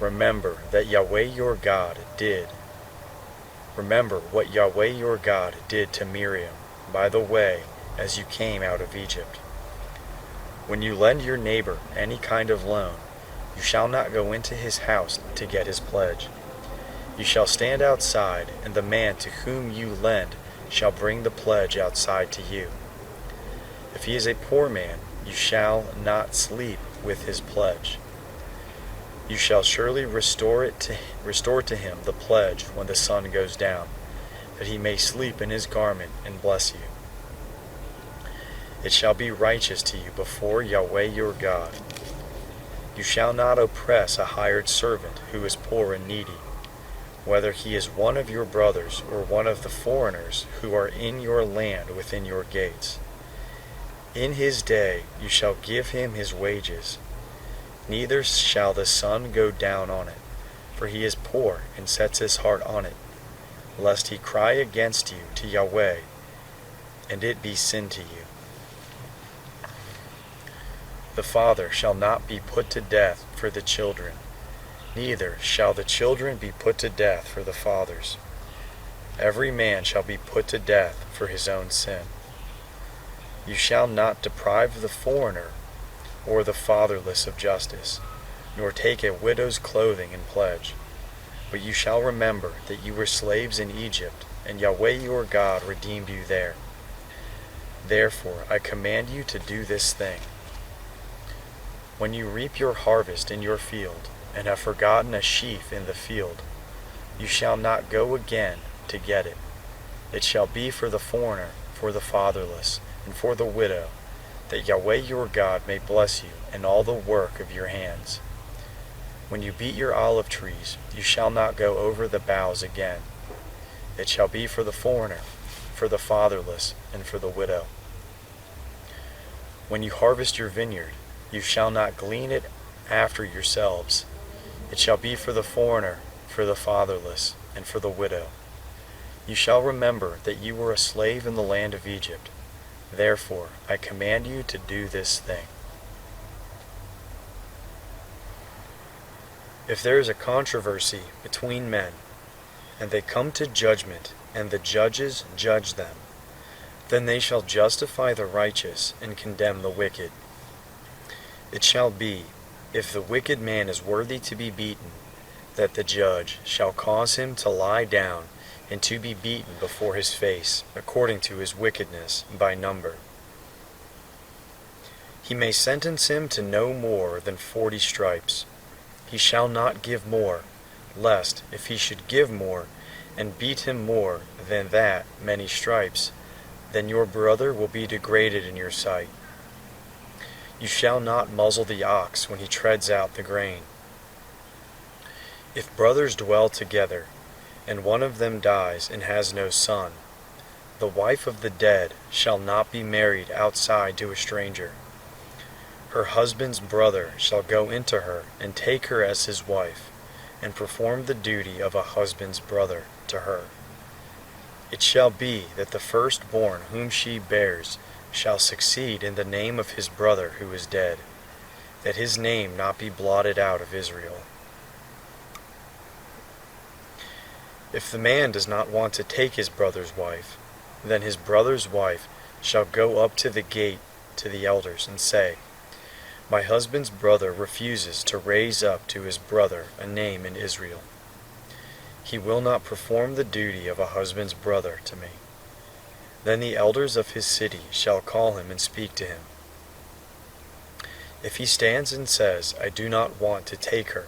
Remember what Yahweh your God did to Miriam by the way as you came out of Egypt. When you lend your neighbor any kind of loan, you shall not go into his house to get his pledge. You shall stand outside, and the man to whom you lend shall bring the pledge outside to you. If he is a poor man, you shall not sleep with his pledge. You shall surely restore to him the pledge when the sun goes down, that he may sleep in his garment and bless you. It shall be righteous to you before Yahweh your God. You shall not oppress a hired servant who is poor and needy, whether he is one of your brothers or one of the foreigners who are in your land within your gates. In his day you shall give him his wages. Neither shall the sun go down on it, for he is poor and sets his heart on it, lest he cry against you to Yahweh, and it be sin to you. The father shall not be put to death for the children, neither shall the children be put to death for the fathers. Every man shall be put to death for his own sin. You shall not deprive the foreigner or the fatherless of justice, nor take a widow's clothing in pledge. But you shall remember that you were slaves in Egypt, and Yahweh your God redeemed you there. Therefore I command you to do this thing. When you reap your harvest in your field, and have forgotten a sheaf in the field, you shall not go again to get it. It shall be for the foreigner, for the fatherless, and for the widow, that Yahweh your God may bless you in all the work of your hands. When you beat your olive trees, you shall not go over the boughs again. It shall be for the foreigner, for the fatherless, and for the widow. When you harvest your vineyard, you shall not glean it after yourselves. It shall be for the foreigner, for the fatherless, and for the widow. You shall remember that you were a slave in the land of Egypt. Therefore I command you to do this thing. If there is a controversy between men, and they come to judgment, and the judges judge them, then they shall justify the righteous and condemn the wicked. It shall be, if the wicked man is worthy to be beaten, that the judge shall cause him to lie down and to be beaten before his face, according to his wickedness, by number. He may sentence him to no more than 40 stripes. He shall not give more, lest, if he should give more, and beat him more than that many stripes, then your brother will be degraded in your sight. You shall not muzzle the ox when he treads out the grain. If brothers dwell together, and one of them dies and has no son, the wife of the dead shall not be married outside to a stranger. Her husband's brother shall go into her and take her as his wife, and perform the duty of a husband's brother to her. It shall be that the firstborn whom she bears shall succeed in the name of his brother who is dead, that his name not be blotted out of Israel. If the man does not want to take his brother's wife, then his brother's wife shall go up to the gate to the elders and say, My husband's brother refuses to raise up to his brother a name in Israel. He will not perform the duty of a husband's brother to me. Then the elders of his city shall call him and speak to him. If he stands and says, I do not want to take her,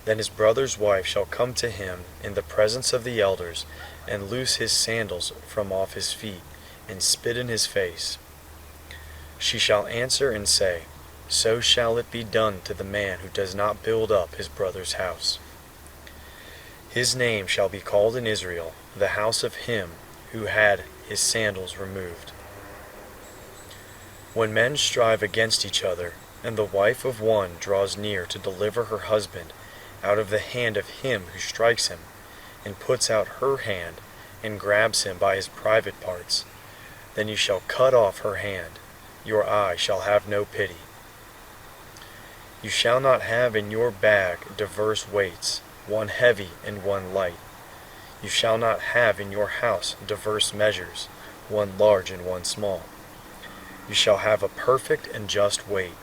then his brother's wife shall come to him in the presence of the elders, and loose his sandals from off his feet, and spit in his face. She shall answer and say, So shall it be done to the man who does not build up his brother's house. His name shall be called in Israel, the house of him who had his sandals removed. When men strive against each other, and the wife of one draws near to deliver her husband out of the hand of him who strikes him, and puts out her hand, and grabs him by his private parts, then you shall cut off her hand. Your eye shall have no pity. You shall not have in your bag diverse weights, one heavy and one light. You shall not have in your house diverse measures, one large and one small. You shall have a perfect and just weight.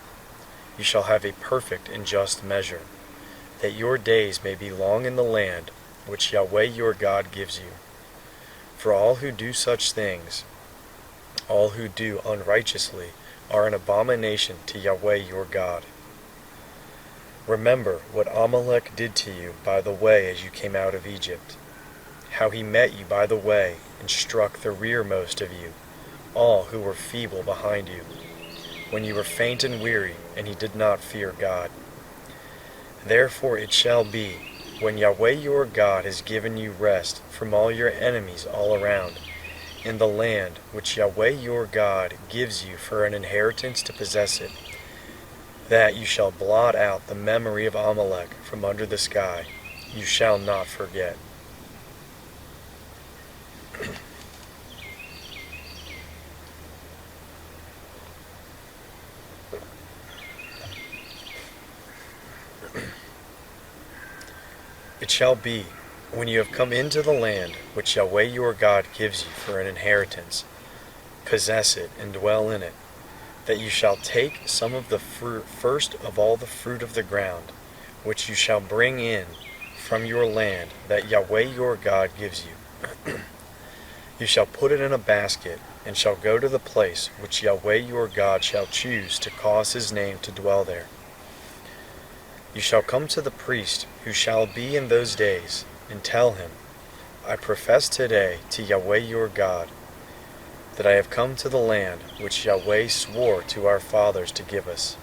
You shall have a perfect and just measure, that your days may be long in the land which Yahweh your God gives you. For all who do such things, all who do unrighteously, are an abomination to Yahweh your God. Remember what Amalek did to you by the way as you came out of Egypt, how he met you by the way and struck the rearmost of you, all who were feeble behind you, when you were faint and weary, and he did not fear God. Therefore it shall be, when Yahweh your God has given you rest from all your enemies all around, in the land which Yahweh your God gives you for an inheritance to possess it, that you shall blot out the memory of Amalek from under the sky. You shall not forget. It shall be, when you have come into the land which Yahweh your God gives you for an inheritance, possess it and dwell in it, that you shall take some of the fruit, first of all the fruit of the ground, which you shall bring in from your land that Yahweh your God gives you. You shall put it in a basket, and shall go to the place which Yahweh your God shall choose to cause his name to dwell there. You shall come to the priest who shall be in those days, and tell him, I profess today to Yahweh your God, that I have come to the land which Yahweh swore to our fathers to give us.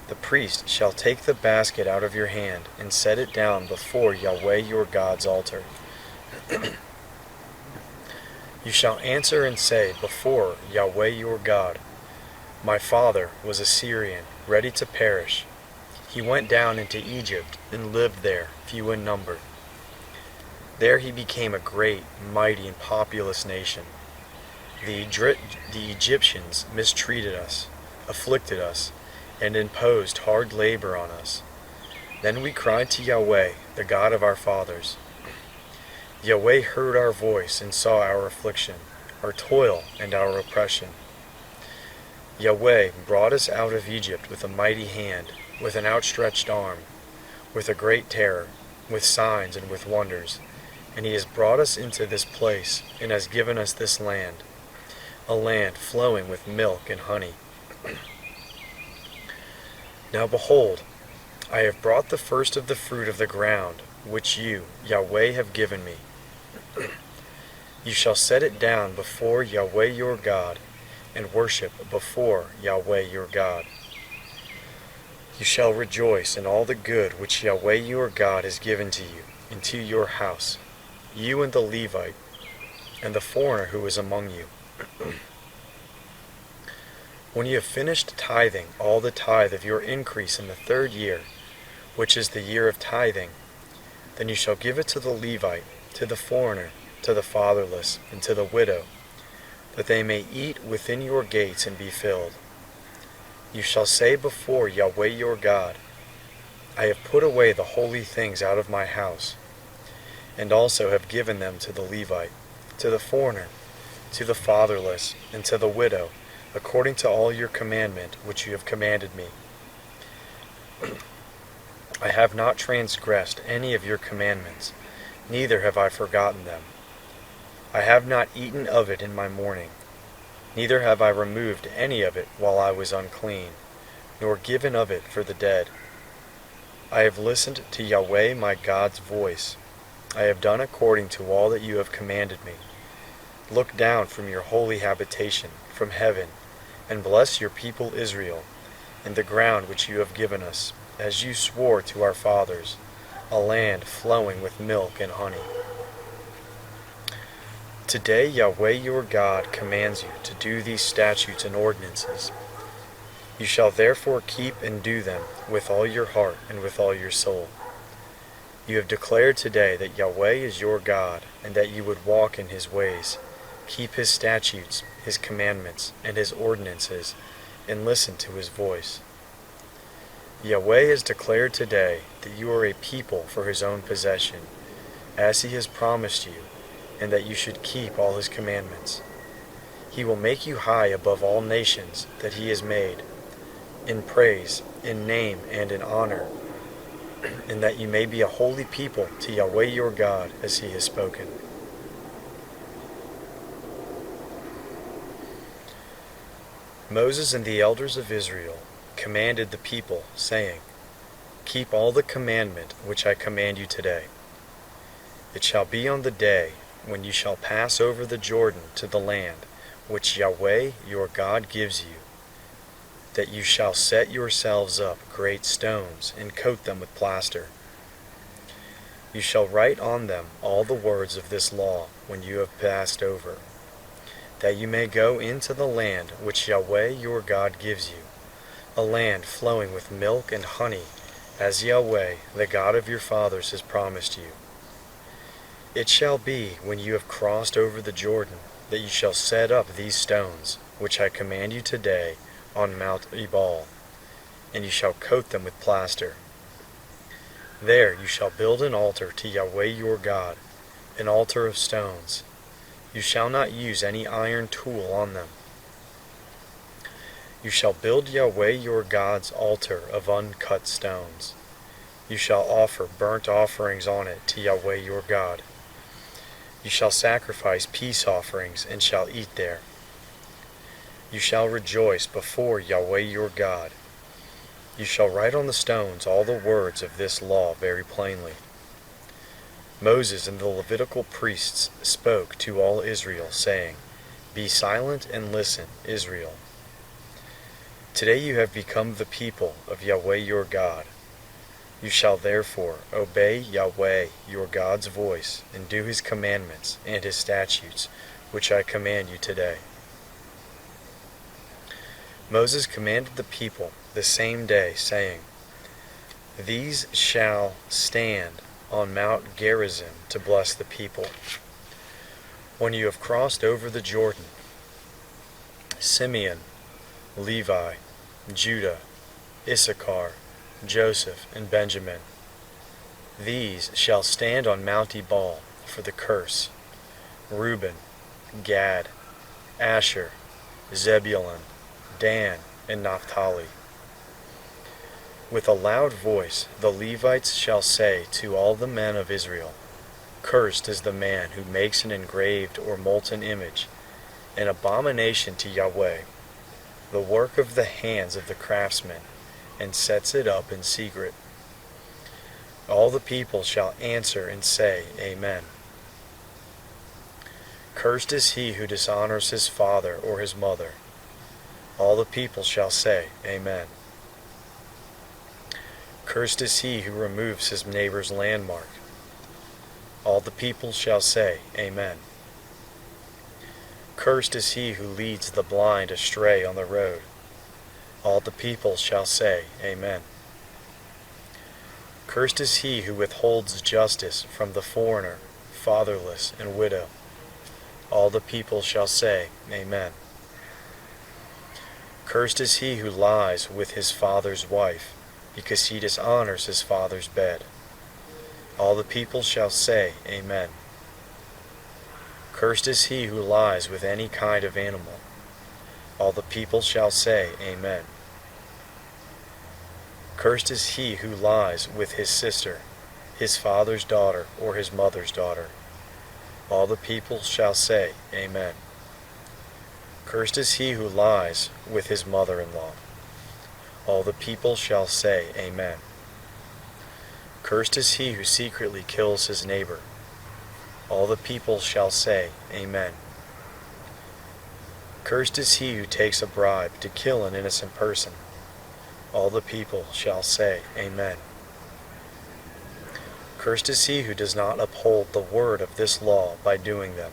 The priest shall take the basket out of your hand, and set it down before Yahweh your God's altar. You shall answer and say before Yahweh your God, My father was a Syrian, ready to perish, he went down into Egypt and lived there, few in number. There he became a great, mighty, and populous nation. The Egyptians mistreated us, afflicted us, and imposed hard labor on us. Then we cried to Yahweh, the God of our fathers. Yahweh heard our voice and saw our affliction, our toil, and our oppression. Yahweh brought us out of Egypt with a mighty hand, with an outstretched arm, with a great terror, with signs and with wonders. And he has brought us into this place, and has given us this land, a land flowing with milk and honey. Now behold, I have brought the first of the fruit of the ground, which you, Yahweh, have given me. You shall set it down before Yahweh your God, and worship before Yahweh your God. You shall rejoice in all the good which Yahweh your God has given to you, into your house, you and the Levite, and the foreigner who is among you. When you have finished tithing all the tithe of your increase in the 3rd year, which is the year of tithing, then you shall give it to the Levite, to the foreigner, to the fatherless, and to the widow, that they may eat within your gates and be filled. You shall say before Yahweh your God, I have put away the holy things out of my house, and also have given them to the Levite, to the foreigner, to the fatherless, and to the widow, according to all your commandment which you have commanded me. I have not transgressed any of your commandments, neither have I forgotten them. I have not eaten of it in my mourning, neither have I removed any of it while I was unclean, nor given of it for the dead. I have listened to Yahweh my God's voice. I have done according to all that you have commanded me. Look down from your holy habitation, from heaven, and bless your people Israel, and the ground which you have given us, as you swore to our fathers, a land flowing with milk and honey. Today Yahweh your God commands you to do these statutes and ordinances. You shall therefore keep and do them with all your heart and with all your soul. You have declared today that Yahweh is your God, and that you would walk in his ways, keep his statutes, his commandments, and his ordinances, and listen to his voice. Yahweh has declared today that you are a people for his own possession, as he has promised you, and that you should keep all his commandments. He will make you high above all nations that he has made, in praise, in name, and in honor, and that you may be a holy people to Yahweh your God, as he has spoken. Moses and the elders of Israel commanded the people, saying, Keep all the commandment which I command you today. It shall be on the day when you shall pass over the Jordan to the land which Yahweh your God gives you, that you shall set yourselves up great stones and coat them with plaster. You shall write on them all the words of this law when you have passed over, that you may go into the land which Yahweh your God gives you, a land flowing with milk and honey, as Yahweh, the God of your fathers, has promised you. It shall be, when you have crossed over the Jordan, that you shall set up these stones, which I command you today, on Mount Ebal, and you shall coat them with plaster. There you shall build an altar to Yahweh your God, an altar of stones. You shall not use any iron tool on them. You shall build Yahweh your God's altar of uncut stones. You shall offer burnt offerings on it to Yahweh your God. You shall sacrifice peace offerings and shall eat there. You shall rejoice before Yahweh your God. You shall write on the stones all the words of this law very plainly. Moses and the Levitical priests spoke to all Israel, saying, Be silent and listen, Israel. Today you have become the people of Yahweh your God. You shall therefore obey Yahweh your God's voice, and do his commandments and his statutes, which I command you today. Moses commanded the people the same day, saying, These shall stand on Mount Gerizim to bless the people. When you have crossed over the Jordan, Simeon, Levi, Judah, Issachar, Joseph, and Benjamin, these shall stand on Mount Ebal for the curse. Reuben, Gad, Asher, Zebulun, Dan, and Naphtali. With a loud voice the Levites shall say to all the men of Israel, Cursed is the man who makes an engraved or molten image, an abomination to Yahweh, the work of the hands of the craftsman, and sets it up in secret. All the people shall answer and say, Amen. Cursed is he who dishonors his father or his mother. All the people shall say, Amen. Cursed is he who removes his neighbor's landmark. All the people shall say, Amen. Cursed is he who leads the blind astray on the road. All the people shall say, Amen. Cursed is he who withholds justice from the foreigner, fatherless, and widow. All the people shall say, Amen. Cursed is he who lies with his father's wife, because he dishonors his father's bed. All the people shall say, Amen. Cursed is he who lies with any kind of animal. All the people shall say, Amen. Cursed is he who lies with his sister, his father's daughter, or his mother's daughter. All the people shall say, Amen. Cursed is he who lies with his mother-in-law. All the people shall say, Amen. Cursed is he who secretly kills his neighbor. All the people shall say, Amen. Cursed is he who takes a bribe to kill an innocent person. All the people shall say, Amen. Cursed is he who does not uphold the word of this law by doing them.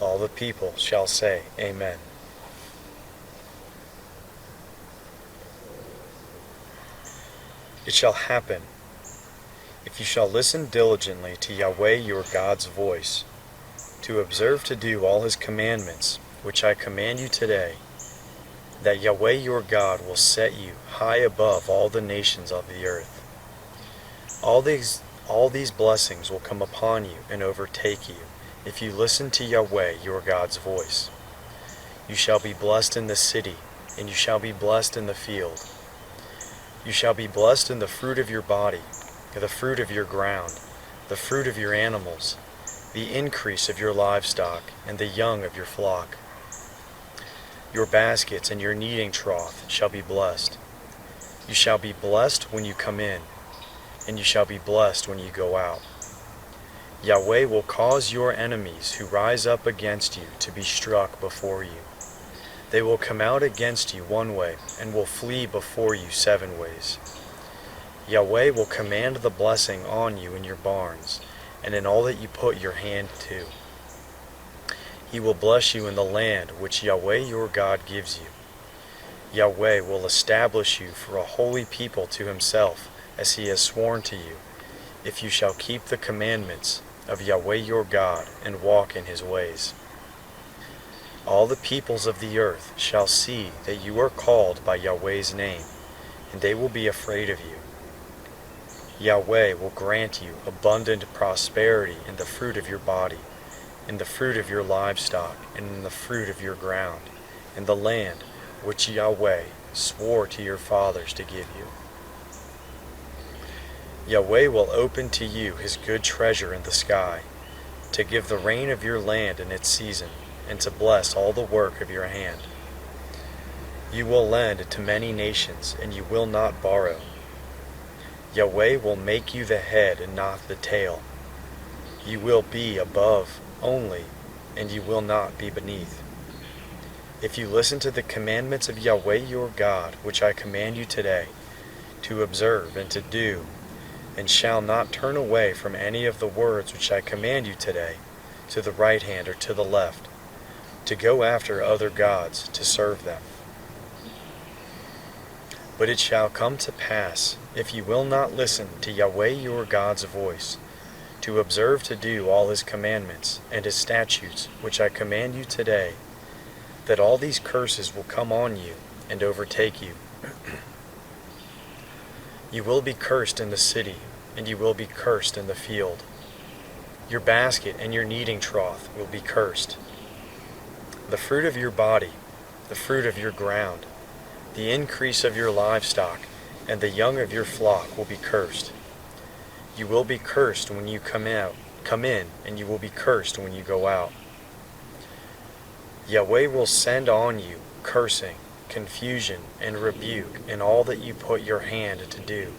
All the people shall say, Amen. It shall happen, if you shall listen diligently to Yahweh your God's voice, to observe to do all his commandments, which I command you today, that Yahweh your God will set you high above all the nations of the earth. All these blessings will come upon you and overtake you, if you listen to Yahweh your God's voice. You shall be blessed in the city, and you shall be blessed in the field. You shall be blessed in the fruit of your body, the fruit of your ground, the fruit of your animals, the increase of your livestock, and the young of your flock. Your baskets and your kneading trough shall be blessed. You shall be blessed when you come in, and you shall be blessed when you go out. Yahweh will cause your enemies who rise up against you to be struck before you. They will come out against you one way, and will flee before you 7 ways. Yahweh will command the blessing on you in your barns, and in all that you put your hand to. He will bless you in the land which Yahweh your God gives you. Yahweh will establish you for a holy people to himself, as he has sworn to you, if you shall keep the commandments of Yahweh your God and walk in his ways. All the peoples of the earth shall see that you are called by Yahweh's name, and they will be afraid of you. Yahweh will grant you abundant prosperity in the fruit of your body, in the fruit of your livestock, and in the fruit of your ground, in the land which Yahweh swore to your fathers to give you. Yahweh will open to you his good treasure in the sky, to give the rain of your land in its season, and to bless all the work of your hand. You will lend to many nations, and you will not borrow. Yahweh will make you the head and not the tail. You will be above only, and you will not be beneath. If you listen to the commandments of Yahweh your God, which I command you today, to observe and to do, and shall not turn away from any of the words which I command you today, to the right hand or to the left, to go after other gods to serve them. But it shall come to pass, if ye will not listen to Yahweh your God's voice, to observe to do all his commandments and his statutes which I command you today, that all these curses will come on you and overtake you. You will be cursed in the city, and you will be cursed in the field. Your basket and your kneading trough will be cursed. The fruit of your body, the fruit of your ground, the increase of your livestock, and the young of your flock will be cursed. You will be cursed when you come in, and you will be cursed when you go out. Yahweh will send on you cursing, confusion, and rebuke in all that you put your hand to do,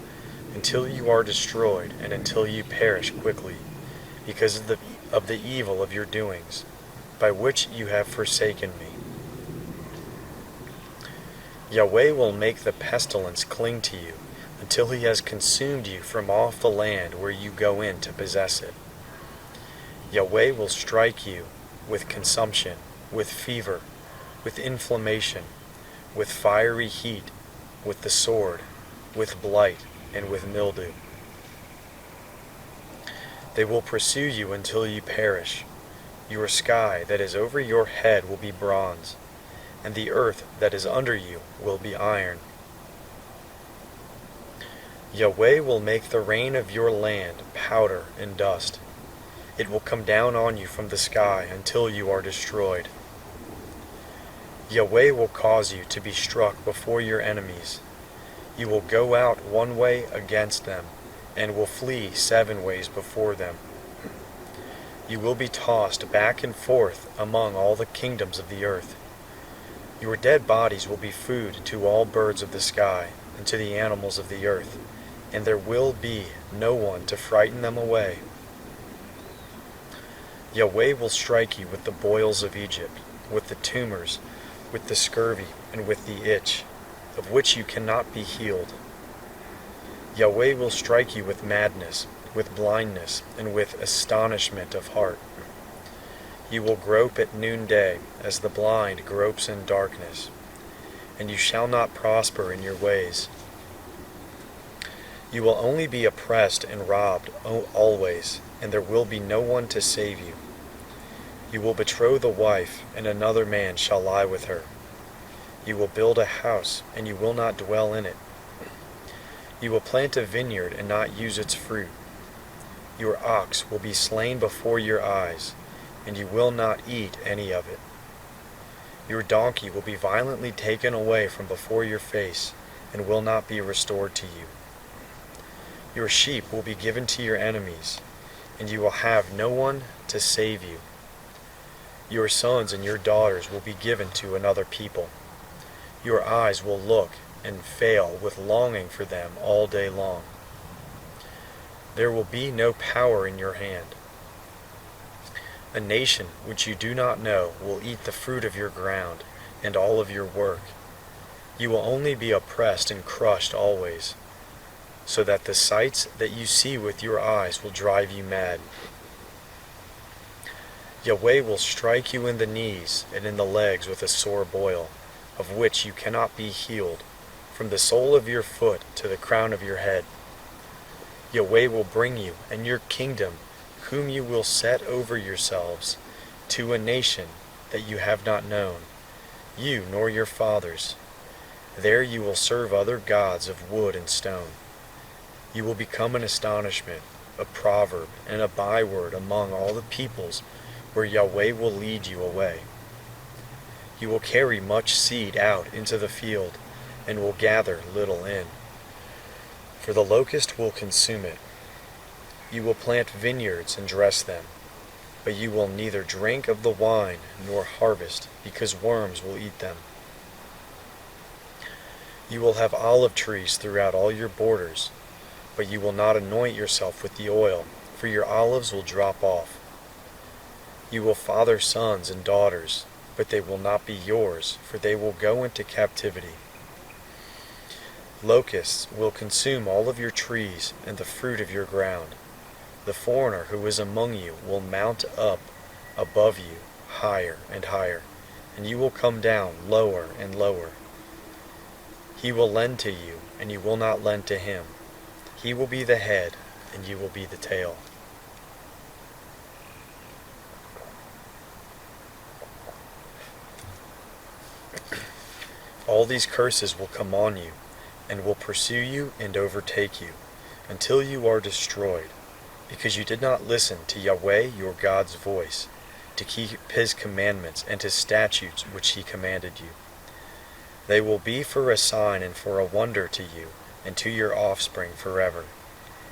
until you are destroyed and until you perish quickly, because of the evil of your doings, by which you have forsaken me. Yahweh will make the pestilence cling to you, until he has consumed you from off the land where you go in to possess it. Yahweh will strike you with consumption, with fever, with inflammation, with fiery heat, with the sword, with blight, and with mildew. They will pursue you until you perish. Your sky that is over your head will be bronze, and the earth that is under you will be iron. Yahweh will make the rain of your land powder and dust. It will come down on you from the sky until you are destroyed. Yahweh will cause you to be struck before your enemies. You will go out one way against them, and will flee 7 ways before them. You will be tossed back and forth among all the kingdoms of the earth. Your dead bodies will be food to all birds of the sky and to the animals of the earth, and there will be no one to frighten them away. Yahweh will strike you with the boils of Egypt, with the tumors, with the scurvy, and with the itch, of which you cannot be healed. Yahweh will strike you with madness, with blindness, and with astonishment of heart. You will grope at noonday, as the blind gropes in darkness, and you shall not prosper in your ways. You will only be oppressed and robbed always, and there will be no one to save you. You will betroth a wife, and another man shall lie with her. You will build a house, and you will not dwell in it. You will plant a vineyard and not use its fruit. Your ox will be slain before your eyes, and you will not eat any of it. Your donkey will be violently taken away from before your face, and will not be restored to you. Your sheep will be given to your enemies, and you will have no one to save you. Your sons and your daughters will be given to another people. Your eyes will look and fail with longing for them all day long. There will be no power in your hand. A nation which you do not know will eat the fruit of your ground and all of your work. You will only be oppressed and crushed always, so that the sights that you see with your eyes will drive you mad. Yahweh will strike you in the knees and in the legs with a sore boil, of which you cannot be healed, from the sole of your foot to the crown of your head. Yahweh will bring you and your kingdom, whom you will set over yourselves, to a nation that you have not known, you nor your fathers. There you will serve other gods of wood and stone. You will become an astonishment, a proverb, and a byword among all the peoples where Yahweh will lead you away. You will carry much seed out into the field, and will gather little in, for the locust will consume it. You will plant vineyards and dress them, but you will neither drink of the wine nor harvest, because worms will eat them. You will have olive trees throughout all your borders, but you will not anoint yourself with the oil, for your olives will drop off. You will father sons and daughters, but they will not be yours, for they will go into captivity. Locusts will consume all of your trees and the fruit of your ground. The foreigner who is among you will mount up above you higher and higher, and you will come down lower and lower. He will lend to you, and you will not lend to him. He will be the head, and you will be the tail. All these curses will come on you, and will pursue you and overtake you, until you are destroyed, because you did not listen to Yahweh your God's voice, to keep his commandments and his statutes which he commanded you. They will be for a sign and for a wonder to you and to your offspring forever,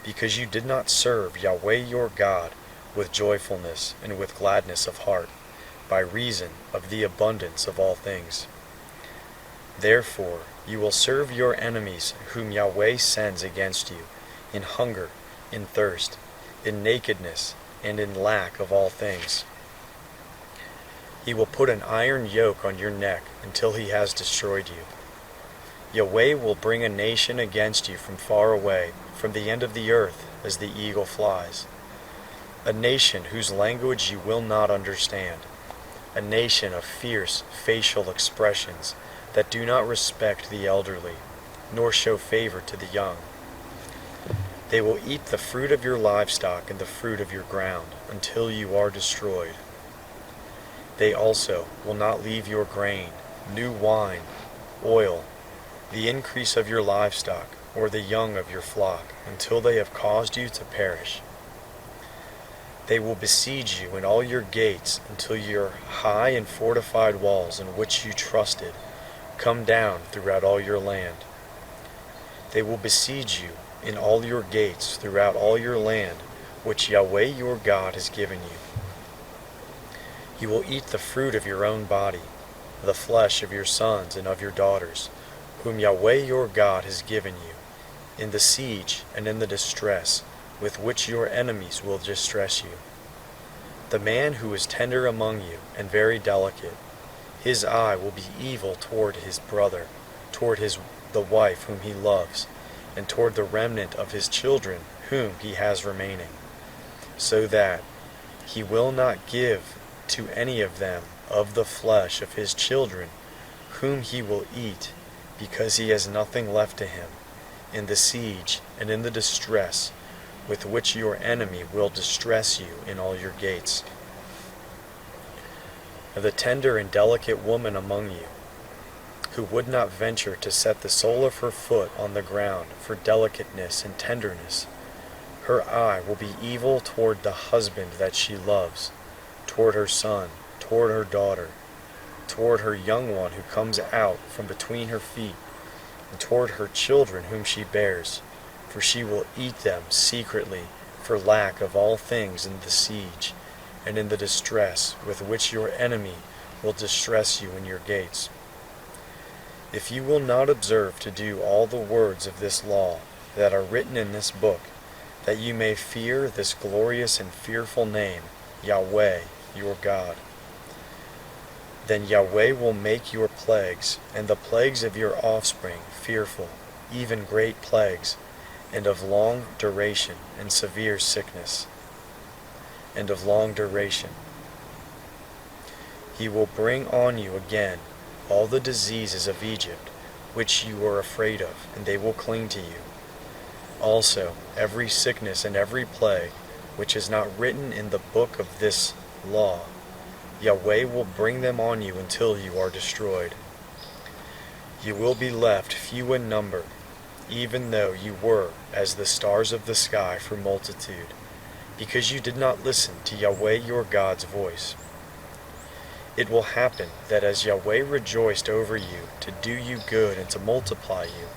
because you did not serve Yahweh your God with joyfulness and with gladness of heart, by reason of the abundance of all things. Therefore you will serve your enemies whom Yahweh sends against you, in hunger, in thirst, in nakedness, and in lack of all things. He will put an iron yoke on your neck until he has destroyed you. Yahweh will bring a nation against you from far away, from the end of the earth, as the eagle flies. A nation whose language you will not understand. A nation of fierce facial expressions that do not respect the elderly, nor show favor to the young. They will eat the fruit of your livestock and the fruit of your ground, until you are destroyed. They also will not leave your grain, new wine, oil, the increase of your livestock, or the young of your flock, until they have caused you to perish. They will besiege you in all your gates, until your high and fortified walls, in which you trusted, come down throughout all your land. They will besiege you in all your gates throughout all your land, which Yahweh your God has given you. You will eat the fruit of your own body, the flesh of your sons and of your daughters, whom Yahweh your God has given you, in the siege and in the distress with which your enemies will distress you. The man who is tender among you and very delicate, his eye will be evil toward his brother, toward the wife whom he loves, and toward the remnant of his children whom he has remaining, so that he will not give to any of them of the flesh of his children whom he will eat, because he has nothing left to him, in the siege and in the distress with which your enemy will distress you in all your gates. The tender and delicate woman among you, who would not venture to set the sole of her foot on the ground for delicateness and tenderness, her eye will be evil toward the husband that she loves, toward her son, toward her daughter, toward her young one who comes out from between her feet, and toward her children whom she bears, for she will eat them secretly for lack of all things in the siege, and in the distress with which your enemy will distress you in your gates. If you will not observe to do all the words of this law that are written in this book, that you may fear this glorious and fearful name, Yahweh, your God, then Yahweh will make your plagues, and the plagues of your offspring, fearful, even great plagues, and of long duration, and severe sickness, and of long duration. He will bring on you again all the diseases of Egypt, which you were afraid of, and they will cling to you. Also, every sickness and every plague, which is not written in the book of this law, Yahweh will bring them on you until you are destroyed. You will be left few in number, even though you were as the stars of the sky for multitude, because you did not listen to Yahweh your God's voice. It will happen that as Yahweh rejoiced over you to do you good and to multiply you,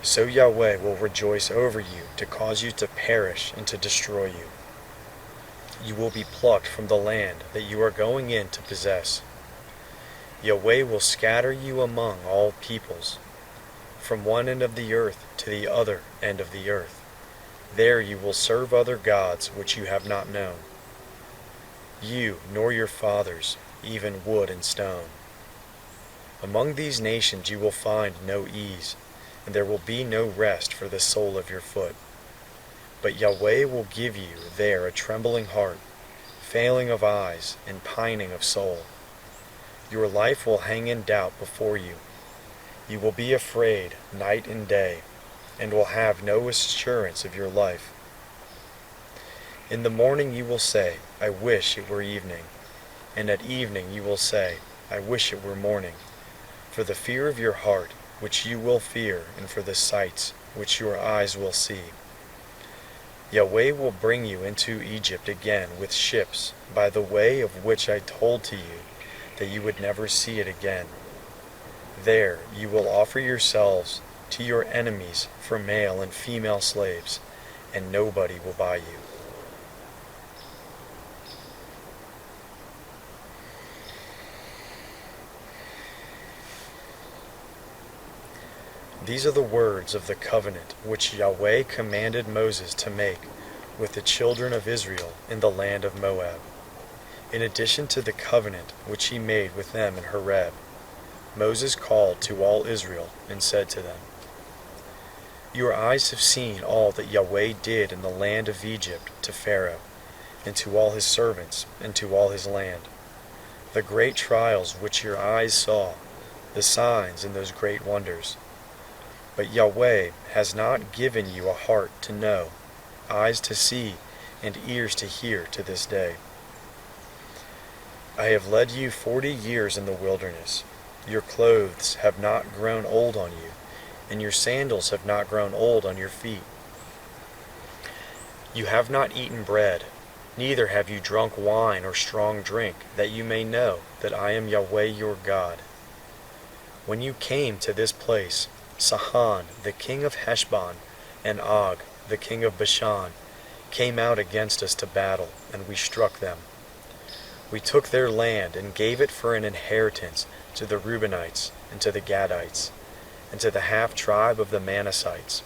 so Yahweh will rejoice over you to cause you to perish and to destroy you. You will be plucked from the land that you are going in to possess. Yahweh will scatter you among all peoples, from one end of the earth to the other end of the earth. There you will serve other gods which you have not known. You nor your fathers, even wood and stone. Among these nations you will find no ease, and there will be no rest for the sole of your foot. But Yahweh will give you there a trembling heart, failing of eyes, and pining of soul. Your life will hang in doubt before you. You will be afraid night and day, and will have no assurance of your life. In the morning you will say, I wish it were evening, and at evening you will say, I wish it were morning, for the fear of your heart, which you will fear, and for the sights which your eyes will see. Yahweh will bring you into Egypt again with ships, by the way of which I told to you that you would never see it again. There you will offer yourselves to your enemies for male and female slaves, and nobody will buy you. These are the words of the covenant which Yahweh commanded Moses to make with the children of Israel in the land of Moab, in addition to the covenant which he made with them in Horeb. Moses called to all Israel and said to them, Your eyes have seen all that Yahweh did in the land of Egypt to Pharaoh, and to all his servants, and to all his land. The great trials which your eyes saw, the signs and those great wonders. But Yahweh has not given you a heart to know, eyes to see, and ears to hear to this day. I have led you 40 years in the wilderness. Your clothes have not grown old on you, and your sandals have not grown old on your feet. You have not eaten bread, neither have you drunk wine or strong drink, that you may know that I am Yahweh your God. When you came to this place, Sihon, the king of Heshbon, and Og, the king of Bashan, came out against us to battle, and we struck them. We took their land and gave it for an inheritance to the Reubenites, and to the Gadites, and to the half-tribe of the Manassites.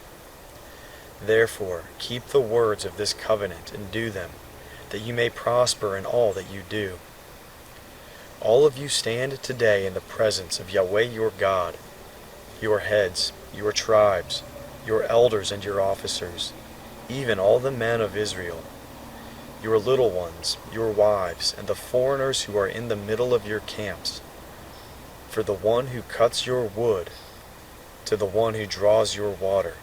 Therefore keep the words of this covenant and do them, that you may prosper in all that you do. All of you stand today in the presence of Yahweh your God, your heads, your tribes, your elders and your officers, even all the men of Israel, your little ones, your wives, and the foreigners who are in the middle of your camps. For the one who cuts your wood, to the one who draws your water,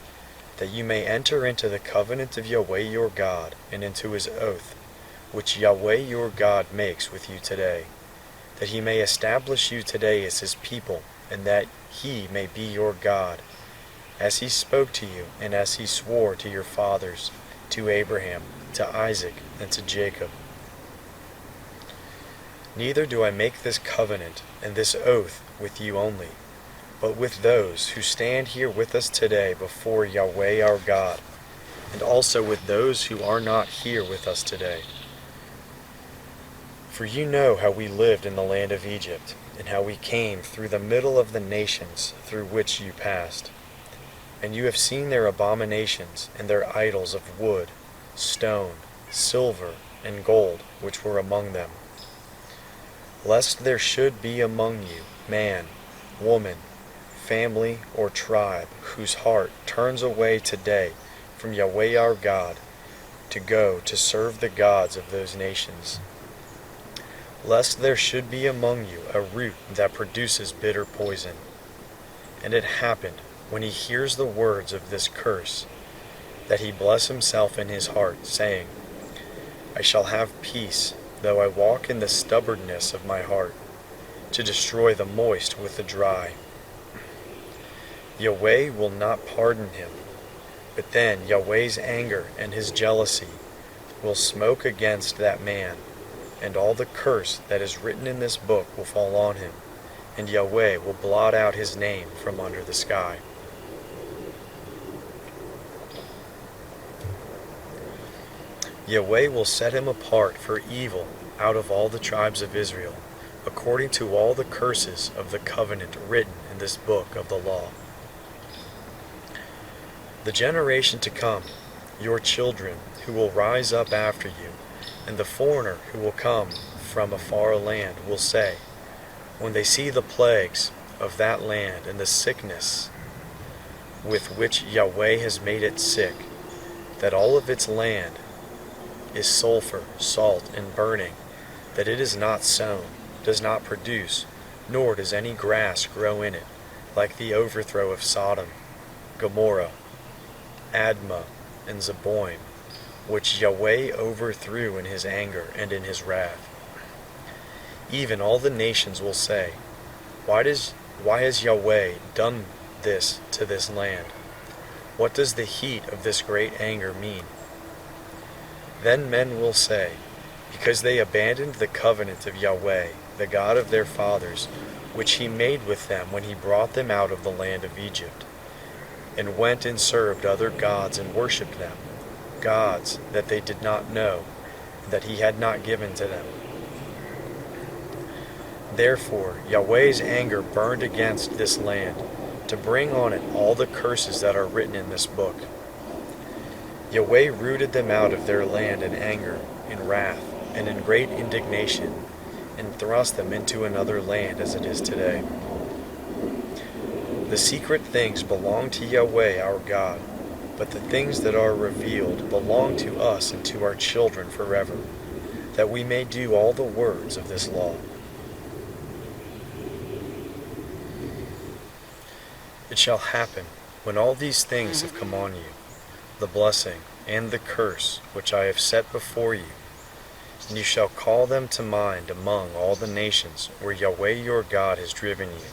that you may enter into the covenant of Yahweh your God, and into his oath, which Yahweh your God makes with you today, that he may establish you today as his people, and that he may be your God, as he spoke to you, and as he swore to your fathers, to Abraham, to Isaac, and to Jacob. Neither do I make this covenant and this oath with you only, but with those who stand here with us today before Yahweh our God, and also with those who are not here with us today. For you know how we lived in the land of Egypt, and how we came through the middle of the nations through which you passed. And you have seen their abominations and their idols of wood, stone, silver, and gold, which were among them. Lest there should be among you man, woman, family, or tribe, whose heart turns away today from Yahweh our God, to go to serve the gods of those nations. Lest there should be among you a root that produces bitter poison. And it happened, when he hears the words of this curse, that he bless himself in his heart, saying, I shall have peace, though I walk in the stubbornness of my heart, to destroy the moist with the dry. Yahweh will not pardon him, but then Yahweh's anger and his jealousy will smoke against that man, and all the curse that is written in this book will fall on him, and Yahweh will blot out his name from under the sky. Yahweh will set him apart for evil out of all the tribes of Israel, according to all the curses of the covenant written in this book of the law. The generation to come, your children, who will rise up after you, and the foreigner who will come from a far land, will say, when they see the plagues of that land and the sickness with which Yahweh has made it sick, that all of its land is sulfur, salt, and burning, that it is not sown, does not produce, nor does any grass grow in it, like the overthrow of Sodom, Gomorrah, Admah, and Zeboim, which Yahweh overthrew in his anger and in his wrath. Even all the nations will say, Why has Yahweh done this to this land? What does the heat of this great anger mean? Then men will say, Because they abandoned the covenant of Yahweh, the God of their fathers, which he made with them when he brought them out of the land of Egypt, and went and served other gods and worshipped them, gods that they did not know, that he had not given to them. Therefore Yahweh's anger burned against this land, to bring on it all the curses that are written in this book. Yahweh rooted them out of their land in anger, in wrath, and in great indignation, and thrust them into another land as it is today. The secret things belong to Yahweh our God, but the things that are revealed belong to us and to our children forever, that we may do all the words of this law. It shall happen, when all these things have come on you, the blessing and the curse which I have set before you, and you shall call them to mind among all the nations where Yahweh your God has driven you,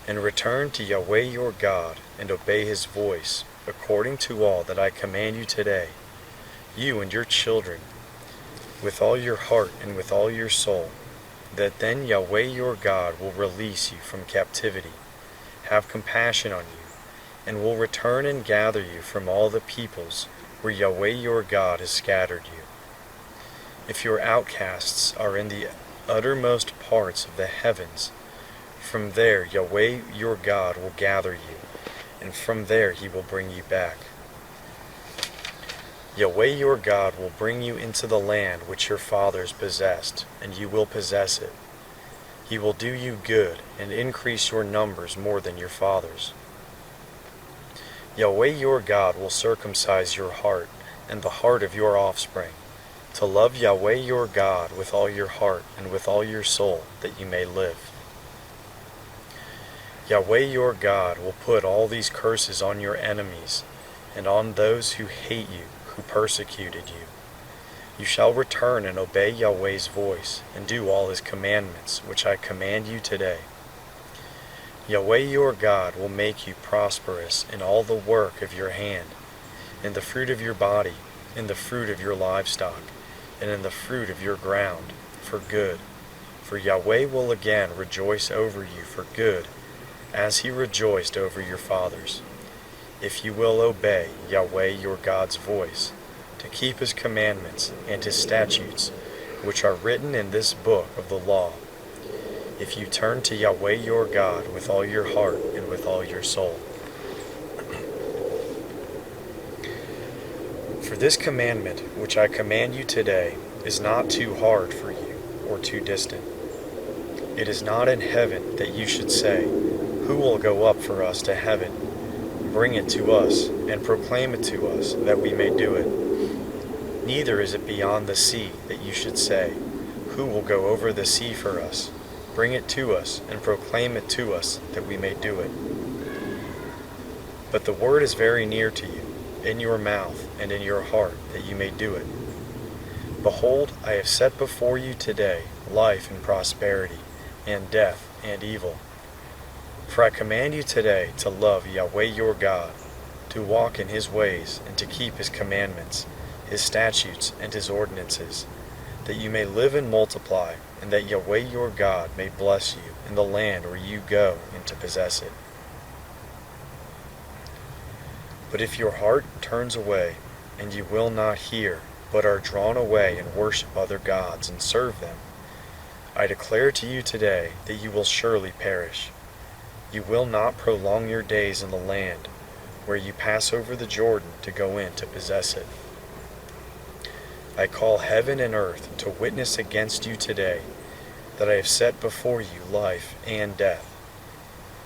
and return to Yahweh your God, and obey his voice, according to all that I command you today, you and your children, with all your heart and with all your soul, that then Yahweh your God will release you from captivity, have compassion on you, and will return and gather you from all the peoples where Yahweh your God has scattered you. If your outcasts are in the uttermost parts of the heavens, from there Yahweh your God will gather you, and from there he will bring you back. Yahweh your God will bring you into the land which your fathers possessed, and you will possess it. He will do you good, and increase your numbers more than your fathers. Yahweh your God will circumcise your heart, and the heart of your offspring, to love Yahweh your God with all your heart and with all your soul, that you may live. Yahweh your God will put all these curses on your enemies, and on those who hate you, who persecuted you. You shall return and obey Yahweh's voice, and do all his commandments, which I command you today. Yahweh your God will make you prosperous in all the work of your hand, in the fruit of your body, in the fruit of your livestock, and in the fruit of your ground, for good. For Yahweh will again rejoice over you for good, as he rejoiced over your fathers, if you will obey Yahweh your God's voice, to keep his commandments and his statutes, which are written in this book of the law, if you turn to Yahweh your God with all your heart and with all your soul. For this commandment which I command you today is not too hard for you or too distant. It is not in heaven that you should say, Who will go up for us to heaven? Bring it to us, and proclaim it to us, that we may do it. Neither is it beyond the sea that you should say, Who will go over the sea for us? Bring it to us, and proclaim it to us, that we may do it. But the word is very near to you, in your mouth and in your heart, that you may do it. Behold, I have set before you today life and prosperity, and death and evil. For I command you today to love Yahweh your God, to walk in his ways, and to keep his commandments, his statutes, and his ordinances, that you may live and multiply, and that Yahweh your God may bless you in the land where you go in to possess it. But if your heart turns away, and you will not hear, but are drawn away and worship other gods and serve them, I declare to you today that you will surely perish. You will not prolong your days in the land where you pass over the Jordan to go in to possess it. I call heaven and earth to witness against you today that I have set before you life and death,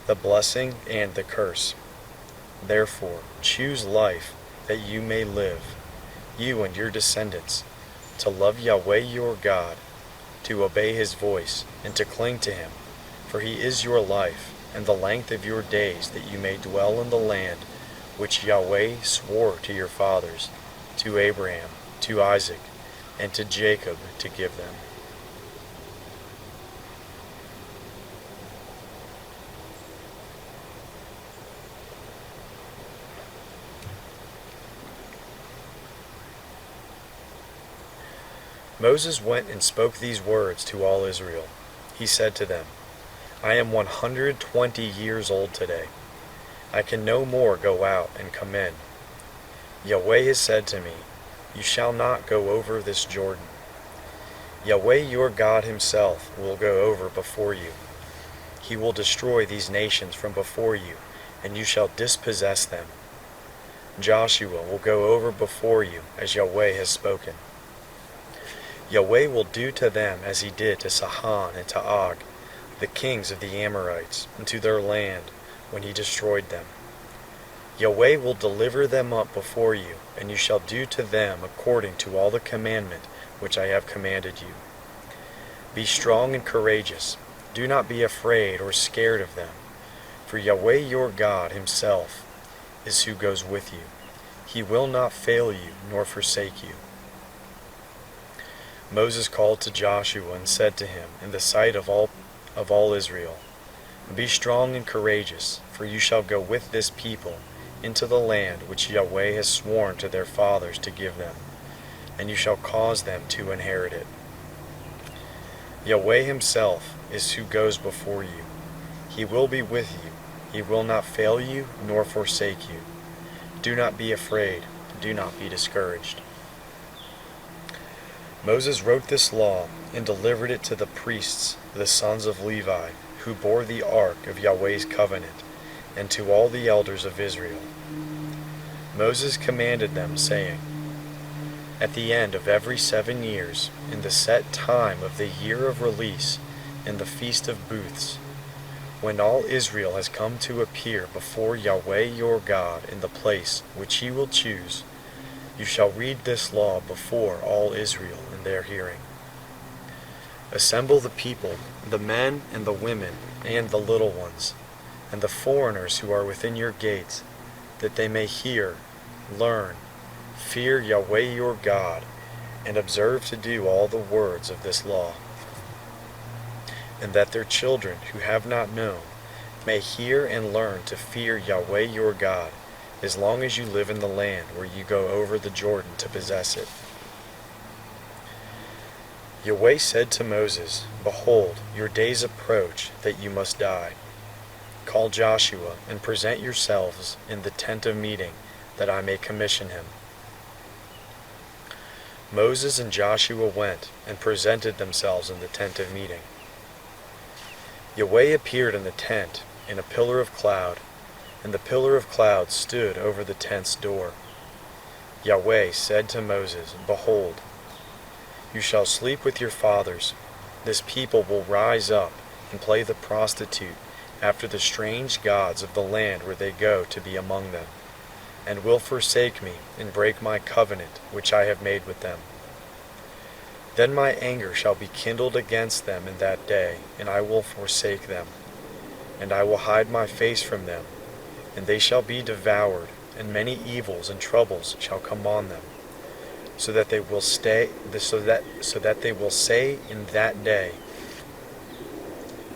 the blessing and the curse. Therefore, choose life that you may live, you and your descendants, to love Yahweh your God, to obey his voice, and to cling to him, for he is your life, and the length of your days, that you may dwell in the land which Yahweh swore to your fathers, to Abraham, to Isaac, and to Jacob, to give them. Moses went and spoke these words to all Israel. He said to them, I am 120 years old today. I can no more go out and come in. Yahweh has said to me, You shall not go over this Jordan. Yahweh your God himself will go over before you. He will destroy these nations from before you, and you shall dispossess them. Joshua will go over before you, as Yahweh has spoken. Yahweh will do to them as he did to Sihon and to Og, the kings of the Amorites, and to their land, when he destroyed them. Yahweh will deliver them up before you, and you shall do to them according to all the commandment which I have commanded you. Be strong and courageous. Do not be afraid or scared of them, for Yahweh your God himself is who goes with you. He will not fail you nor forsake you. Moses called to Joshua and said to him in the sight of all Israel, Be strong and courageous, for you shall go with this people into the land which Yahweh has sworn to their fathers to give them, and you shall cause them to inherit it. Yahweh himself is who goes before you. He will be with you. He will not fail you nor forsake you. Do not be afraid. Do not be discouraged. Moses wrote this law and delivered it to the priests, the sons of Levi, who bore the ark of Yahweh's covenant, and to all the elders of Israel. Moses commanded them, saying, At the end of every 7 years, in the set time of the year of release, in the feast of booths, when all Israel has come to appear before Yahweh your God in the place which he will choose, you shall read this law before all Israel in their hearing. Assemble the people, the men and the women, and the little ones, and the foreigners who are within your gates, that they may hear, learn, fear Yahweh your God, and observe to do all the words of this law, and that their children who have not known may hear and learn to fear Yahweh your God, as long as you live in the land where you go over the Jordan to possess it. Yahweh said to Moses, Behold, your days approach that you must die. Call Joshua and present yourselves in the tent of meeting, that I may commission him. Moses and Joshua went and presented themselves in the tent of meeting. Yahweh appeared in the tent in a pillar of cloud, and the pillar of cloud stood over the tent's door. Yahweh said to Moses, Behold, you shall sleep with your fathers. This people will rise up and play the prostitute after the strange gods of the land where they go to be among them, and will forsake me and break my covenant which I have made with them. Then my anger shall be kindled against them in that day, and I will forsake them, and I will hide my face from them, and they shall be devoured, and many evils and troubles shall come on them, so that they will say in that day,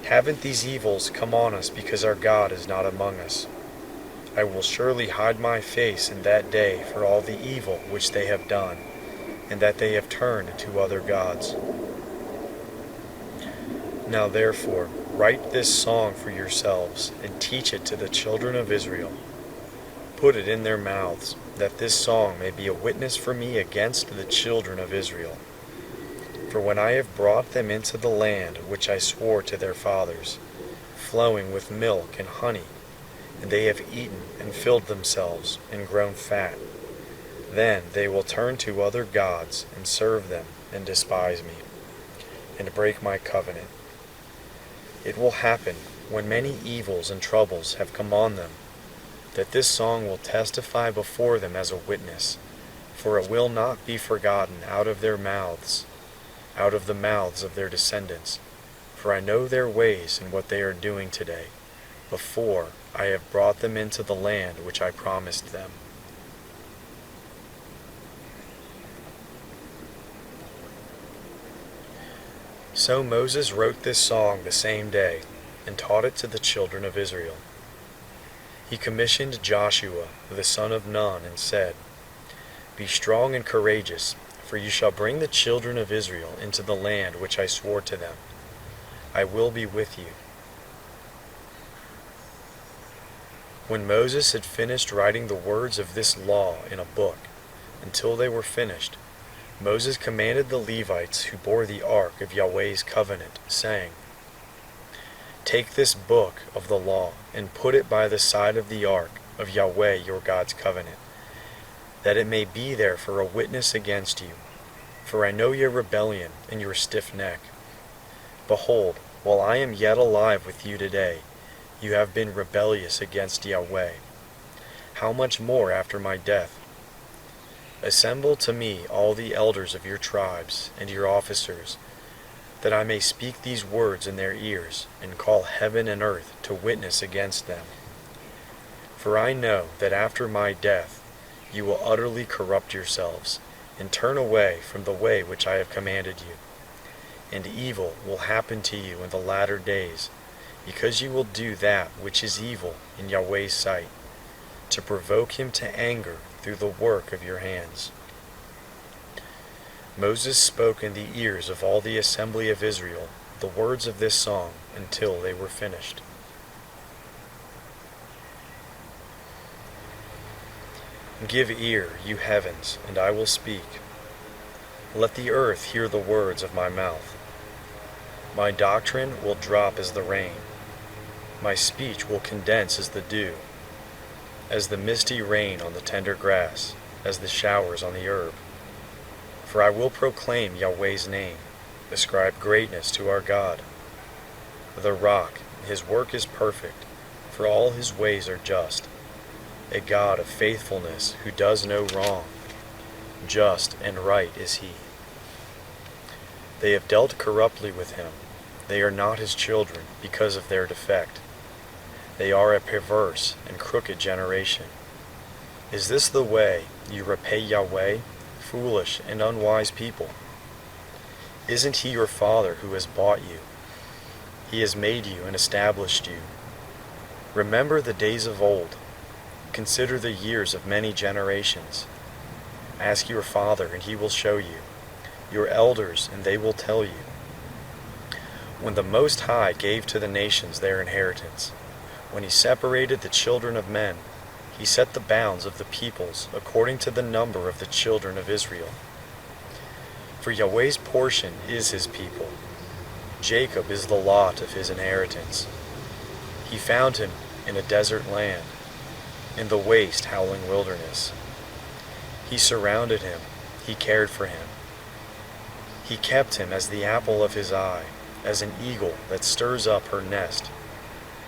Haven't these evils come on us because our God is not among us? I will surely hide my face in that day for all the evil which they have done, and that they have turned to other gods. Now therefore, write this song for yourselves, and teach it to the children of Israel. Put it in their mouths, that this song may be a witness for me against the children of Israel. For when I have brought them into the land which I swore to their fathers, flowing with milk and honey, and they have eaten and filled themselves and grown fat, then they will turn to other gods and serve them and despise me, and break my covenant. It will happen, when many evils and troubles have come on them, that this song will testify before them as a witness, for it will not be forgotten out of their mouths, out of the mouths of their descendants, for I know their ways and what they are doing today. before I have brought them into the land which I promised them. So Moses wrote this song the same day, and taught it to the children of Israel. He commissioned Joshua, the son of Nun, and said, Be strong and courageous, for you shall bring the children of Israel into the land which I swore to them. I will be with you. When Moses had finished writing the words of this law in a book, until they were finished, Moses commanded the Levites who bore the ark of Yahweh's covenant, saying, Take this book of the law, and put it by the side of the ark of Yahweh your God's covenant, that it may be there for a witness against you. For I know your rebellion and your stiff neck. Behold, while I am yet alive with you today, you have been rebellious against Yahweh. How much more after my death? Assemble to me all the elders of your tribes and your officers, that I may speak these words in their ears, and call heaven and earth to witness against them. For I know that after my death you will utterly corrupt yourselves, and turn away from the way which I have commanded you. And evil will happen to you in the latter days, because you will do that which is evil in Yahweh's sight, to provoke him to anger through the work of your hands. Moses spoke in the ears of all the assembly of Israel the words of this song until they were finished. Give ear, you heavens, and I will speak. Let the earth hear the words of my mouth. My doctrine will drop as the rain. My speech will condense as the dew, as the misty rain on the tender grass, as the showers on the herb. For I will proclaim Yahweh's name, ascribe greatness to our God. The rock, his work is perfect, for all his ways are just. A God of faithfulness who does no wrong. Just and right is he. They have dealt corruptly with him. They are not his children because of their defect. They are a perverse and crooked generation. Is this the way you repay Yahweh, foolish and unwise people? Isn't he your father who has bought you? He has made you and established you. Remember the days of old. Consider the years of many generations. Ask your father, and he will show you, your elders, and they will tell you. When the Most High gave to the nations their inheritance, when he separated the children of men, he set the bounds of the peoples according to the number of the children of Israel. For Yahweh's portion is his people. Jacob is the lot of his inheritance. He found him in a desert land, in the waste howling wilderness. He surrounded him, he cared for him. He kept him as the apple of his eye, as an eagle that stirs up her nest,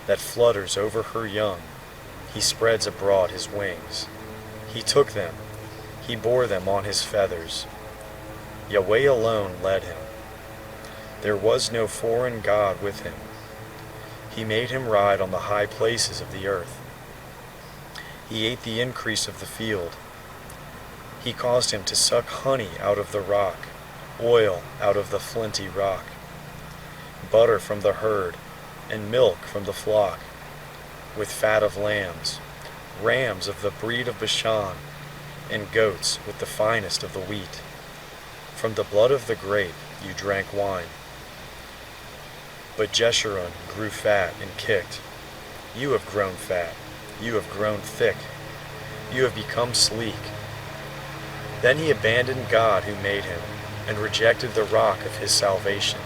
that flutters over her young. He spreads abroad his wings. He took them, he bore them on his feathers. Yahweh alone led him. There was no foreign god with him. He made him ride on the high places of the earth. He ate the increase of the field. He caused him to suck honey out of the rock, oil out of the flinty rock, butter from the herd, and milk from the flock, with fat of lambs, rams of the breed of Bashan, and goats with the finest of the wheat. From the blood of the grape you drank wine. But Jeshurun grew fat and kicked. You have grown fat, you have grown thick, you have become sleek. Then he abandoned God who made him, and rejected the rock of his salvation.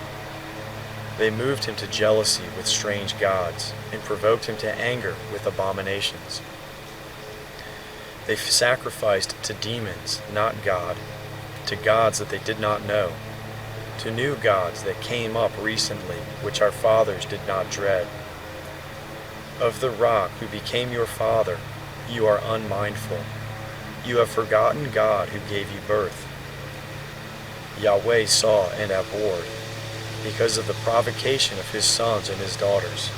They moved him to jealousy with strange gods, and provoked him to anger with abominations. They sacrificed to demons, not God, to gods that they did not know, to new gods that came up recently, which our fathers did not dread. Of the rock who became your father, you are unmindful. You have forgotten God who gave you birth. Yahweh saw and abhorred, because of the provocation of his sons and his daughters.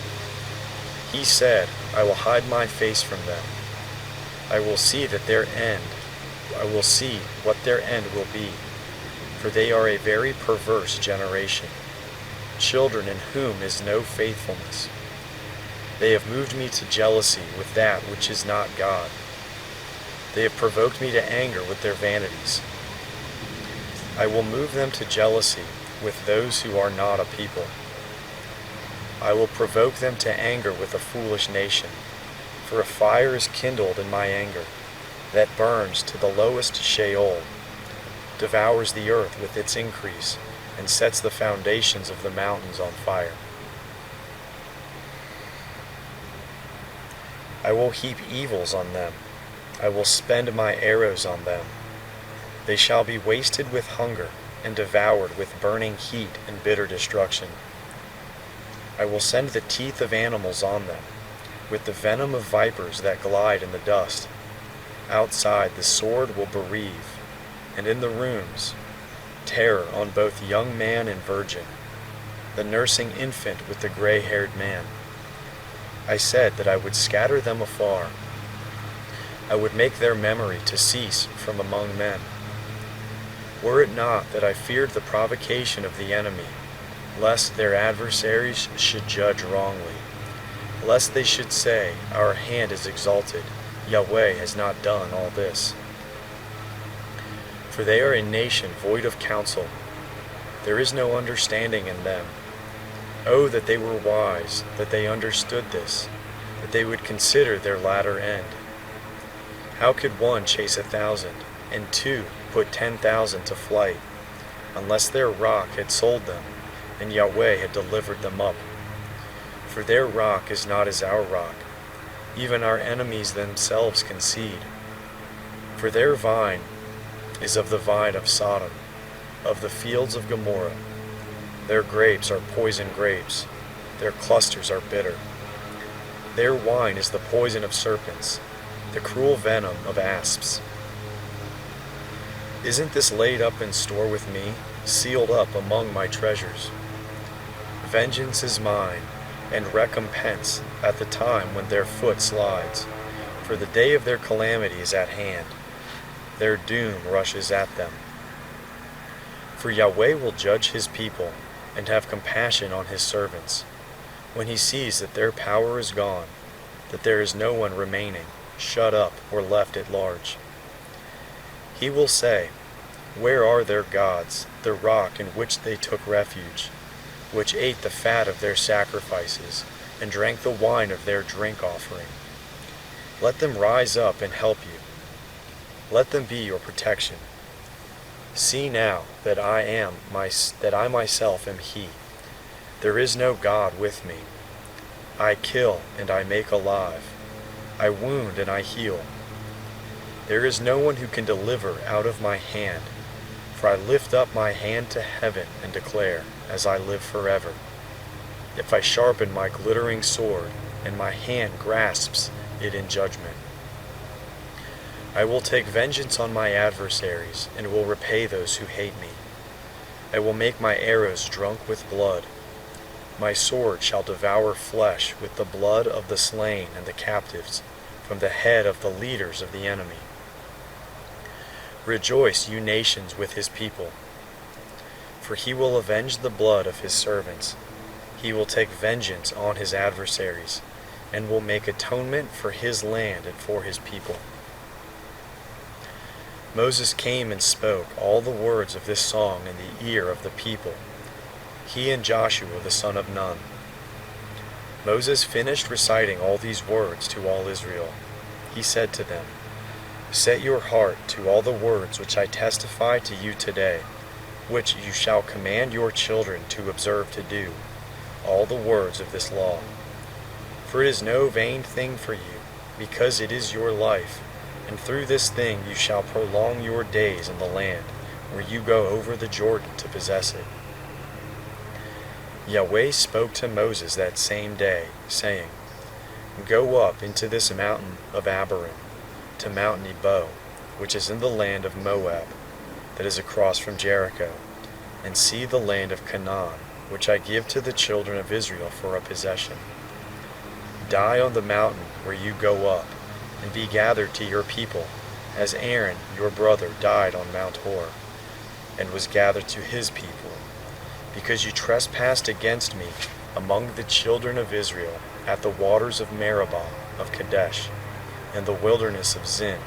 He said, I will hide my face from them. I will see what their end will be, for they are a very perverse generation, children in whom is no faithfulness. They have moved me to jealousy with that which is not God. They have provoked me to anger with their vanities. I will move them to jealousy with those who are not a people. I will provoke them to anger with a foolish nation, for a fire is kindled in my anger, that burns to the lowest Sheol, devours the earth with its increase, and sets the foundations of the mountains on fire. I will heap evils on them. I will spend my arrows on them. They shall be wasted with hunger, and devoured with burning heat and bitter destruction. I will send the teeth of animals on them, with the venom of vipers that glide in the dust. Outside the sword will bereave, and in the rooms terror on both young man and virgin, the nursing infant with the gray-haired man. I said that I would scatter them afar. I would make their memory to cease from among men. Were it not that I feared the provocation of the enemy, lest their adversaries should judge wrongly, lest they should say, Our hand is exalted, Yahweh has not done all this. For they are a nation void of counsel. There is no understanding in them. Oh, that they were wise, that they understood this, that they would consider their latter end. How could one chase 1,000, and two put 10,000 to flight, unless their rock had sold them, and Yahweh had delivered them up? For their rock is not as our rock, even our enemies themselves concede. For their vine is of the vine of Sodom, of the fields of Gomorrah. Their grapes are poison grapes, their clusters are bitter. Their wine is the poison of serpents, the cruel venom of asps. Isn't this laid up in store with me, sealed up among my treasures? Vengeance is mine, and recompense at the time when their foot slides, for the day of their calamity is at hand. Their doom rushes at them. For Yahweh will judge his people, and have compassion on his servants, when he sees that their power is gone, that there is no one remaining, shut up or left at large. He will say, Where are their gods, the rock in which they took refuge, which ate the fat of their sacrifices, and drank the wine of their drink offering? Let them rise up and help you. Let them be your protection. See now that I myself am he. There is no God with me. I kill and I make alive. I wound and I heal. There is no one who can deliver out of my hand. For I lift up my hand to heaven and declare, as I live forever, if I sharpen my glittering sword, and my hand grasps it in judgment, I will take vengeance on my adversaries, and will repay those who hate me. I will make my arrows drunk with blood. My sword shall devour flesh with the blood of the slain and the captives, from the head of the leaders of the enemy. Rejoice, you nations, with his people. For he will avenge the blood of his servants. He will take vengeance on his adversaries, and will make atonement for his land and for his people. Moses came and spoke all the words of this song in the ear of the people, he and Joshua the son of Nun. Moses finished reciting all these words to all Israel. He said to them, Set your heart to all the words which I testify to you today, which you shall command your children to observe to do, all the words of this law. For it is no vain thing for you, because it is your life, and through this thing you shall prolong your days in the land, where you go over the Jordan to possess it. Yahweh spoke to Moses that same day, saying, Go up into this mountain of Abarim, to Mount Nebo, which is in the land of Moab, that is across from Jericho, and see the land of Canaan, which I give to the children of Israel for a possession. Die on the mountain where you go up, and be gathered to your people, as Aaron your brother died on Mount Hor, and was gathered to his people, because you trespassed against me among the children of Israel at the waters of Meribah of Kadesh, and the wilderness of Zin,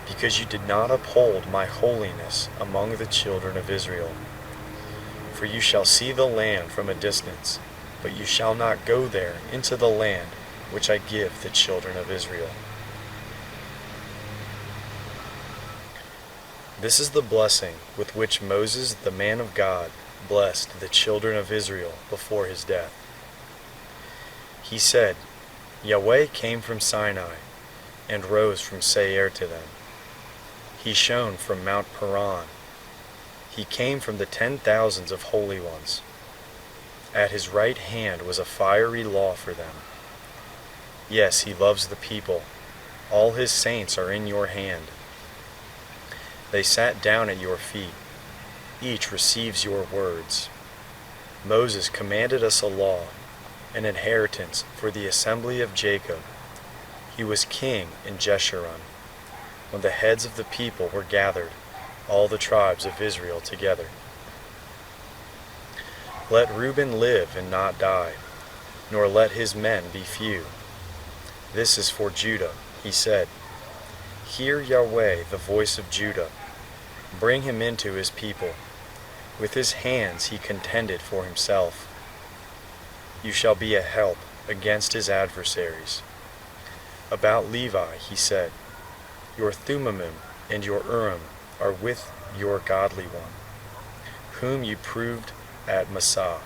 because you did not uphold my holiness among the children of Israel. For you shall see the land from a distance, but you shall not go there into the land which I give the children of Israel. This is the blessing with which Moses the man of God blessed the children of Israel before his death. He said, Yahweh came from Sinai, and rose from Seir to them. He shone from Mount Paran. He came from the 10,000s of holy ones. At his right hand was a fiery law for them. Yes, he loves the people. All his saints are in your hand. They sat down at your feet. Each receives your words. Moses commanded us a law, an inheritance for the assembly of Jacob. He was king in Jeshurun, when the heads of the people were gathered, all the tribes of Israel together. Let Reuben live and not die, nor let his men be few. This is for Judah, he said. Hear Yahweh, the voice of Judah. Bring him into his people. With his hands he contended for himself. You shall be a help against his adversaries. About Levi he said, Your Thummim and your Urim are with your godly one, whom you proved at Massah,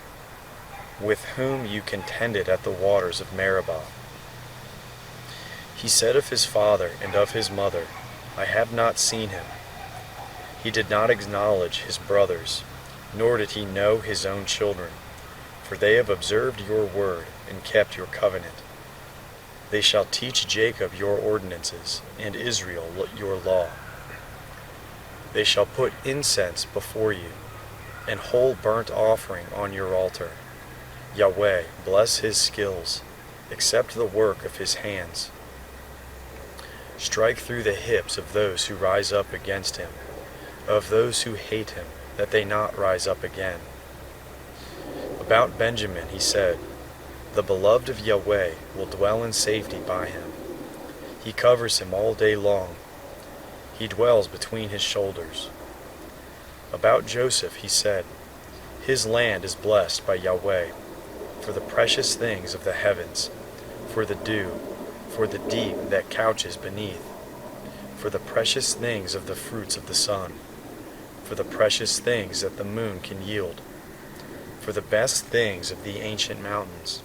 with whom you contended at the waters of Meribah. He said of his father and of his mother, I have not seen him. He did not acknowledge his brothers, nor did he know his own children, for they have observed your word and kept your covenant. They shall teach Jacob your ordinances, and Israel your law. They shall put incense before you, and whole burnt offering on your altar. Yahweh, bless his skills, accept the work of his hands. Strike through the hips of those who rise up against him, of those who hate him, that they not rise up again. About Benjamin he said, The beloved of Yahweh will dwell in safety by him. He covers him all day long. He dwells between his shoulders. About Joseph he said, His land is blessed by Yahweh, for the precious things of the heavens, for the dew, for the deep that couches beneath, for the precious things of the fruits of the sun, for the precious things that the moon can yield, for the best things of the ancient mountains,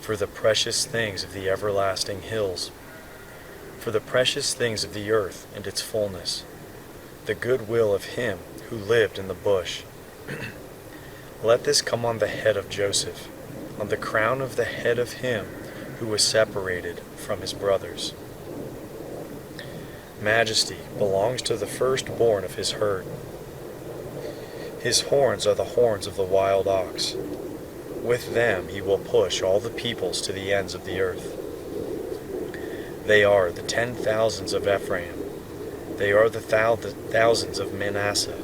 for the precious things of the everlasting hills, for the precious things of the earth and its fullness, the good will of him who lived in the bush. Let this come on the head of Joseph, on the crown of the head of him who was separated from his brothers. Majesty belongs to the firstborn of his herd. His horns are the horns of the wild ox. With them he will push all the peoples to the ends of the earth. They are the 10,000s of Ephraim. They are the thousands of Manasseh.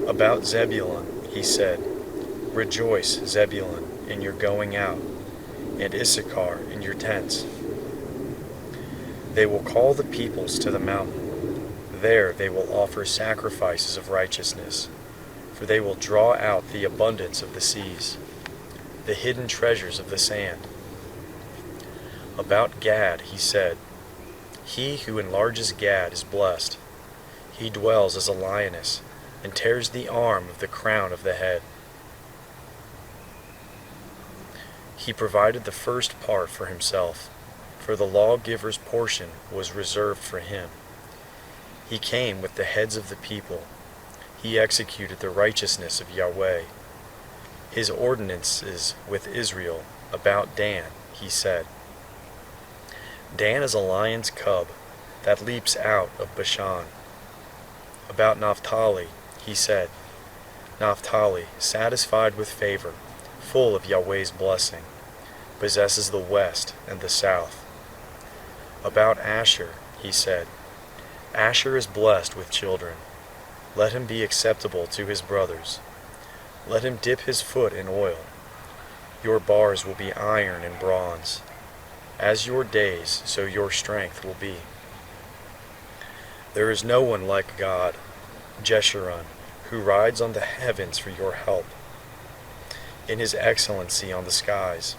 About Zebulun he said, Rejoice, Zebulun, in your going out, and Issachar in your tents. They will call the peoples to the mountain. There they will offer sacrifices of righteousness, for they will draw out the abundance of the seas, the hidden treasures of the sand. About Gad he said, He who enlarges Gad is blessed. He dwells as a lioness, and tears the arm of the crown of the head. He provided the first part for himself, for the lawgiver's portion was reserved for him. He came with the heads of the people. He executed the righteousness of Yahweh. His ordinances with Israel. About Dan he said, Dan is a lion's cub that leaps out of Bashan. About Naphtali he said, Naphtali, satisfied with favor, full of Yahweh's blessing, possesses the west and the south. About Asher, he said, Asher is blessed with children. Let him be acceptable to his brothers. Let him dip his foot in oil. Your bars will be iron and bronze. As your days, so your strength will be. There is no one like God, Jeshurun, who rides on the heavens for your help, in his excellency on the skies.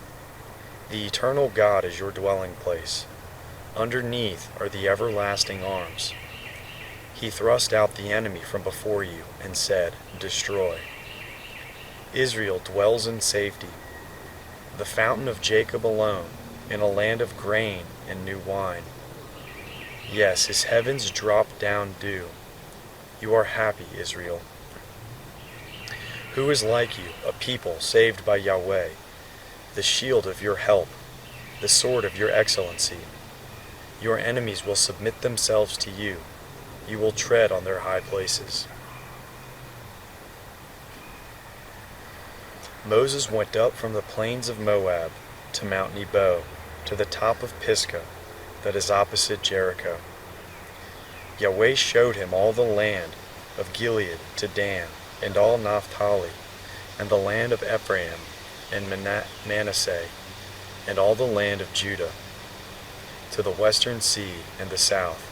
The eternal God is your dwelling place. Underneath are the everlasting arms. He thrust out the enemy from before you and said, Destroy. Israel dwells in safety. The fountain of Jacob alone, in a land of grain and new wine. Yes, his heavens drop down dew. You are happy, Israel. Who is like you, a people saved by Yahweh, the shield of your help, the sword of your excellency? Your enemies will submit themselves to you. You will tread on their high places. Moses went up from the plains of Moab to Mount Nebo, to the top of Pisgah, that is opposite Jericho. Yahweh showed him all the land of Gilead to Dan, and all Naphtali, and the land of Ephraim, and Manasseh, and all the land of Judah, to the western sea and the south,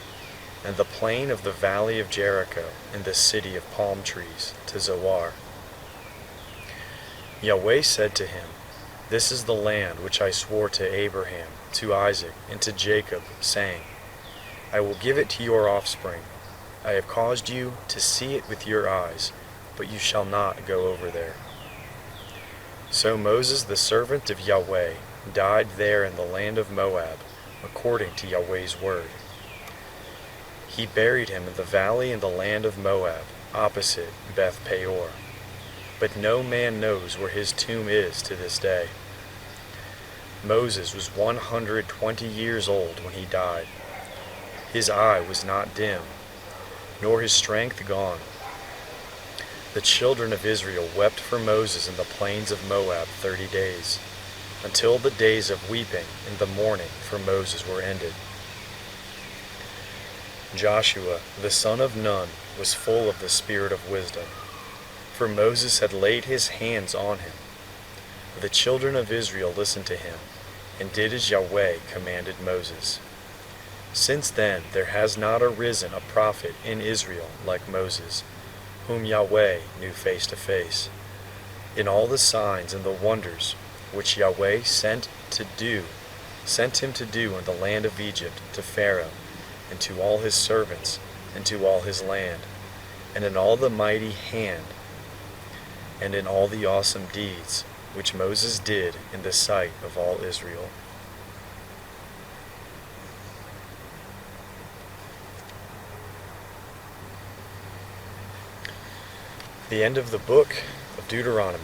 and the plain of the valley of Jericho, and the city of palm trees, to Zoar. Yahweh said to him, This is the land which I swore to Abraham, to Isaac, and to Jacob, saying, I will give it to your offspring. I have caused you to see it with your eyes, but you shall not go over there. So Moses, the servant of Yahweh, died there in the land of Moab, according to Yahweh's word. He buried him in the valley in the land of Moab, opposite Beth Peor. But no man knows where his tomb is to this day. Moses was 120 years old when he died. His eye was not dim, nor his strength gone. The children of Israel wept for Moses in the plains of Moab 30 days, until the days of weeping in the mourning for Moses were ended. Joshua, the son of Nun, was full of the spirit of wisdom, for Moses had laid his hands on him. The children of Israel listened to him, and did as Yahweh commanded Moses. Since then there has not arisen a prophet in Israel like Moses, whom Yahweh knew face to face. In all the signs and the wonders which Yahweh sent him to do in the land of Egypt to Pharaoh, and to all his servants, and to all his land, and in all the mighty hand, and in all the awesome deeds which Moses did in the sight of all Israel. The end of the book of Deuteronomy.